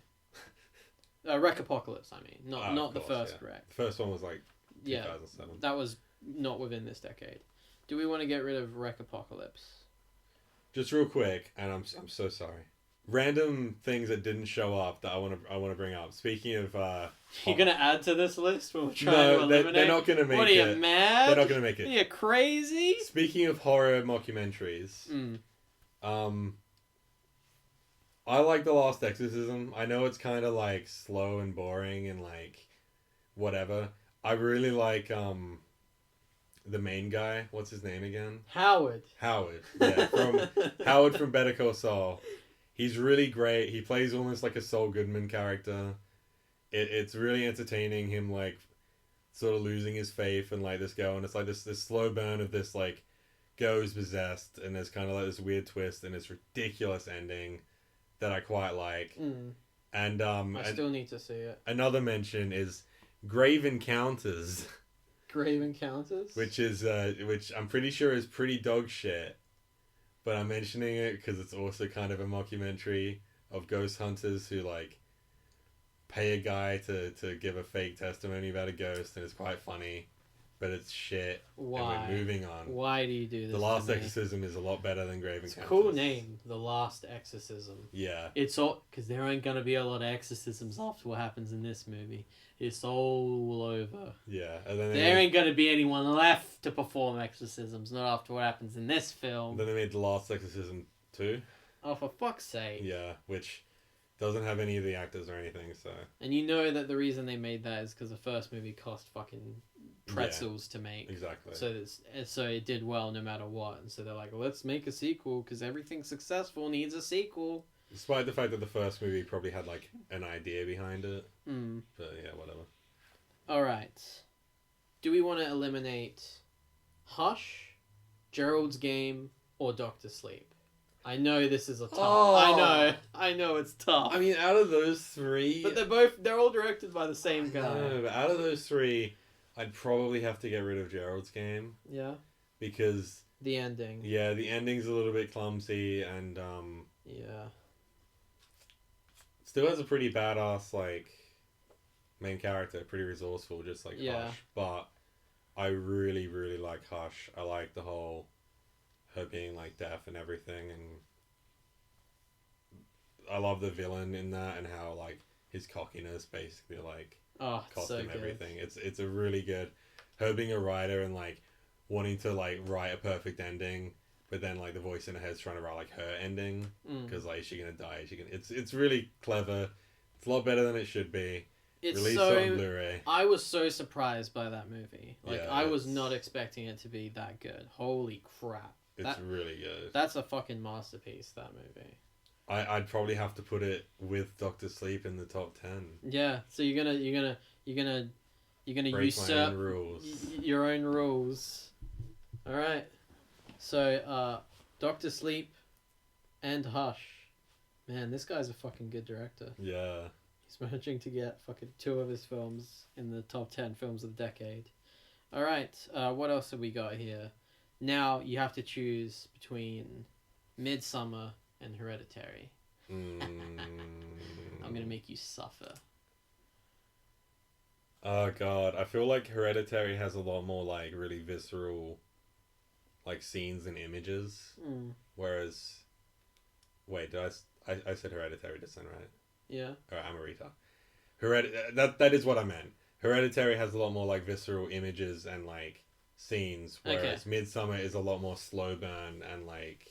[SPEAKER 1] Wreck Apocalypse, I mean. Not the first Wreck.
[SPEAKER 2] The first one was like 2007.
[SPEAKER 1] That was not within this decade. Do we want to get rid of Wreck Apocalypse?
[SPEAKER 2] Just real quick, and I'm so sorry. Random things that didn't show up that I want to bring up. Speaking of,
[SPEAKER 1] you're gonna add to this list when we're trying to eliminate.
[SPEAKER 2] They're not gonna make it.
[SPEAKER 1] What are you mad?
[SPEAKER 2] They're not gonna make it.
[SPEAKER 1] Are you crazy?
[SPEAKER 2] Speaking of horror mockumentaries, I like The Last Exorcism. I know it's kind of like slow and boring and like whatever. I really like the main guy. What's his name again?
[SPEAKER 1] Howard.
[SPEAKER 2] Yeah, from Howard from Better Call Saul. He's really great. He plays almost like a Saul Goodman character. It's really entertaining. Him like sort of losing his faith and like this girl, and it's like this slow burn of this like girl who's possessed, and there's kind of like this weird twist and this ridiculous ending that I quite like. And
[SPEAKER 1] I still need to see it.
[SPEAKER 2] Another mention is Grave Encounters.
[SPEAKER 1] Grave Encounters?
[SPEAKER 2] Which I'm pretty sure is pretty dog shit. But I'm mentioning it because it's also kind of a mockumentary of ghost hunters who like pay a guy to give a fake testimony about a ghost, and it's quite funny. but it's shit.
[SPEAKER 1] Why?
[SPEAKER 2] And we're moving on.
[SPEAKER 1] Why do you do this?
[SPEAKER 2] The Last Exorcism is a lot better than Grave
[SPEAKER 1] It's a
[SPEAKER 2] Encounters.
[SPEAKER 1] cool name, The Last Exorcism.
[SPEAKER 2] Yeah.
[SPEAKER 1] It's all because there ain't gonna be a lot of exorcisms after what happens in this movie. It's all over.
[SPEAKER 2] Yeah, and then
[SPEAKER 1] There ain't gonna be anyone left to perform exorcisms, not after what happens in this film.
[SPEAKER 2] Then they made The Last Exorcism 2.
[SPEAKER 1] Oh, for fuck's sake.
[SPEAKER 2] Yeah, which doesn't have any of the actors or anything, so...
[SPEAKER 1] And you know that the reason they made that is because the first movie cost fucking pretzels to make.
[SPEAKER 2] Exactly.
[SPEAKER 1] So it did well no matter what. And so they're like, let's make a sequel because everything successful needs a sequel.
[SPEAKER 2] Despite the fact that the first movie probably had, like, an idea behind it.
[SPEAKER 1] Mm.
[SPEAKER 2] But, yeah, whatever.
[SPEAKER 1] Alright. Do we want to eliminate Hush, Gerald's Game, or Doctor Sleep? I know this is a tough.
[SPEAKER 2] Oh.
[SPEAKER 1] I know it's tough.
[SPEAKER 2] I mean, out of those three...
[SPEAKER 1] But they're all directed by the same guy.
[SPEAKER 2] No, but out of those three, I'd probably have to get rid of Gerald's Game.
[SPEAKER 1] Yeah.
[SPEAKER 2] Because...
[SPEAKER 1] The ending.
[SPEAKER 2] Yeah, the ending's a little bit clumsy and,
[SPEAKER 1] Yeah.
[SPEAKER 2] still has a pretty badass, like, main character, pretty resourceful, just like Hush. But I really, really like Hush. I like the whole her being like deaf and everything, and I love the villain in that and how like his cockiness basically like cost him everything. It's a really good her being a writer and like wanting to like write a perfect ending, but then like the voice in her head's trying to write like her ending because like is she gonna die? Is she gonna? It's really clever. It's a lot better than it should be.
[SPEAKER 1] It's
[SPEAKER 2] Released
[SPEAKER 1] so
[SPEAKER 2] on Blu-ray.
[SPEAKER 1] I was so surprised by that movie. Like
[SPEAKER 2] Yeah,
[SPEAKER 1] I was not expecting it to be that good. Holy crap.
[SPEAKER 2] It's really good.
[SPEAKER 1] That's a fucking masterpiece, that movie.
[SPEAKER 2] I'd probably have to put it with Doctor Sleep in the top 10.
[SPEAKER 1] Yeah, so you're gonna
[SPEAKER 2] Break
[SPEAKER 1] usurp
[SPEAKER 2] my own rules.
[SPEAKER 1] your own rules. All right. So Doctor Sleep and Hush. Man, this guy's a fucking good director.
[SPEAKER 2] Yeah.
[SPEAKER 1] He's managing to get fucking 2 of his films in the top 10 films of the decade. All right. What else have we got here? Now you have to choose between Midsummer and Hereditary. I'm gonna make you suffer.
[SPEAKER 2] Oh god, I feel like Hereditary has a lot more like really visceral like scenes and images. Whereas wait, did I said Hereditary just then, right?
[SPEAKER 1] Yeah.
[SPEAKER 2] Or I'm a retard. That is what I meant. Hereditary has a lot more like visceral images and like scenes, whereas Midsummer is a lot more slow burn and like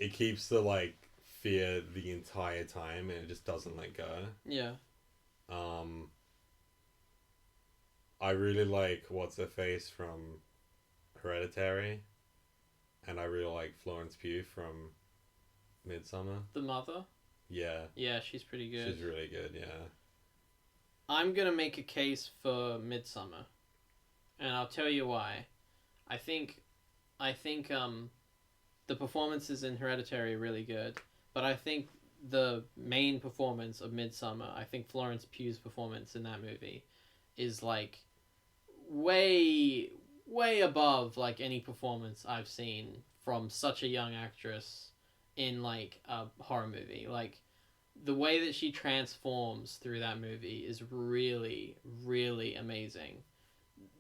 [SPEAKER 2] it keeps the like fear the entire time and it just doesn't let go.
[SPEAKER 1] Yeah.
[SPEAKER 2] I really like what's her face from Hereditary, and I really like Florence Pugh from Midsummer.
[SPEAKER 1] The mother?
[SPEAKER 2] Yeah.
[SPEAKER 1] Yeah, she's pretty good.
[SPEAKER 2] She's really good, yeah.
[SPEAKER 1] I'm gonna make a case for Midsummer, and I'll tell you why. I think the performances in Hereditary are really good, but I think the main performance of Midsummer, I think Florence Pugh's performance in that movie is like way above like any performance I've seen from such a young actress in like a horror movie. Like the way that she transforms through that movie is really, really amazing.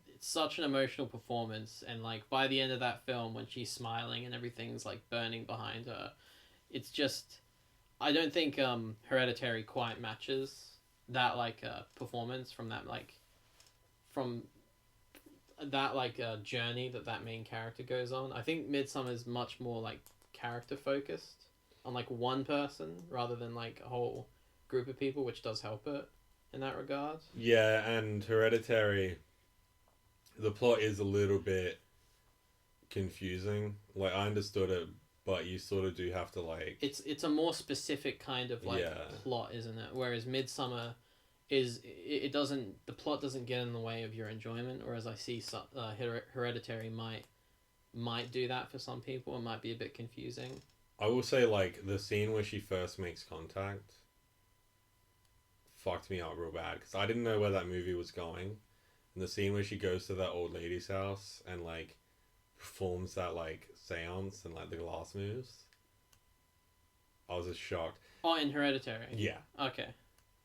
[SPEAKER 1] It's such an emotional performance, and like by the end of that film when she's smiling and everything's like burning behind her, it's just, I don't think Hereditary quite matches that like performance from that journey that main character goes on. I think Midsummer is much more like character focused on like one person rather than like a whole group of people, which does help it in that regard.
[SPEAKER 2] Yeah, and Hereditary, the plot is a little bit confusing. Like I understood it, but you sort of do have to like...
[SPEAKER 1] It's a more specific kind of like plot, isn't it? Whereas Midsummer is, it doesn't, the plot doesn't get in the way of your enjoyment, whereas I see Hereditary might do that for some people. It might be a bit confusing.
[SPEAKER 2] I will say like the scene where she first makes contact fucked me up real bad because I didn't know where that movie was going. And the scene where she goes to that old lady's house and like performs that like seance and like the glass moves, I was just shocked.
[SPEAKER 1] Oh, in Hereditary?
[SPEAKER 2] Yeah.
[SPEAKER 1] Okay.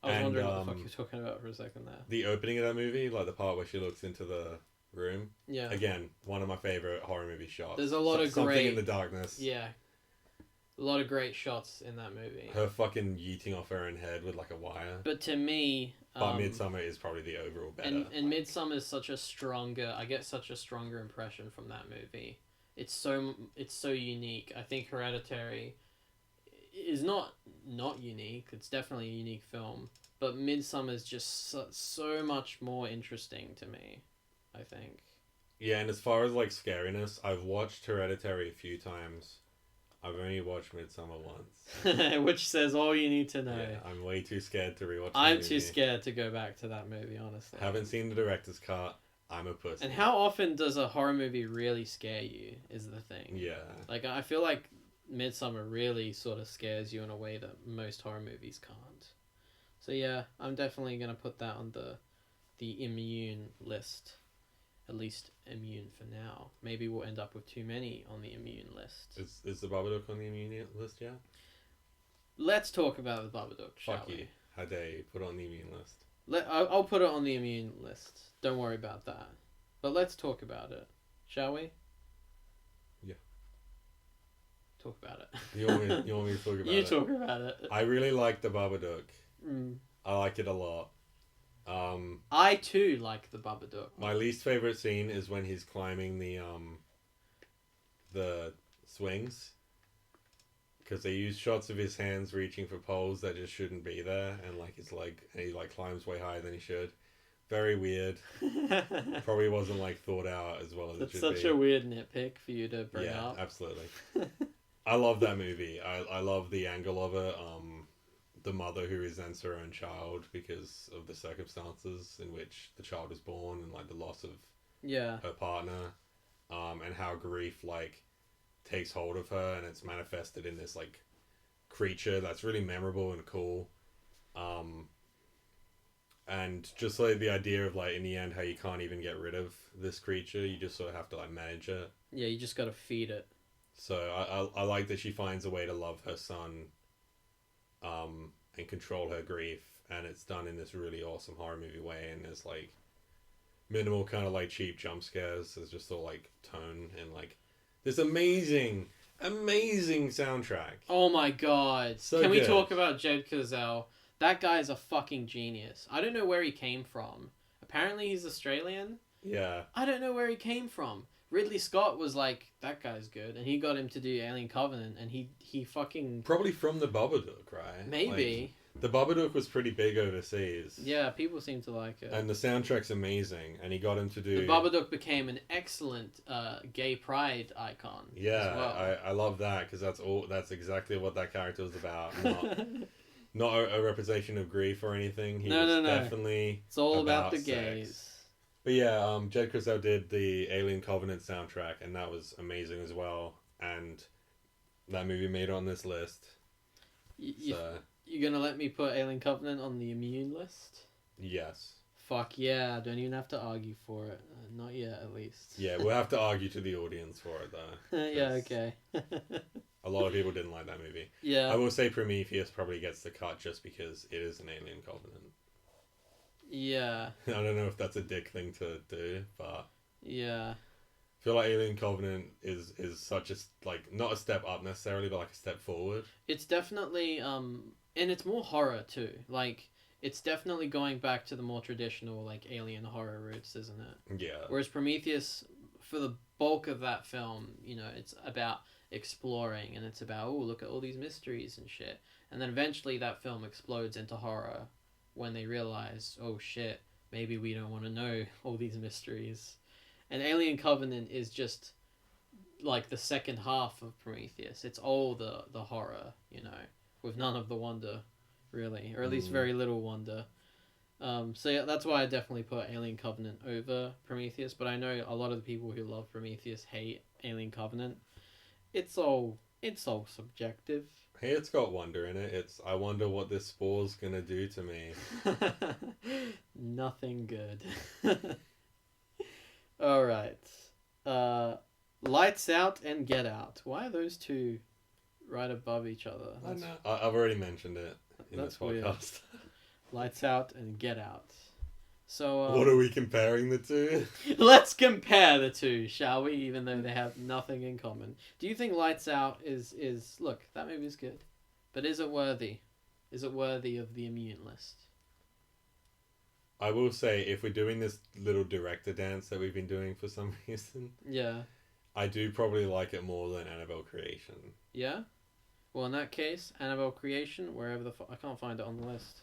[SPEAKER 1] I was wondering what the fuck you were talking about for a second there.
[SPEAKER 2] The opening of that movie, like the part where she looks into the room.
[SPEAKER 1] Yeah.
[SPEAKER 2] Again, one of my favorite horror movie shots.
[SPEAKER 1] There's a lot of
[SPEAKER 2] Something
[SPEAKER 1] great...
[SPEAKER 2] in the Darkness.
[SPEAKER 1] Yeah. A lot of great shots in that movie.
[SPEAKER 2] Her fucking yeeting off her own head with like a wire.
[SPEAKER 1] But to me...
[SPEAKER 2] But Midsummer is probably the overall better.
[SPEAKER 1] And Midsummer is such a stronger... I get such a stronger impression from that movie. It's so unique. I think Hereditary is not unique. It's definitely a unique film. But Midsummer is just so much more interesting to me, I think.
[SPEAKER 2] Yeah, and as far as like scariness, I've watched Hereditary a few times. I've only watched Midsummer once.
[SPEAKER 1] Which says all you need to know.
[SPEAKER 2] Yeah, I'm way too scared to rewatch
[SPEAKER 1] I'm too scared to go back to that movie, honestly.
[SPEAKER 2] Haven't seen the director's cut. I'm a pussy.
[SPEAKER 1] And how often does a horror movie really scare you is the thing.
[SPEAKER 2] Yeah.
[SPEAKER 1] Like, I feel like Midsummer really sort of scares you in a way that most horror movies can't. So yeah, I'm definitely going to put that on the immune list. At least immune for now. Maybe we'll end up with too many on the immune list.
[SPEAKER 2] Is the Babadook on the immune list yet?
[SPEAKER 1] Let's talk about the Babadook, shall
[SPEAKER 2] Fuck you. How dare you put it on the immune list?
[SPEAKER 1] I'll put it on the immune list. Don't worry about that. But let's talk about it, shall we?
[SPEAKER 2] Yeah.
[SPEAKER 1] Talk about it.
[SPEAKER 2] You want me to talk about it?
[SPEAKER 1] You talk about it.
[SPEAKER 2] I really like the Babadook.
[SPEAKER 1] Mm.
[SPEAKER 2] I like it a lot.
[SPEAKER 1] I too like the Babadook.
[SPEAKER 2] My least favorite scene is when he's climbing the swings, because they use shots of his hands reaching for poles that just shouldn't be there, and like he climbs way higher than he should. Very weird. Probably wasn't like thought out as well as
[SPEAKER 1] That's
[SPEAKER 2] it should be.
[SPEAKER 1] such a weird nitpick for you to bring up.
[SPEAKER 2] Yeah, absolutely. I love that movie. I love the angle of it. The mother who resents her own child because of the circumstances in which the child was born and like the loss of her partner, and how grief like takes hold of her and it's manifested in this like creature that's really memorable and cool, and just like the idea of like in the end how you can't even get rid of this creature, you just sort of have to like manage it.
[SPEAKER 1] Yeah, you just gotta feed it.
[SPEAKER 2] So I like that she finds a way to love her son, and control her grief, and it's done in this really awesome horror movie way, and there's like minimal kind of like cheap jump scares. There's just all like tone and like this amazing soundtrack.
[SPEAKER 1] Oh my god.
[SPEAKER 2] So
[SPEAKER 1] Can we
[SPEAKER 2] good.
[SPEAKER 1] talk about Jed Cazell? That guy is a fucking genius. I don't know where he came from. Apparently he's Australian.
[SPEAKER 2] Yeah.
[SPEAKER 1] I don't know where he came from. Ridley Scott was like, that guy's good, and he got him to do Alien Covenant, and he fucking...
[SPEAKER 2] Probably from the Babadook, right?
[SPEAKER 1] Maybe.
[SPEAKER 2] Like, the Babadook was pretty big overseas.
[SPEAKER 1] Yeah, people seem to like it.
[SPEAKER 2] And the soundtrack's amazing, and he got him to do...
[SPEAKER 1] The Babadook became an excellent gay pride icon.
[SPEAKER 2] Yeah,
[SPEAKER 1] as well.
[SPEAKER 2] I love that, because that's exactly what that character was about. Not a representation of grief or anything. He was definitely...
[SPEAKER 1] It's all about the
[SPEAKER 2] sex.
[SPEAKER 1] gays.
[SPEAKER 2] But yeah, Jed Cazell did the Alien Covenant soundtrack, and that was amazing as well. And that movie made it on this list.
[SPEAKER 1] You're gonna let me put Alien Covenant on the immune list?
[SPEAKER 2] Yes.
[SPEAKER 1] Fuck yeah, I don't even have to argue for it. Not yet, at least.
[SPEAKER 2] Yeah, we'll have to argue to the audience for it, though.
[SPEAKER 1] Yeah, okay.
[SPEAKER 2] A lot of people didn't like that movie.
[SPEAKER 1] Yeah.
[SPEAKER 2] I will say Prometheus probably gets the cut just because it is an Alien Covenant.
[SPEAKER 1] Yeah.
[SPEAKER 2] I don't know if that's a dick thing to do, but...
[SPEAKER 1] Yeah.
[SPEAKER 2] I feel like Alien Covenant is such a, like, not a step up necessarily, but like a step forward.
[SPEAKER 1] It's definitely, and it's more horror too. Like, it's definitely going back to the more traditional, like, alien horror roots, isn't it?
[SPEAKER 2] Yeah.
[SPEAKER 1] Whereas Prometheus, for the bulk of that film, you know, it's about exploring, and it's about, oh, look at all these mysteries and shit. And then eventually that film explodes into horror when they realize, oh shit, maybe we don't want to know all these mysteries. And Alien Covenant is just like the second half of Prometheus. It's all the horror, you know, with none of the wonder, really, or at least very little wonder. So yeah, that's why I definitely put Alien Covenant over Prometheus. But I know a lot of the people who love Prometheus hate Alien Covenant. It's all subjective.
[SPEAKER 2] Hey, it's got wonder in it. I wonder what this spore's gonna do to me.
[SPEAKER 1] Nothing good. Alright. Lights Out and Get Out. Why are those two right above each other?
[SPEAKER 2] I know. I've already mentioned it in this podcast.
[SPEAKER 1] Weird. Lights Out and Get Out. So
[SPEAKER 2] What are we comparing the two?
[SPEAKER 1] let's compare the two, shall we? Even though they have nothing in common. Do you think Lights Out is look, that movie's good, but is it worthy? Is it worthy of the immune list?
[SPEAKER 2] I will say, if we're doing this little director dance that we've been doing for some reason,
[SPEAKER 1] Yeah.
[SPEAKER 2] I do probably like it more than Annabelle Creation.
[SPEAKER 1] Yeah? Well, in that case, Annabelle Creation, wherever I can't find it on the list.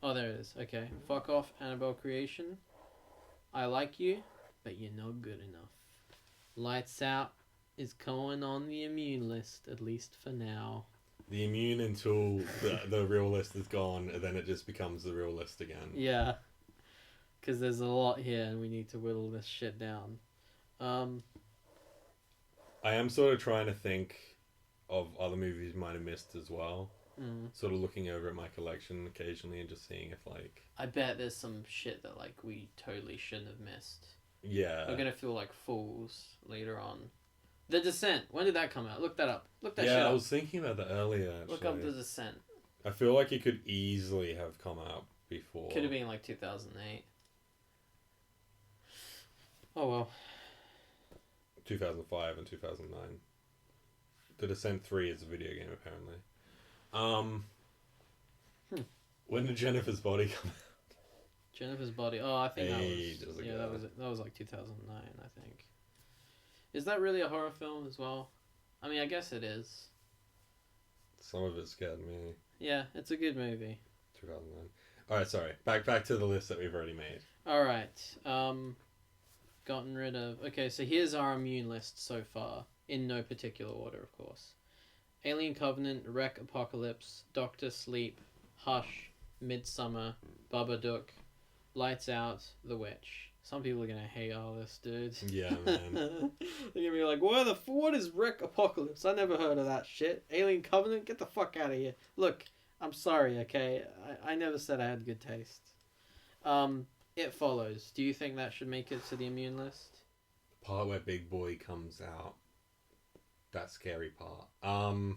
[SPEAKER 1] Oh, there it is. Okay. Fuck off, Annabelle Creation. I like you, but you're not good enough. Lights Out is going on the immune list, at least for now.
[SPEAKER 2] The immune until the real list is gone, and then it just becomes the real list again.
[SPEAKER 1] Yeah. Because there's a lot here, and we need to whittle this shit down.
[SPEAKER 2] I am sort of trying to think of other movies we might have missed as well. Sort of looking over at my collection occasionally and just seeing if, like...
[SPEAKER 1] I bet there's some shit that, like, we totally shouldn't have missed.
[SPEAKER 2] Yeah.
[SPEAKER 1] We're gonna feel like fools later on. The Descent. When did that come out? Look that up. Look that shit
[SPEAKER 2] Yeah,
[SPEAKER 1] up.
[SPEAKER 2] I was thinking about that earlier, actually.
[SPEAKER 1] Look up The Descent.
[SPEAKER 2] I feel like it could easily have come out before.
[SPEAKER 1] Could have been like 2008. Oh well.
[SPEAKER 2] 2005 and 2009. The Descent 3 is a video game, apparently. When did Jennifer's Body come out?
[SPEAKER 1] Jennifer's Body. Oh, I think
[SPEAKER 2] Ages
[SPEAKER 1] that was...
[SPEAKER 2] ago.
[SPEAKER 1] Yeah, that was like 2009, I think. Is that really a horror film as well? I mean, I guess it is.
[SPEAKER 2] Some of it scared me.
[SPEAKER 1] Yeah, it's a good movie.
[SPEAKER 2] 2009. Alright, sorry. Back to the list that we've already made.
[SPEAKER 1] Alright. Gotten rid of... Okay, so here's our immune list so far. In no particular order, of course. Alien Covenant, Wreck Apocalypse, Doctor Sleep, Hush, Midsummer, Babadook, Lights Out, The Witch. Some people are gonna hate all this, dude.
[SPEAKER 2] Yeah, man.
[SPEAKER 1] They're gonna be like, what is Wreck Apocalypse? I never heard of that shit. Alien Covenant? Get the fuck out of here. Look, I'm sorry, okay? I never said I had good taste. It Follows. Do you think that should make it to the immune list?
[SPEAKER 2] The part where Big Boy comes out. That scary part. Oh,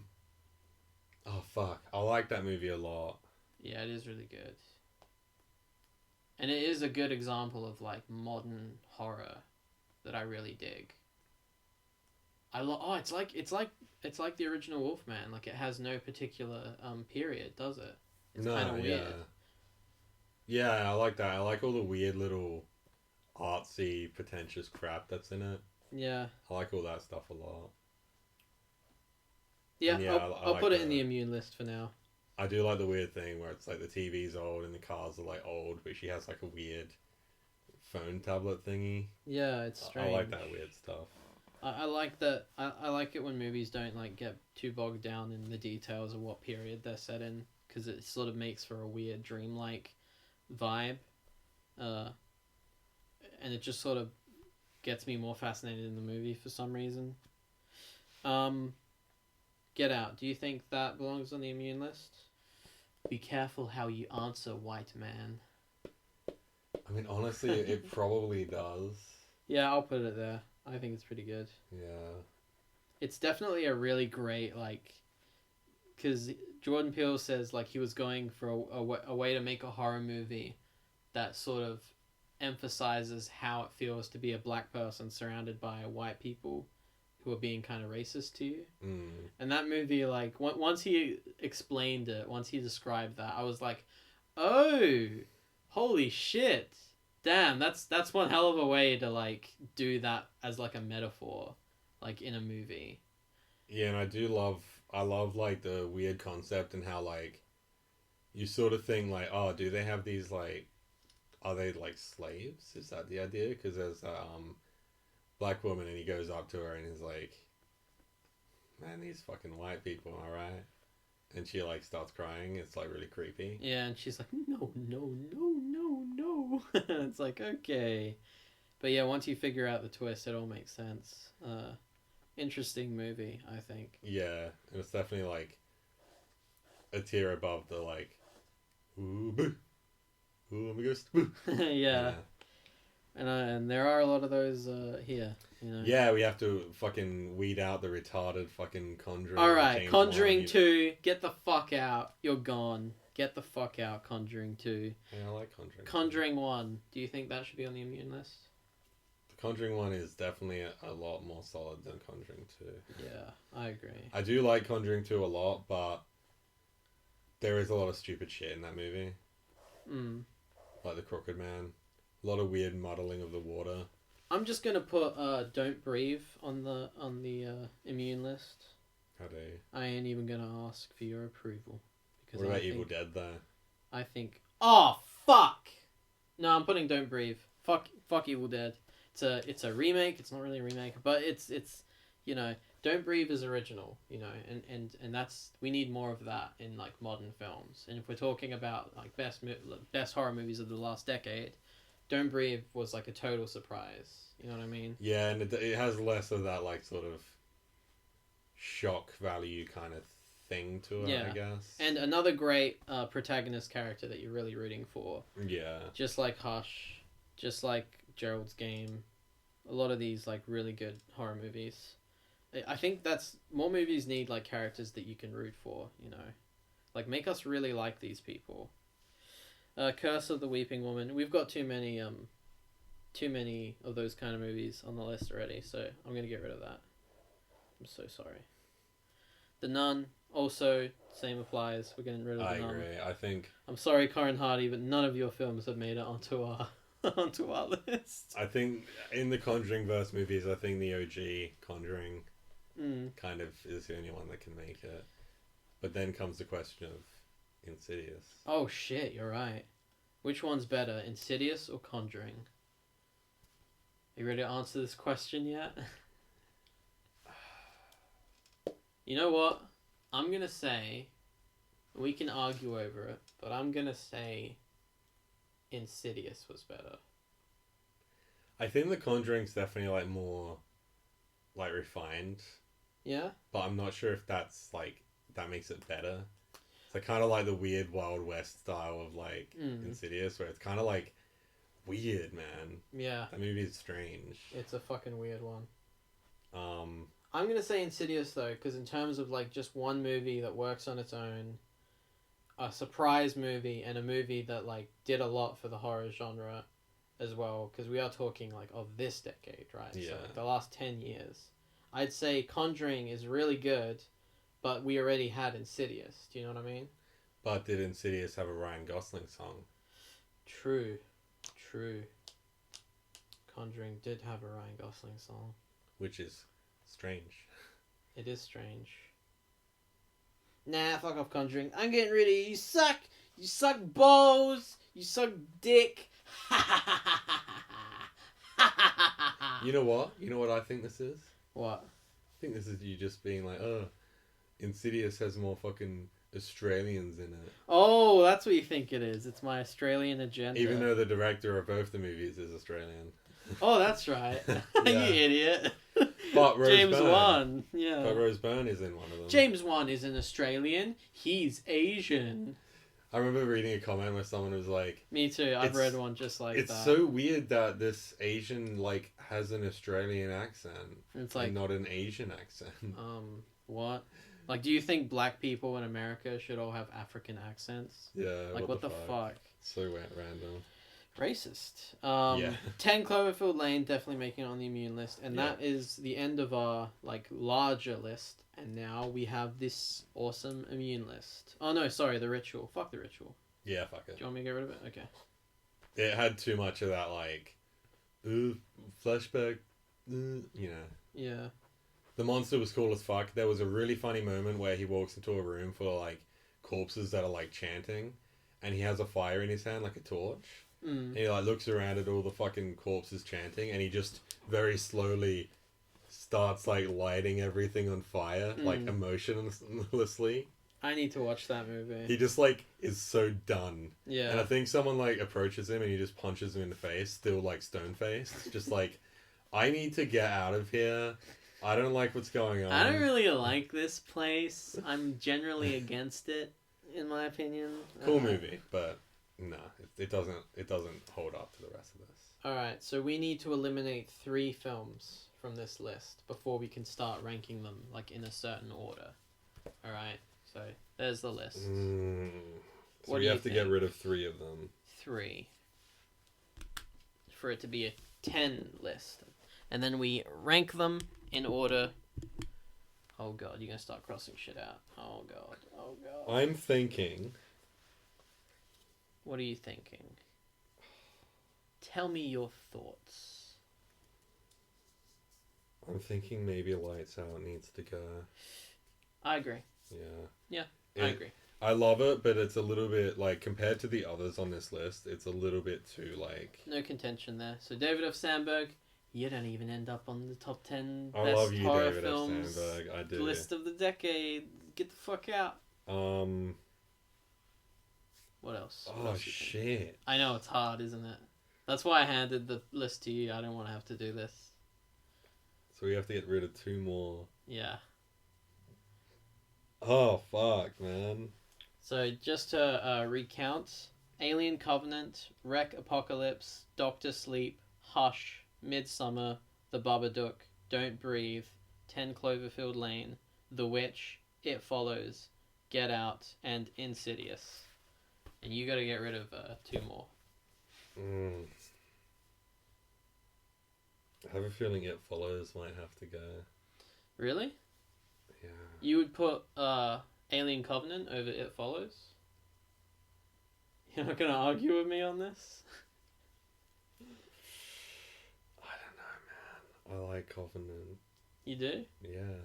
[SPEAKER 2] fuck. I like that movie a lot.
[SPEAKER 1] Yeah, it is really good. And it is a good example of, like, modern horror that I really dig. It's like the original Wolfman. Like, it has no particular period, does it? It's kind of weird.
[SPEAKER 2] Yeah, I like that. I like all the weird little artsy, pretentious crap that's in it.
[SPEAKER 1] Yeah.
[SPEAKER 2] I like all that stuff a lot.
[SPEAKER 1] Yeah, I'll
[SPEAKER 2] like
[SPEAKER 1] put it in the immune list for now.
[SPEAKER 2] I do like the weird thing where it's like the TV's old and the cars are like old, but she has like a weird phone tablet thingy.
[SPEAKER 1] Yeah, it's strange.
[SPEAKER 2] I like that weird stuff.
[SPEAKER 1] I like that. I like it when movies don't like get too bogged down in the details of what period they're set in, because it sort of makes for a weird dreamlike vibe, and it just sort of gets me more fascinated in the movie for some reason. Get Out. Do you think that belongs on the immune list? Be careful how you answer, white man.
[SPEAKER 2] I mean, honestly, it probably does.
[SPEAKER 1] Yeah, I'll put it there. I think it's pretty good.
[SPEAKER 2] Yeah.
[SPEAKER 1] It's definitely a really great, like... Because Jordan Peele says, like, he was going for a way to make a horror movie that sort of emphasizes how it feels to be a black person surrounded by white people who are being kind of racist to you. And that movie, like, once he explained it, once he described that, I was like, oh, holy shit. Damn, that's one hell of a way to, like, do that as, like, a metaphor, like, in a movie.
[SPEAKER 2] Yeah, and I love, like, the weird concept and how, like, you sort of think, like, oh, do they have these, like, are they, like, slaves? Is that the idea? Because there's black woman and he goes up to her and he's like, man, these fucking white people, alright? And she, like, starts crying. It's, like, really creepy.
[SPEAKER 1] Yeah, and she's like, no. It's like, okay. But yeah, once you figure out the twist, it all makes sense. Interesting movie, I think.
[SPEAKER 2] Yeah, and it's definitely, like, a tier above the, like, ooh, boo. Ooh, I'm a ghost, boo.
[SPEAKER 1] Yeah. And there are a lot of those here, you know.
[SPEAKER 2] Yeah, we have to fucking weed out the retarded fucking Conjuring.
[SPEAKER 1] Alright, Conjuring 2, get the fuck out. You're gone. Get the fuck out, Conjuring 2.
[SPEAKER 2] Yeah, I like Conjuring.
[SPEAKER 1] Conjuring 1. Do you think that should be on the immune list?
[SPEAKER 2] The Conjuring 1 is definitely a lot more solid than Conjuring 2.
[SPEAKER 1] Yeah, I agree.
[SPEAKER 2] I do like Conjuring 2 a lot, but there is a lot of stupid shit in that movie. Like the Crooked Man. A lot of weird muddling of the water.
[SPEAKER 1] I'm just gonna put Don't Breathe on the immune list.
[SPEAKER 2] How do you?
[SPEAKER 1] I ain't even gonna ask for your approval.
[SPEAKER 2] What about Evil Dead though?
[SPEAKER 1] I think. Oh fuck! No, I'm putting Don't Breathe. Fuck Evil Dead. It's a remake. It's not really a remake, but it's you know, Don't Breathe is original. You know, and that's, we need more of that in like modern films. And if we're talking about like best horror movies of the last decade, Don't Breathe was like a total surprise. You know what I mean?
[SPEAKER 2] Yeah, and it has less of that like sort of shock value kind of thing to it, I guess.
[SPEAKER 1] And another great protagonist character that you're really rooting for.
[SPEAKER 2] Yeah.
[SPEAKER 1] Just like Hush, just like Gerald's Game, a lot of these like really good horror movies. I think that's, more movies need like characters that you can root for, you know. Like make us really like these people. Curse of the Weeping Woman. We've got too many of those kind of movies on the list already, so I'm gonna get rid of that. I'm so sorry. The Nun, also, same applies. We're getting rid of The Nun. I
[SPEAKER 2] agree. I think...
[SPEAKER 1] I'm sorry, Corin Hardy, but none of your films have made it onto our onto our list.
[SPEAKER 2] I think in the Conjuring verse movies, I think the OG Conjuring kind of is the only one that can make it. But then comes the question of Insidious.
[SPEAKER 1] Oh shit, you're right. Which one's better, Insidious or Conjuring? Are you ready to answer this question yet? You know what? I'm gonna say, we can argue over it, but I'm gonna say Insidious was better.
[SPEAKER 2] I think The Conjuring's definitely like more like refined.
[SPEAKER 1] Yeah?
[SPEAKER 2] But I'm not sure if that's like, that makes it better. It's like kind of like the weird Wild West style of like Insidious, where it's kind of like weird, man.
[SPEAKER 1] Yeah.
[SPEAKER 2] That movie is strange.
[SPEAKER 1] It's a fucking weird one. I'm gonna say Insidious though, because in terms of like just one movie that works on its own, a surprise movie, and a movie that like did a lot for the horror genre as well, because we are talking like of this decade, right?
[SPEAKER 2] Yeah.
[SPEAKER 1] So like the last 10 years. I'd say Conjuring is really good, but we already had Insidious. Do you know what I mean?
[SPEAKER 2] But did Insidious have a Ryan Gosling song?
[SPEAKER 1] True. Conjuring did have a Ryan Gosling song.
[SPEAKER 2] Which is strange.
[SPEAKER 1] It is strange. Nah, fuck off, Conjuring. I'm getting rid of you. You suck! You suck balls! You suck dick!
[SPEAKER 2] You know what? You know what I think this is?
[SPEAKER 1] What?
[SPEAKER 2] I think this is you just being like, oh, Insidious has more fucking Australians in it.
[SPEAKER 1] Oh, that's what you think it is. It's my Australian agenda.
[SPEAKER 2] Even though the director of both the movies is Australian.
[SPEAKER 1] Oh, that's right. You idiot.
[SPEAKER 2] But Rose
[SPEAKER 1] James
[SPEAKER 2] Byrne.
[SPEAKER 1] Wan. Yeah.
[SPEAKER 2] But Rose Byrne is in one of them.
[SPEAKER 1] James Wan isn't Australian. He's Asian.
[SPEAKER 2] I remember reading a comment where someone was like...
[SPEAKER 1] Me too. I've read one just like that.
[SPEAKER 2] It's so weird that this Asian, like, has an Australian accent.
[SPEAKER 1] It's like...
[SPEAKER 2] and not an Asian accent.
[SPEAKER 1] What? Like, do you think black people in America should all have African accents?
[SPEAKER 2] Yeah.
[SPEAKER 1] Like, what the fuck?
[SPEAKER 2] So random.
[SPEAKER 1] Racist. 10 Cloverfield Lane definitely making it on the immune list, and that is the end of our like larger list. And now we have this awesome immune list. Oh no, sorry, The Ritual. Fuck The Ritual.
[SPEAKER 2] Yeah, fuck it.
[SPEAKER 1] Do you want me to get rid of it? Okay.
[SPEAKER 2] It had too much of that like, flashback, you know.
[SPEAKER 1] Yeah.
[SPEAKER 2] The monster was cool as fuck. There was a really funny moment where he walks into a room full of like corpses that are like chanting, and he has a fire in his hand, like a torch. And he like looks around at all the fucking corpses chanting, and he just very slowly starts like lighting everything on fire, like emotionlessly.
[SPEAKER 1] I need to watch that movie.
[SPEAKER 2] He just like is so done.
[SPEAKER 1] Yeah.
[SPEAKER 2] And I think someone like approaches him and he just punches him in the face, still like stone faced, just like, I need to get out of here. I don't like what's going on.
[SPEAKER 1] I don't really like this place. I'm generally against it, in my opinion.
[SPEAKER 2] Cool movie, but no, it doesn't hold up to the rest of this.
[SPEAKER 1] Alright, so we need to eliminate 3 films from this list before we can start ranking them like in a certain order. Alright, so there's the list.
[SPEAKER 2] So
[SPEAKER 1] What
[SPEAKER 2] we
[SPEAKER 1] do you
[SPEAKER 2] have to get
[SPEAKER 1] think?
[SPEAKER 2] rid of 3 of them.
[SPEAKER 1] 3. For it to be a 10 list. And then we rank them in order. Oh god, you're gonna start crossing shit out. Oh god. Oh god.
[SPEAKER 2] I'm thinking...
[SPEAKER 1] What are you thinking? Tell me your thoughts.
[SPEAKER 2] I'm thinking maybe Lights Out needs to go.
[SPEAKER 1] I agree.
[SPEAKER 2] Yeah.
[SPEAKER 1] I agree.
[SPEAKER 2] I love it, but it's a little bit, like, compared to the others on this list, it's a little bit too, like...
[SPEAKER 1] No contention there. So David F. Sandberg, you don't even end up on the top 10
[SPEAKER 2] I
[SPEAKER 1] best
[SPEAKER 2] love you,
[SPEAKER 1] horror
[SPEAKER 2] David F.
[SPEAKER 1] films
[SPEAKER 2] Sandberg. I do.
[SPEAKER 1] list of the decade. Get the fuck out. What else? What
[SPEAKER 2] Oh,
[SPEAKER 1] else you think?
[SPEAKER 2] shit.
[SPEAKER 1] I know it's hard, isn't it? That's why I handed the list to you. I don't want to have to do this.
[SPEAKER 2] So we have to get rid of 2 more.
[SPEAKER 1] Yeah.
[SPEAKER 2] Oh, fuck, man.
[SPEAKER 1] So just to recount, Alien Covenant, Wreck Apocalypse, Doctor Sleep, Hush, Midsummer, The Babadook, Don't Breathe, 10 Cloverfield Lane, The Witch, It Follows, Get Out, and Insidious. And you gotta get rid of 2 more.
[SPEAKER 2] I have a feeling It Follows might have to go.
[SPEAKER 1] Really?
[SPEAKER 2] Yeah.
[SPEAKER 1] You would put Alien Covenant over It Follows? You're not gonna argue with me on this?
[SPEAKER 2] I don't know, man. I like Covenant.
[SPEAKER 1] You do?
[SPEAKER 2] Yeah.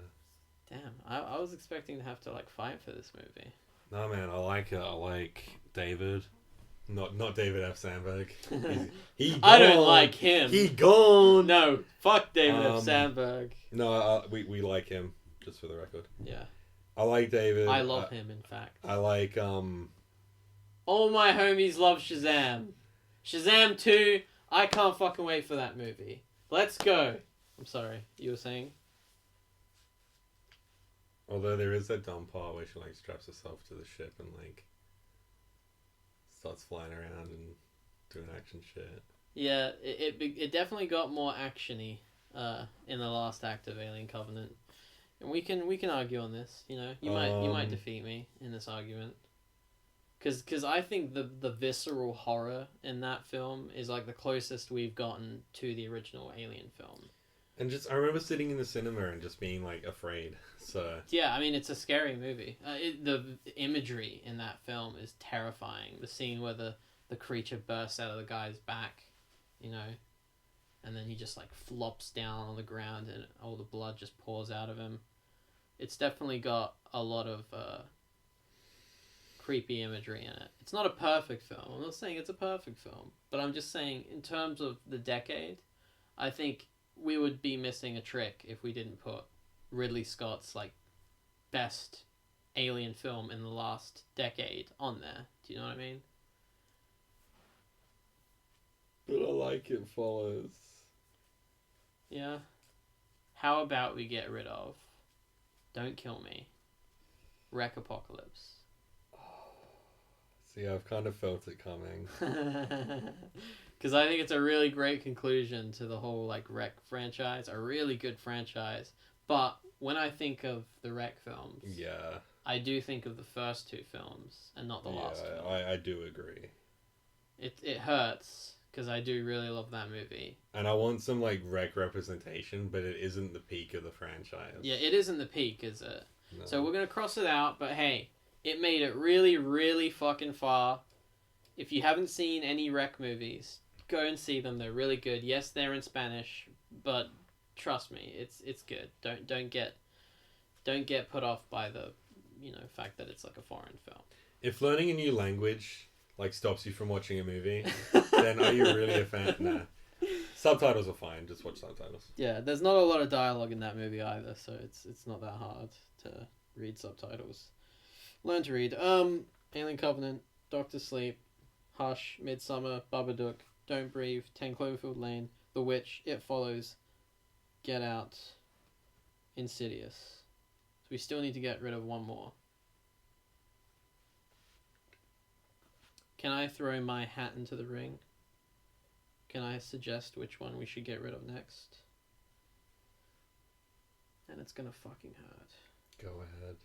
[SPEAKER 1] Damn, I was expecting to have to like fight for this movie.
[SPEAKER 2] No, man, I like it. I like David. Not David F. Sandberg. He gone.
[SPEAKER 1] I don't like him.
[SPEAKER 2] He gone.
[SPEAKER 1] No, fuck David F. Sandberg.
[SPEAKER 2] No, we like him, just for the record.
[SPEAKER 1] Yeah.
[SPEAKER 2] I like David.
[SPEAKER 1] I love him, in fact.
[SPEAKER 2] I like,
[SPEAKER 1] All my homies love Shazam. Shazam 2, I can't fucking wait for that movie. Let's go. I'm sorry, you were saying?
[SPEAKER 2] although there is that dumb part where she, like, straps herself to the ship and, like, starts flying around and doing action shit.
[SPEAKER 1] Yeah, it definitely got more actiony in the last act of Alien Covenant. And we can argue on this, you know. You might defeat me in this argument. Cuz I think the visceral horror in that film is like the closest we've gotten to the original Alien film.
[SPEAKER 2] And just, I remember sitting in the cinema and just being, like, afraid, so...
[SPEAKER 1] Yeah, I mean, it's a scary movie. The imagery in that film is terrifying. The scene where the creature bursts out of the guy's back, you know, and then he just, like, flops down on the ground and all the blood just pours out of him. It's definitely got a lot of creepy imagery in it. It's not a perfect film. I'm not saying it's a perfect film, but I'm just saying, in terms of the decade, I think we would be missing a trick if we didn't put Ridley Scott's, like, best alien film in the last decade on there. Do you know what I mean?
[SPEAKER 2] But I like It Follows.
[SPEAKER 1] Yeah. How about we get rid of Don't Kill Me, Wreck Apocalypse?
[SPEAKER 2] See, I've kind of felt it coming.
[SPEAKER 1] Because I think it's a really great conclusion to the whole, like, Wreck franchise. A really good franchise. But when I think of the Wreck films,
[SPEAKER 2] Yeah.
[SPEAKER 1] I do think of the first 2 films and not the last film.
[SPEAKER 2] I do agree.
[SPEAKER 1] It hurts because I do really love that movie.
[SPEAKER 2] And I want some, like, Wreck representation, but it isn't the peak of the franchise.
[SPEAKER 1] Yeah, it isn't the peak, is it?
[SPEAKER 2] No.
[SPEAKER 1] So we're going to cross it out, but hey, it made it really, really fucking far. If you haven't seen any Wreck movies, go and see them. They're really good. Yes, they're in Spanish, but trust me, it's good. Don't get put off by the, you know, fact that it's like a foreign film.
[SPEAKER 2] If learning a new language, like, stops you from watching a movie, then are you really a fan? Nah. Subtitles are fine. Just watch subtitles.
[SPEAKER 1] Yeah, there's not a lot of dialogue in that movie either, so it's not that hard to read subtitles. Learn to read. Alien Covenant, Doctor Sleep, Hush, Midsummer, Babadook, Don't Breathe, 10 Cloverfield Lane, The Witch, It Follows, Get Out, Insidious. So we still need to get rid of one more. Can I throw my hat into the ring? Can I suggest which one we should get rid of next? And it's gonna fucking hurt.
[SPEAKER 2] Go ahead.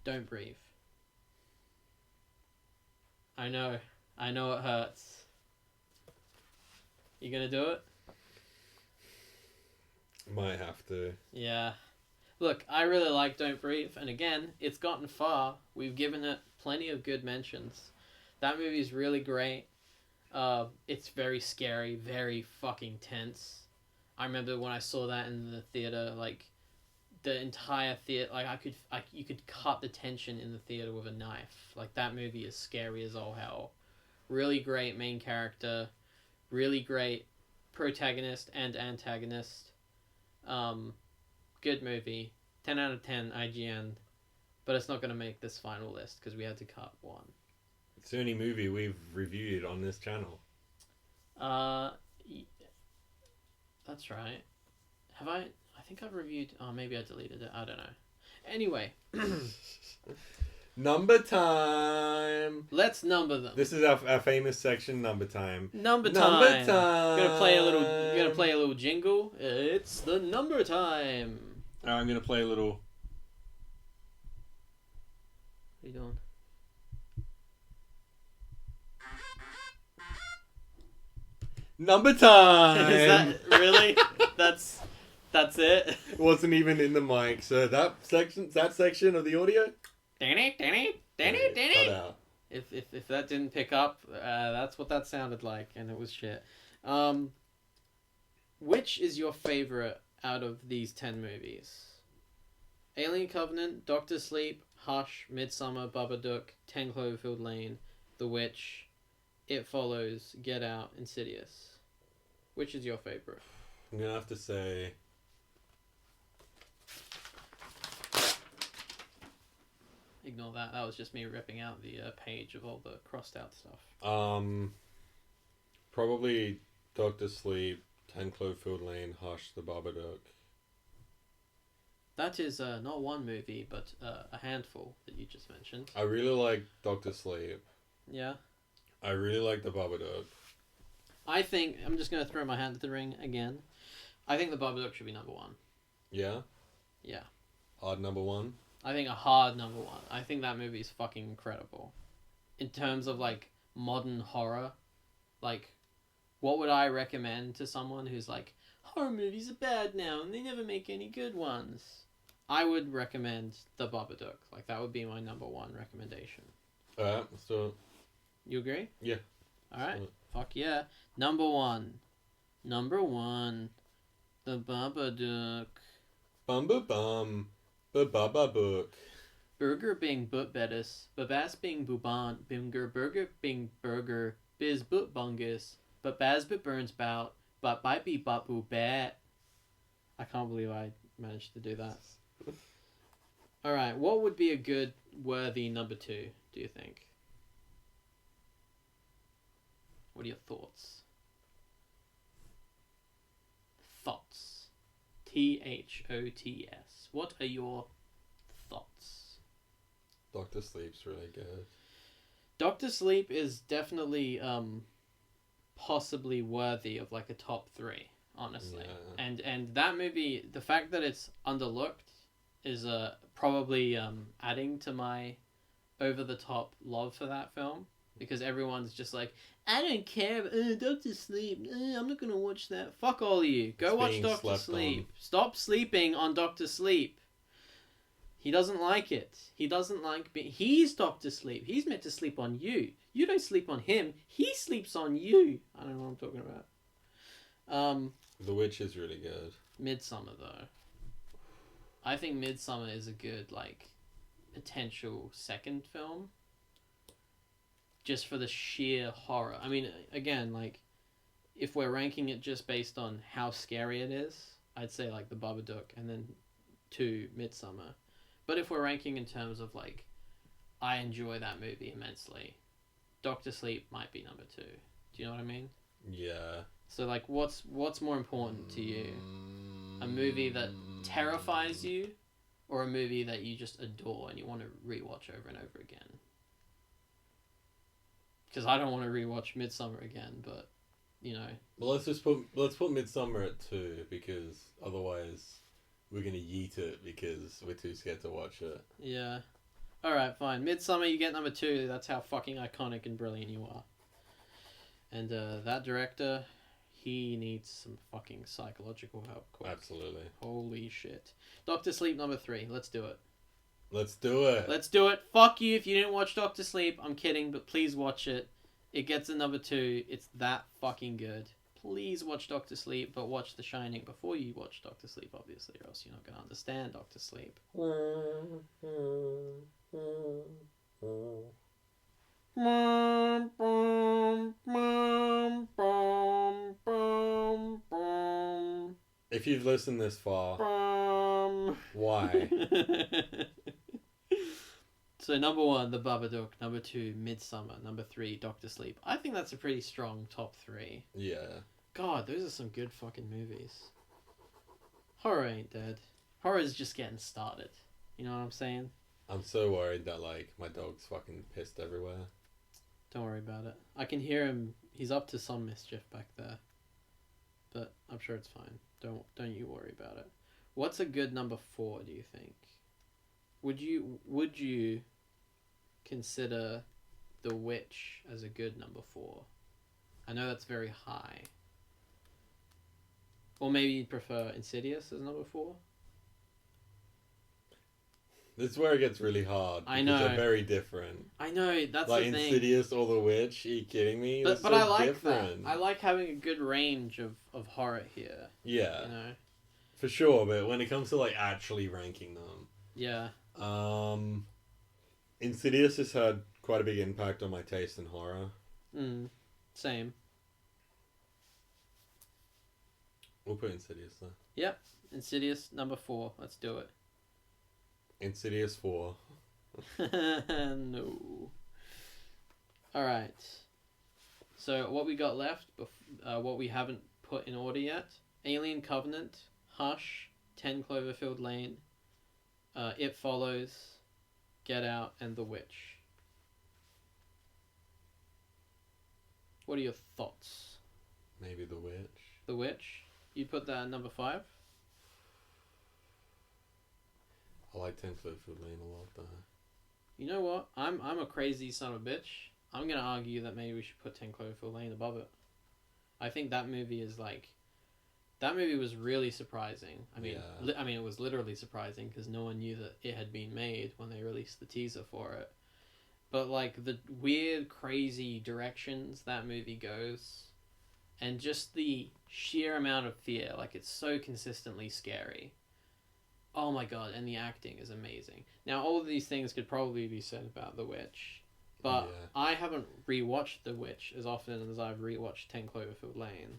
[SPEAKER 1] Don't Breathe. I know it hurts. You gonna do it?
[SPEAKER 2] Might have to.
[SPEAKER 1] Yeah. Look, I really like Don't Breathe, and again, it's gotten far. We've given it plenty of good mentions. That movie's really great. It's very scary, very fucking tense. I remember when I saw that in the theater, like, the entire theater, like, you could cut the tension in the theater with a knife. Like, that movie is scary as all hell. Really great main character, really great protagonist and antagonist. Good movie. 10 out of 10 IGN. But it's not going to make this final list because we had to cut one.
[SPEAKER 2] It's the only movie we've reviewed on this channel.
[SPEAKER 1] That's right. Have I think I've reviewed... Oh, maybe I deleted it. I don't know. Anyway.
[SPEAKER 2] Number time.
[SPEAKER 1] Let's number them.
[SPEAKER 2] This is our famous section, number time.
[SPEAKER 1] Number time.
[SPEAKER 2] Number time.
[SPEAKER 1] Gonna play a little jingle. It's the number time.
[SPEAKER 2] I'm gonna play a little.
[SPEAKER 1] What are you doing?
[SPEAKER 2] Number time.
[SPEAKER 1] Is that really? That's it.
[SPEAKER 2] It wasn't even in the mic, so that section of the audio. Cut out.
[SPEAKER 1] If that didn't pick up, that's what that sounded like, and it was shit. Which is your favorite out of these 10 movies? Alien Covenant, Doctor Sleep, Hush, Midsummer, Babadook, 10 Cloverfield Lane, The Witch, It Follows, Get Out, Insidious. Which is your favorite?
[SPEAKER 2] I'm gonna have to say.
[SPEAKER 1] Ignore that. That was just me ripping out the page of all the crossed out stuff.
[SPEAKER 2] Probably Doctor Sleep, 10 Cloverfield Lane, Hush, The Babadook.
[SPEAKER 1] That is not one movie, but a handful that you just mentioned.
[SPEAKER 2] I really like Doctor Sleep.
[SPEAKER 1] Yeah.
[SPEAKER 2] I really like The Babadook.
[SPEAKER 1] I think I'm just gonna throw my hand at the ring again. I think The Babadook should be number one.
[SPEAKER 2] Yeah.
[SPEAKER 1] Yeah.
[SPEAKER 2] Hard number one.
[SPEAKER 1] I think a hard number one. I think that movie is fucking incredible. In terms of, like, modern horror, like, what would I recommend to someone who's like, horror movies are bad now and they never make any good ones? I would recommend The Babadook. Like, that would be my number one recommendation.
[SPEAKER 2] Alright, so.
[SPEAKER 1] You agree?
[SPEAKER 2] Yeah.
[SPEAKER 1] Alright. Fuck yeah. Number one. The Babadook.
[SPEAKER 2] Bum. Bababook.
[SPEAKER 1] Burger being but bettis, babas being buban, binger burger being burger, biz but bungus, but baz but burns bout, but bite be but boo bat. I can't believe I managed to do that. Alright, what would be a good, worthy number two, do you think? What are your thoughts? Thoughts. THOTS. What are your thoughts?
[SPEAKER 2] Doctor Sleep's really good.
[SPEAKER 1] Doctor Sleep is definitely possibly worthy of like a top 3, honestly.
[SPEAKER 2] Yeah.
[SPEAKER 1] And that movie, the fact that it's underlooked is probably adding to my over the top love for that film, because everyone's just like, I don't care about Doctor Sleep. I'm not gonna watch that. Fuck all of you. Go watch Doctor Sleep. Stop sleeping on Doctor Sleep. He doesn't like it. He doesn't like being... He's Doctor Sleep. He's meant to sleep on you. You don't sleep on him. He sleeps on you. I don't know what I'm talking about.
[SPEAKER 2] The Witch is really good.
[SPEAKER 1] Midsummer, though. I think Midsummer is a good, like, potential second film. Just for the sheer horror. I mean, again, like, if we're ranking it just based on how scary it is, I'd say, like, The Babadook and then 2, Midsummer. But if we're ranking in terms of, like, I enjoy that movie immensely, Doctor Sleep might be number 2. Do you know what I mean?
[SPEAKER 2] Yeah.
[SPEAKER 1] So, like, what's more important to you? A movie that terrifies you, or a movie that you just adore and you want to rewatch over and over again? Because I don't want to rewatch Midsummer again, but, you know.
[SPEAKER 2] Well, let's put Midsummer at 2, because otherwise we're gonna yeet it because we're too scared to watch it.
[SPEAKER 1] Yeah. Alright, fine. Midsummer, you get number 2. That's how fucking iconic and brilliant you are. And that director, he needs some fucking psychological help. Quick.
[SPEAKER 2] Absolutely.
[SPEAKER 1] Holy shit. Doctor Sleep, number 3. Let's do it.
[SPEAKER 2] Let's do it.
[SPEAKER 1] Let's do it. Fuck you if you didn't watch Doctor Sleep. I'm kidding, but please watch it. It gets a number 2. It's that fucking good. Please watch Doctor Sleep, but watch The Shining before you watch Doctor Sleep, obviously, or else you're not going to understand Doctor Sleep.
[SPEAKER 2] If you've listened this far, why?
[SPEAKER 1] So number 1, The Babadook. Number 2, Midsummer. Number 3, Doctor Sleep. I think that's a pretty strong top 3.
[SPEAKER 2] Yeah.
[SPEAKER 1] God, those are some good fucking movies. Horror ain't dead. Horror is just getting started. You know what I'm saying?
[SPEAKER 2] I'm so worried that, like, my dog's fucking pissed everywhere.
[SPEAKER 1] Don't worry about it. I can hear him. He's up to some mischief back there. But I'm sure it's fine. Don't you worry about it. What's a good number 4, do you think? Would you consider The Witch as a good number 4? I know that's very high. Or maybe you'd prefer Insidious as number 4?
[SPEAKER 2] This is where it gets really hard.
[SPEAKER 1] I know.
[SPEAKER 2] They're very different.
[SPEAKER 1] I know, that's
[SPEAKER 2] like
[SPEAKER 1] the thing.
[SPEAKER 2] Insidious or The Witch, are you kidding me?
[SPEAKER 1] But
[SPEAKER 2] so
[SPEAKER 1] I like
[SPEAKER 2] different.
[SPEAKER 1] that. I like having a good range of horror here.
[SPEAKER 2] Yeah.
[SPEAKER 1] You know?
[SPEAKER 2] For sure, but when it comes to, like, actually ranking them...
[SPEAKER 1] Yeah.
[SPEAKER 2] Insidious has had quite a big impact on my taste in horror.
[SPEAKER 1] Same.
[SPEAKER 2] We'll put Insidious there.
[SPEAKER 1] Yep. Insidious, number 4. Let's do it.
[SPEAKER 2] Insidious 4.
[SPEAKER 1] No. Alright. So, what we got left, what we haven't put in order yet, Alien Covenant, Hush, 10 Cloverfield Lane, It Follows, Get Out, and The Witch. What are your thoughts?
[SPEAKER 2] Maybe The Witch.
[SPEAKER 1] The Witch? You put that at number 5?
[SPEAKER 2] I like 10 Cloverfield Lane a lot, though.
[SPEAKER 1] You know what? I'm a crazy son of a bitch. I'm going to argue that maybe we should put 10 Cloverfield Lane above it. I think that movie is like... That movie was really surprising. I mean,
[SPEAKER 2] yeah.
[SPEAKER 1] it was literally surprising because no one knew that it had been made when they released the teaser for it. But, like, the weird, crazy directions that movie goes, and just the sheer amount of fear, like, it's so consistently scary. Oh my god, and the acting is amazing. Now, all of these things could probably be said about The Witch, but
[SPEAKER 2] Yeah.
[SPEAKER 1] I haven't rewatched The Witch as often as I've rewatched 10 Cloverfield Lane.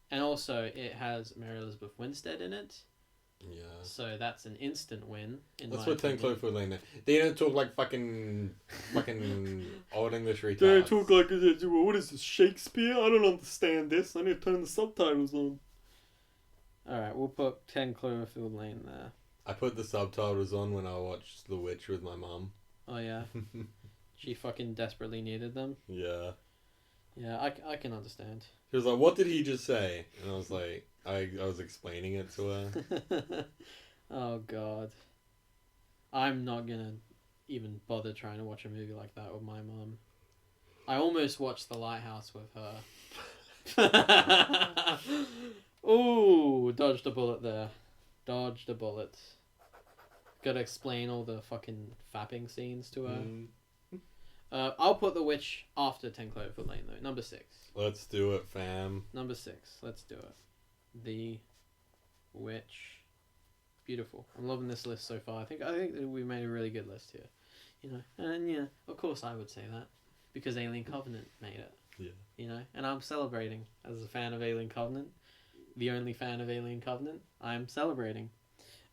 [SPEAKER 1] And also, it has Mary Elizabeth Winstead in it.
[SPEAKER 2] Yeah.
[SPEAKER 1] So that's an instant win.
[SPEAKER 2] Let's put 10 Cloverfield Lane there. They don't talk like fucking old English retards.
[SPEAKER 1] They talk like, what is this, Shakespeare? I don't understand this. I need to turn the subtitles on. Alright, we'll put 10 Cloverfield Lane there.
[SPEAKER 2] I put the subtitles on when I watched The Witch with my mum.
[SPEAKER 1] Oh yeah? She fucking desperately needed them?
[SPEAKER 2] Yeah.
[SPEAKER 1] Yeah, I can understand.
[SPEAKER 2] She was like, what did he just say? And I was like, I was explaining it to her.
[SPEAKER 1] Oh god. I'm not gonna even bother trying to watch a movie like that with my mum. I almost watched The Lighthouse with her. Ooh, dodged a bullet there. Dodged a bullet. Gotta explain all the fucking fapping scenes to her. I'll put The Witch after 10 Cloverfield Lane though. Number 6.
[SPEAKER 2] Let's do it, fam.
[SPEAKER 1] Number 6. Let's do it. The Witch. Beautiful. I'm loving this list so far. I think that we made a really good list here. You know, and yeah, of course I would say that because Alien Covenant made it.
[SPEAKER 2] Yeah.
[SPEAKER 1] You know, and I'm celebrating as a fan of Alien Covenant, the only fan of Alien Covenant. I'm celebrating.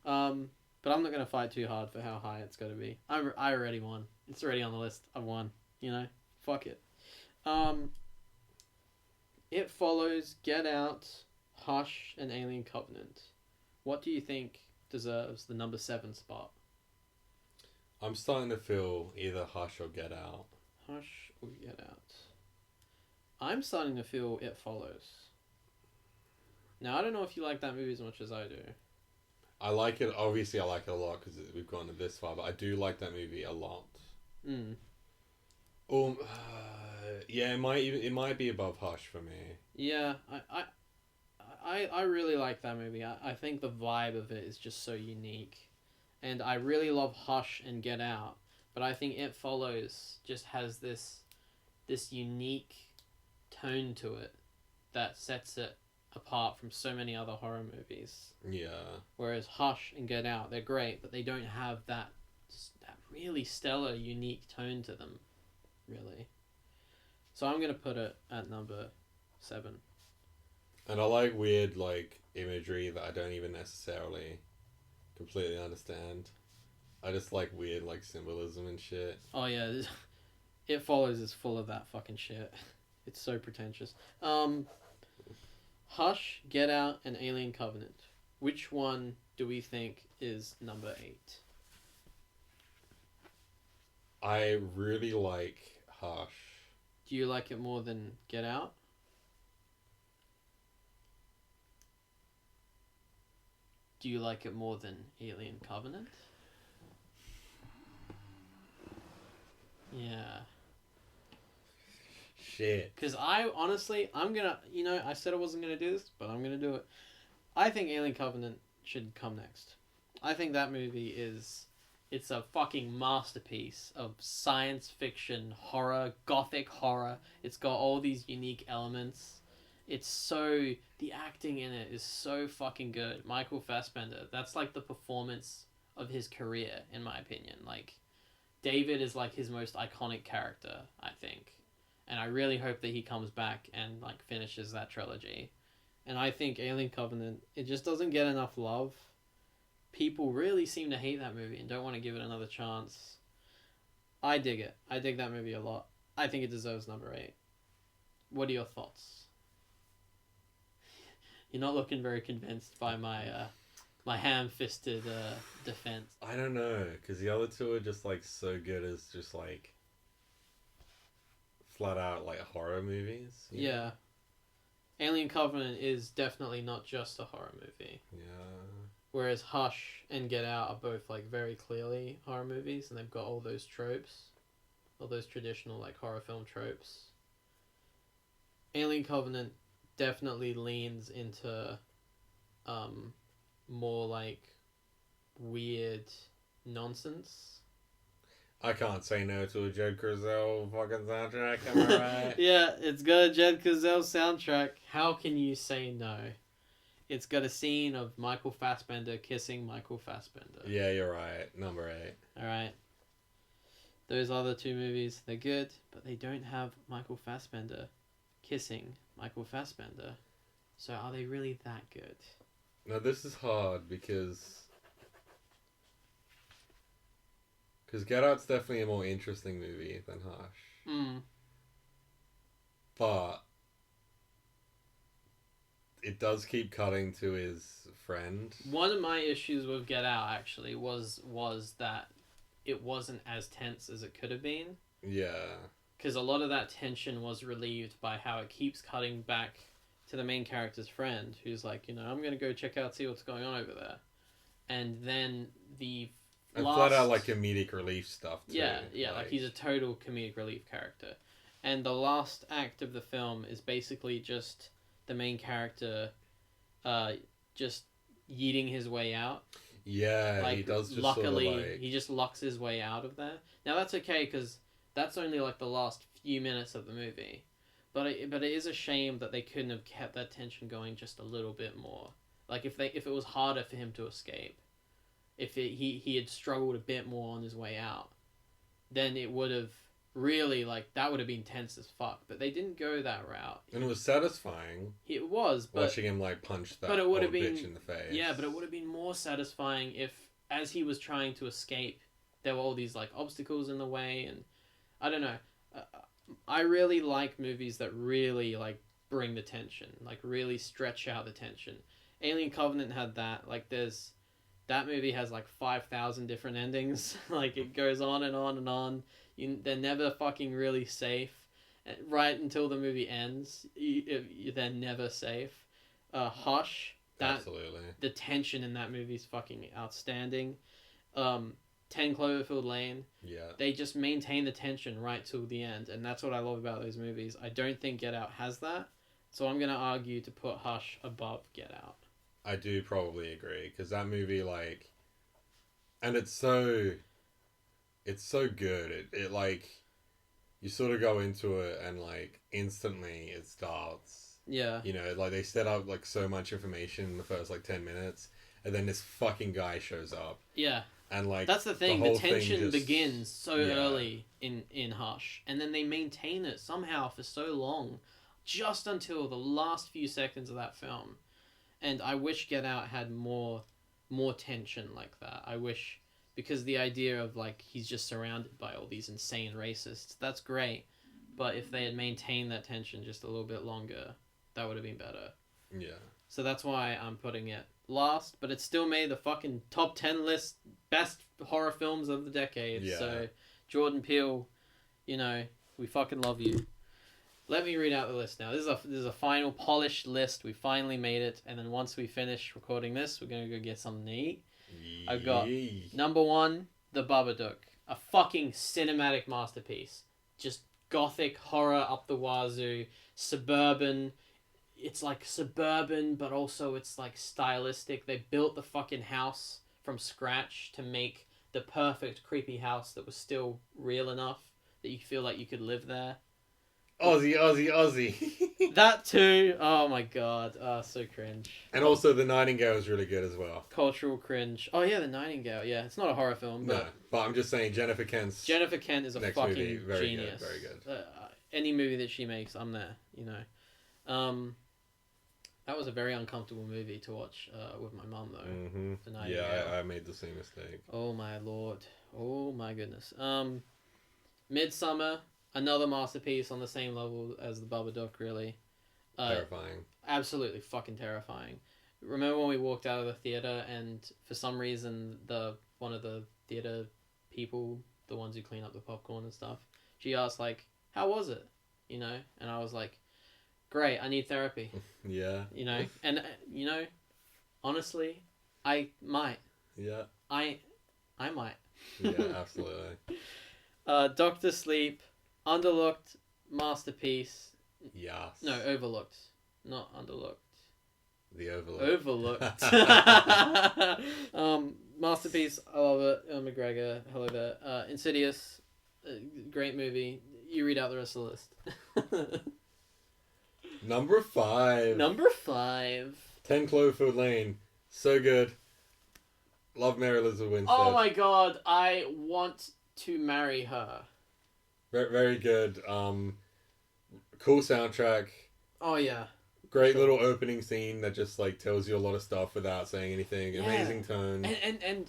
[SPEAKER 1] But I'm not gonna fight too hard for how high it's gotta be. I already won. It's already on the list. I won. You know, fuck it. It Follows, Get Out, Hush, and Alien Covenant. What do you think deserves the number 7 spot?
[SPEAKER 2] I'm starting to feel either Hush or Get Out.
[SPEAKER 1] Hush or Get Out. I'm starting to feel It Follows. Now, I don't know if you like that movie as much as I do.
[SPEAKER 2] I like it. Obviously, I like it a lot because we've gone this far. But I do like that movie a lot.
[SPEAKER 1] Mm.
[SPEAKER 2] Yeah, it might be above Hush for me.
[SPEAKER 1] Yeah, I really like that movie. I think the vibe of it is just so unique. And I really love Hush and Get Out. But I think It Follows just has this unique tone to it that sets it apart from so many other horror movies.
[SPEAKER 2] Yeah.
[SPEAKER 1] Whereas Hush and Get Out, they're great, but they don't have that really stellar, unique tone to them, really. So I'm gonna put it at number 7.
[SPEAKER 2] And I like weird like imagery that I don't even necessarily completely understand. I just like weird like symbolism and shit.
[SPEAKER 1] Oh yeah, It Follows is full of that fucking shit. It's so pretentious. Hush, Get Out, and Alien Covenant. Which one do we think is number 8?
[SPEAKER 2] I really like Hush.
[SPEAKER 1] Do you like it more than Get Out? Do you like it more than Alien Covenant? Yeah.
[SPEAKER 2] Shit.
[SPEAKER 1] Because I honestly, I'm gonna, I said I wasn't gonna do this, but I'm gonna do it. I think Alien Covenant should come next. I think that movie it's a fucking masterpiece of science fiction, horror, gothic horror. It's got all these unique elements. The acting in it is so fucking good. Michael Fassbender, that's like the performance of his career, in my opinion. Like, David is like his most iconic character, I think. And I really hope that he comes back and like finishes that trilogy. And I think Alien Covenant, it just doesn't get enough love. People really seem to hate that movie and don't want to give it another chance. I dig it. I dig that movie a lot. I think it deserves number 8. What are your thoughts? You're not looking very convinced by my ham-fisted defense.
[SPEAKER 2] I don't know, because the other two are just like so good as just like flat out like horror movies.
[SPEAKER 1] Yeah. Alien Covenant is definitely not just a horror movie.
[SPEAKER 2] Yeah.
[SPEAKER 1] Whereas Hush and Get Out are both like very clearly horror movies, and they've got all those tropes, all those traditional like horror film tropes. Alien Covenant definitely leans into more like weird nonsense.
[SPEAKER 2] I can't say no to a Jed Curzel fucking soundtrack, am I right?
[SPEAKER 1] Yeah, it's got a Jed Curzel soundtrack. How can you say no? It's got a scene of Michael Fassbender kissing Michael Fassbender.
[SPEAKER 2] Yeah, you're right. Number 8.
[SPEAKER 1] Alright. Those other two movies, they're good, but they don't have Michael Fassbender kissing Michael Fassbender. So are they really that good?
[SPEAKER 2] Now this is hard because Get Out's definitely a more interesting movie than Hush.
[SPEAKER 1] Mm.
[SPEAKER 2] But it does keep cutting to his friend.
[SPEAKER 1] One of my issues with Get Out actually was that it wasn't as tense as it could have been.
[SPEAKER 2] Yeah.
[SPEAKER 1] Because a lot of that tension was relieved by how it keeps cutting back to the main character's friend, who's like, I'm going to go check out, see what's going on over there. And then
[SPEAKER 2] and flat out like comedic relief stuff too.
[SPEAKER 1] Yeah, like he's a total comedic relief character. And the last act of the film is basically just the main character just yeeting his way out.
[SPEAKER 2] Yeah,
[SPEAKER 1] like,
[SPEAKER 2] he does just
[SPEAKER 1] luckily,
[SPEAKER 2] sort of like...
[SPEAKER 1] he just lucks his way out of there. Now that's okay, because that's only like the last few minutes of the movie. But it is a shame that they couldn't have kept that tension going just a little bit more. Like if it was harder for him to escape, he had struggled a bit more on his way out, then it would have really that would have been tense as fuck. But they didn't go that route.
[SPEAKER 2] And it was satisfying.
[SPEAKER 1] It was, but
[SPEAKER 2] watching him punch that
[SPEAKER 1] old
[SPEAKER 2] bitch in the face.
[SPEAKER 1] Yeah, but it would have been more satisfying if, as he was trying to escape, there were all these obstacles in the way, and I don't know. I really like movies that really bring the tension, really stretch out the tension. Alien Covenant had that. That movie has 5,000 different endings. It goes on and on and on. They're never fucking really safe. Right until the movie ends, they're never safe. Hush
[SPEAKER 2] Absolutely.
[SPEAKER 1] The tension in that movie is fucking outstanding. 10 Cloverfield Lane.
[SPEAKER 2] Yeah.
[SPEAKER 1] They just maintain the tension right till the end, and that's what I love about those movies. I don't think Get Out has that, so I'm gonna argue to put Hush above Get Out.
[SPEAKER 2] I do probably agree, because that movie, like, and it's so good. It like, you sort of go into it and like instantly it starts.
[SPEAKER 1] Yeah.
[SPEAKER 2] You know, like they set up like so much information in the first like 10 minutes, and then this fucking guy shows up.
[SPEAKER 1] Yeah.
[SPEAKER 2] And like
[SPEAKER 1] that's the thing.
[SPEAKER 2] the
[SPEAKER 1] The tension
[SPEAKER 2] thing just
[SPEAKER 1] begins so early in Hush, and then they maintain it somehow for so long, just until the last few seconds of that film. And I wish Get Out had more tension like that. I wish, because the idea of like he's just surrounded by all these insane racists, that's great. But if they had maintained that tension just a little bit longer, that would have been better.
[SPEAKER 2] Yeah.
[SPEAKER 1] So that's why I'm putting it last, but it still made the fucking top 10 list, best horror films of the decade.
[SPEAKER 2] Yeah.
[SPEAKER 1] So Jordan Peele, you know, we fucking love you. Let me read out the list now. This is a final polished list. We finally made it, and then once we finish recording this, we're gonna go get something to eat. I've got number 1, The Babadook, a fucking cinematic masterpiece. Just gothic horror up the wazoo, suburban. It's like suburban, but also it's like stylistic. They built the fucking house from scratch to make the perfect creepy house that was still real enough that you feel like you could live there.
[SPEAKER 2] Aussie.
[SPEAKER 1] That too. Oh my god. So cringe.
[SPEAKER 2] And also The Nightingale is really good as well.
[SPEAKER 1] Cultural cringe. Oh yeah, The Nightingale. Yeah, it's not a horror film. But
[SPEAKER 2] no, but I'm just saying Jennifer Kent
[SPEAKER 1] is a fucking
[SPEAKER 2] movie, very
[SPEAKER 1] genius.
[SPEAKER 2] Good, very good.
[SPEAKER 1] Any movie that she makes, I'm there. You know. That was a very uncomfortable movie to watch with my mum, though.
[SPEAKER 2] Mm-hmm.
[SPEAKER 1] The Nightingale.
[SPEAKER 2] Yeah, I made the same mistake.
[SPEAKER 1] Oh my lord. Oh my goodness. Midsummer, another masterpiece on the same level as The Babadook, really.
[SPEAKER 2] Terrifying.
[SPEAKER 1] Absolutely fucking terrifying. Remember when we walked out of the theater and for some reason one of the theater people, the ones who clean up the popcorn and stuff, she asked like, "How was it?" You know, and I was like, "Great, I need therapy."
[SPEAKER 2] Yeah.
[SPEAKER 1] You know, and you know, honestly, I might.
[SPEAKER 2] Yeah.
[SPEAKER 1] I might.
[SPEAKER 2] Yeah, absolutely.
[SPEAKER 1] Doctor Sleep, underlooked masterpiece.
[SPEAKER 2] Yes.
[SPEAKER 1] No, overlooked, not underlooked.
[SPEAKER 2] The Overlook.
[SPEAKER 1] Overlooked. Masterpiece. I love it. McGregor. Hello there. Insidious. Great movie. You read out the rest of the list.
[SPEAKER 2] Number 5.
[SPEAKER 1] 10
[SPEAKER 2] Cloverfield Lane. So good. Love Mary Elizabeth Winstead.
[SPEAKER 1] Oh my god, I want to marry her.
[SPEAKER 2] Very, very good. Cool soundtrack.
[SPEAKER 1] Oh yeah.
[SPEAKER 2] Great little opening scene that just like tells you a lot of stuff without saying anything. Yeah. Amazing tone.
[SPEAKER 1] And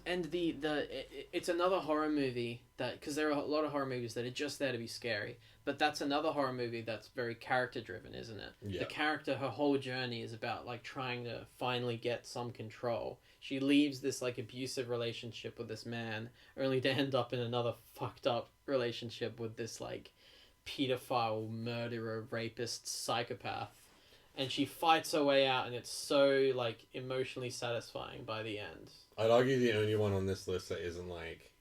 [SPEAKER 1] it's another horror movie that, because there are a lot of horror movies that are just there to be scary, but that's another horror movie that's very character driven, isn't it?
[SPEAKER 2] Yeah.
[SPEAKER 1] The character, her whole journey is about like trying to finally get some control. She leaves this like abusive relationship with this man only to end up in another fucked up relationship with this like pedophile, murderer, rapist, psychopath. And she fights her way out, and it's so, like, emotionally satisfying by the end.
[SPEAKER 2] I'd argue the only one on this list that isn't, like,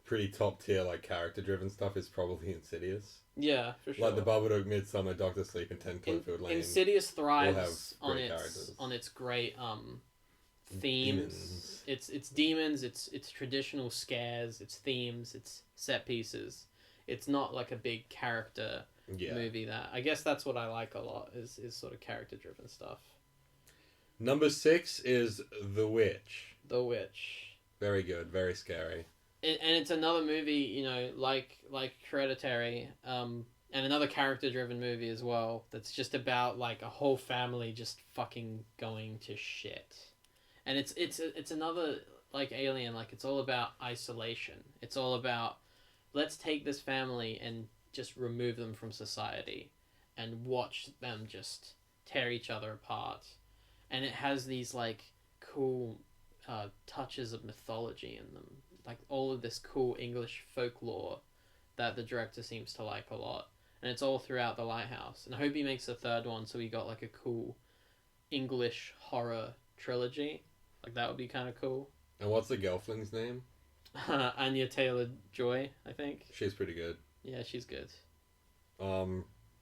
[SPEAKER 2] pretty top tier, like, character-driven stuff is probably Insidious.
[SPEAKER 1] Yeah, for sure.
[SPEAKER 2] Like, The Babadook, Midsummer, Doctor Sleep, and 10 Cloverfield Lane.
[SPEAKER 1] Insidious thrives on its great, themes.
[SPEAKER 2] Demons.
[SPEAKER 1] It's demons, it's traditional scares, it's themes, it's set pieces. It's not, like, a big character... movie that I guess that's what I like a lot is sort of character driven stuff.
[SPEAKER 2] Number 6 is The Witch.
[SPEAKER 1] The Witch.
[SPEAKER 2] Very good, very scary.
[SPEAKER 1] And it's another movie, you know, like Hereditary, and another character driven movie as well. That's just about like a whole family just fucking going to shit. And it's another like Alien. Like it's all about isolation. It's all about let's take this family and just remove them from society and watch them just tear each other apart. And it has these like cool touches of mythology in them, like all of this cool English folklore that the director seems to like a lot, and it's all throughout The Lighthouse. And I hope he makes a third one so we got like a cool English horror trilogy. Like, that would be kind of cool.
[SPEAKER 2] And what's the Gelfling's name?
[SPEAKER 1] Anya Taylor-Joy, I think.
[SPEAKER 2] She's pretty good.
[SPEAKER 1] Yeah, she's good.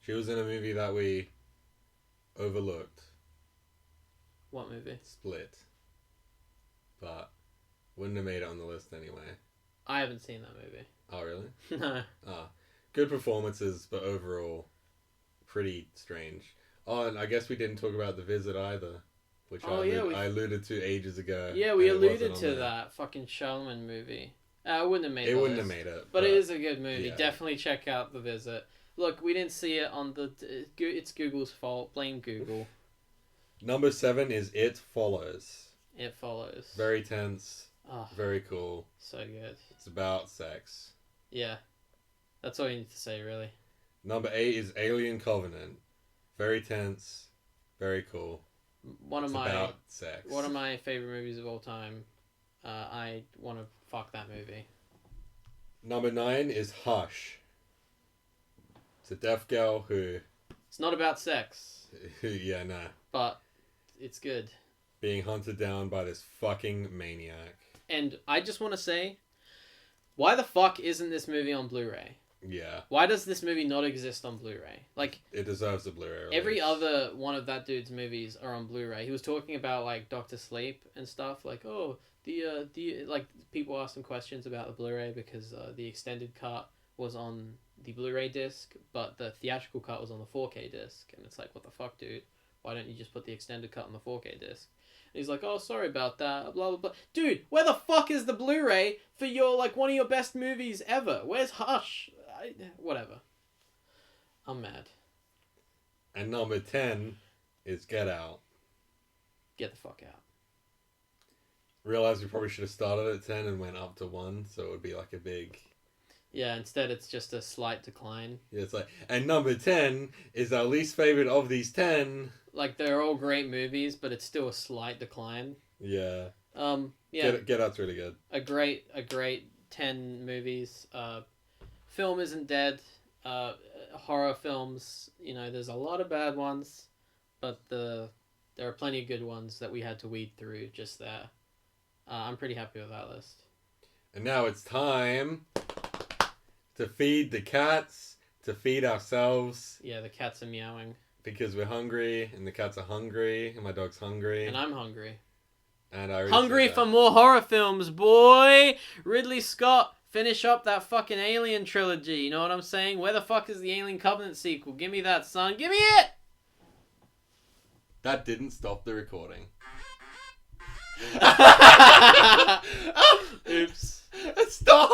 [SPEAKER 2] She was in a movie that we overlooked.
[SPEAKER 1] What movie?
[SPEAKER 2] Split. But wouldn't have made it on the list anyway.
[SPEAKER 1] I haven't seen that movie.
[SPEAKER 2] Oh, really?
[SPEAKER 1] No.
[SPEAKER 2] Good performances, but overall, pretty strange. Oh, and I guess we didn't talk about The Visit either, which I alluded to ages ago.
[SPEAKER 1] Yeah, we alluded to that fucking Charlemagne movie. It wouldn't have made it.
[SPEAKER 2] It wouldn't have made it.
[SPEAKER 1] But it is a good movie.
[SPEAKER 2] Yeah.
[SPEAKER 1] Definitely check out The Visit. Look, we didn't see it on the... It's Google's fault. Blame Google.
[SPEAKER 2] Number 7 is It Follows.
[SPEAKER 1] It Follows.
[SPEAKER 2] Very tense.
[SPEAKER 1] Oh,
[SPEAKER 2] very cool.
[SPEAKER 1] so good.
[SPEAKER 2] It's about sex.
[SPEAKER 1] Yeah. That's all you need to say, really.
[SPEAKER 2] Number 8 is Alien Covenant. Very tense. Very cool. About sex.
[SPEAKER 1] One of my favorite movies of all time. I want to fuck that movie.
[SPEAKER 2] Number 9 is Hush. It's a deaf girl who...
[SPEAKER 1] It's not about sex.
[SPEAKER 2] Yeah, nah.
[SPEAKER 1] But it's good.
[SPEAKER 2] Being hunted down by this fucking maniac.
[SPEAKER 1] And I just want to say, why the fuck isn't this movie on Blu-ray?
[SPEAKER 2] Yeah.
[SPEAKER 1] Why does this movie not exist on Blu-ray? Like,
[SPEAKER 2] it deserves a Blu-ray release.
[SPEAKER 1] Every other one of that dude's movies are on Blu-ray. He was talking about, like, Dr. Sleep and stuff. Like, oh, like, people asked him questions about the Blu-ray because the extended cut was on the Blu-ray disc, but the theatrical cut was on the 4K disc. And it's like, what the fuck, dude? Why don't you just put the extended cut on the 4K disc? And he's like, oh, sorry about that, blah, blah, blah. Dude, where the fuck is the Blu-ray for your, like, one of your best movies ever? Where's Hush? Whatever. I'm mad.
[SPEAKER 2] And number 10 is Get Out.
[SPEAKER 1] Get the fuck out.
[SPEAKER 2] Realized we probably should have started at 10 and went up to 1, so it would be like a big...
[SPEAKER 1] Yeah, instead it's just a slight decline.
[SPEAKER 2] Yeah, it's like... And number 10 is our least favorite of these 10.
[SPEAKER 1] Like, they're all great movies, but it's still a slight decline.
[SPEAKER 2] Yeah.
[SPEAKER 1] Yeah.
[SPEAKER 2] Get Out's really good.
[SPEAKER 1] A great 10 movies. Film isn't dead. Horror films, you know, there's a lot of bad ones, but there are plenty of good ones that we had to weed through just there. I'm pretty happy with that list.
[SPEAKER 2] And now it's time to feed the cats, to feed ourselves.
[SPEAKER 1] Yeah, the cats are meowing.
[SPEAKER 2] Because we're hungry, and the cats are hungry, and my dog's hungry.
[SPEAKER 1] And I'm hungry.
[SPEAKER 2] And I
[SPEAKER 1] hungry for more horror films, boy! Ridley Scott, finish up that fucking Alien trilogy, you know what I'm saying? Where the fuck is the Alien Covenant sequel? Give me that, son. Give me it!
[SPEAKER 2] That didn't stop the recording.
[SPEAKER 1] Oops.
[SPEAKER 2] Stop!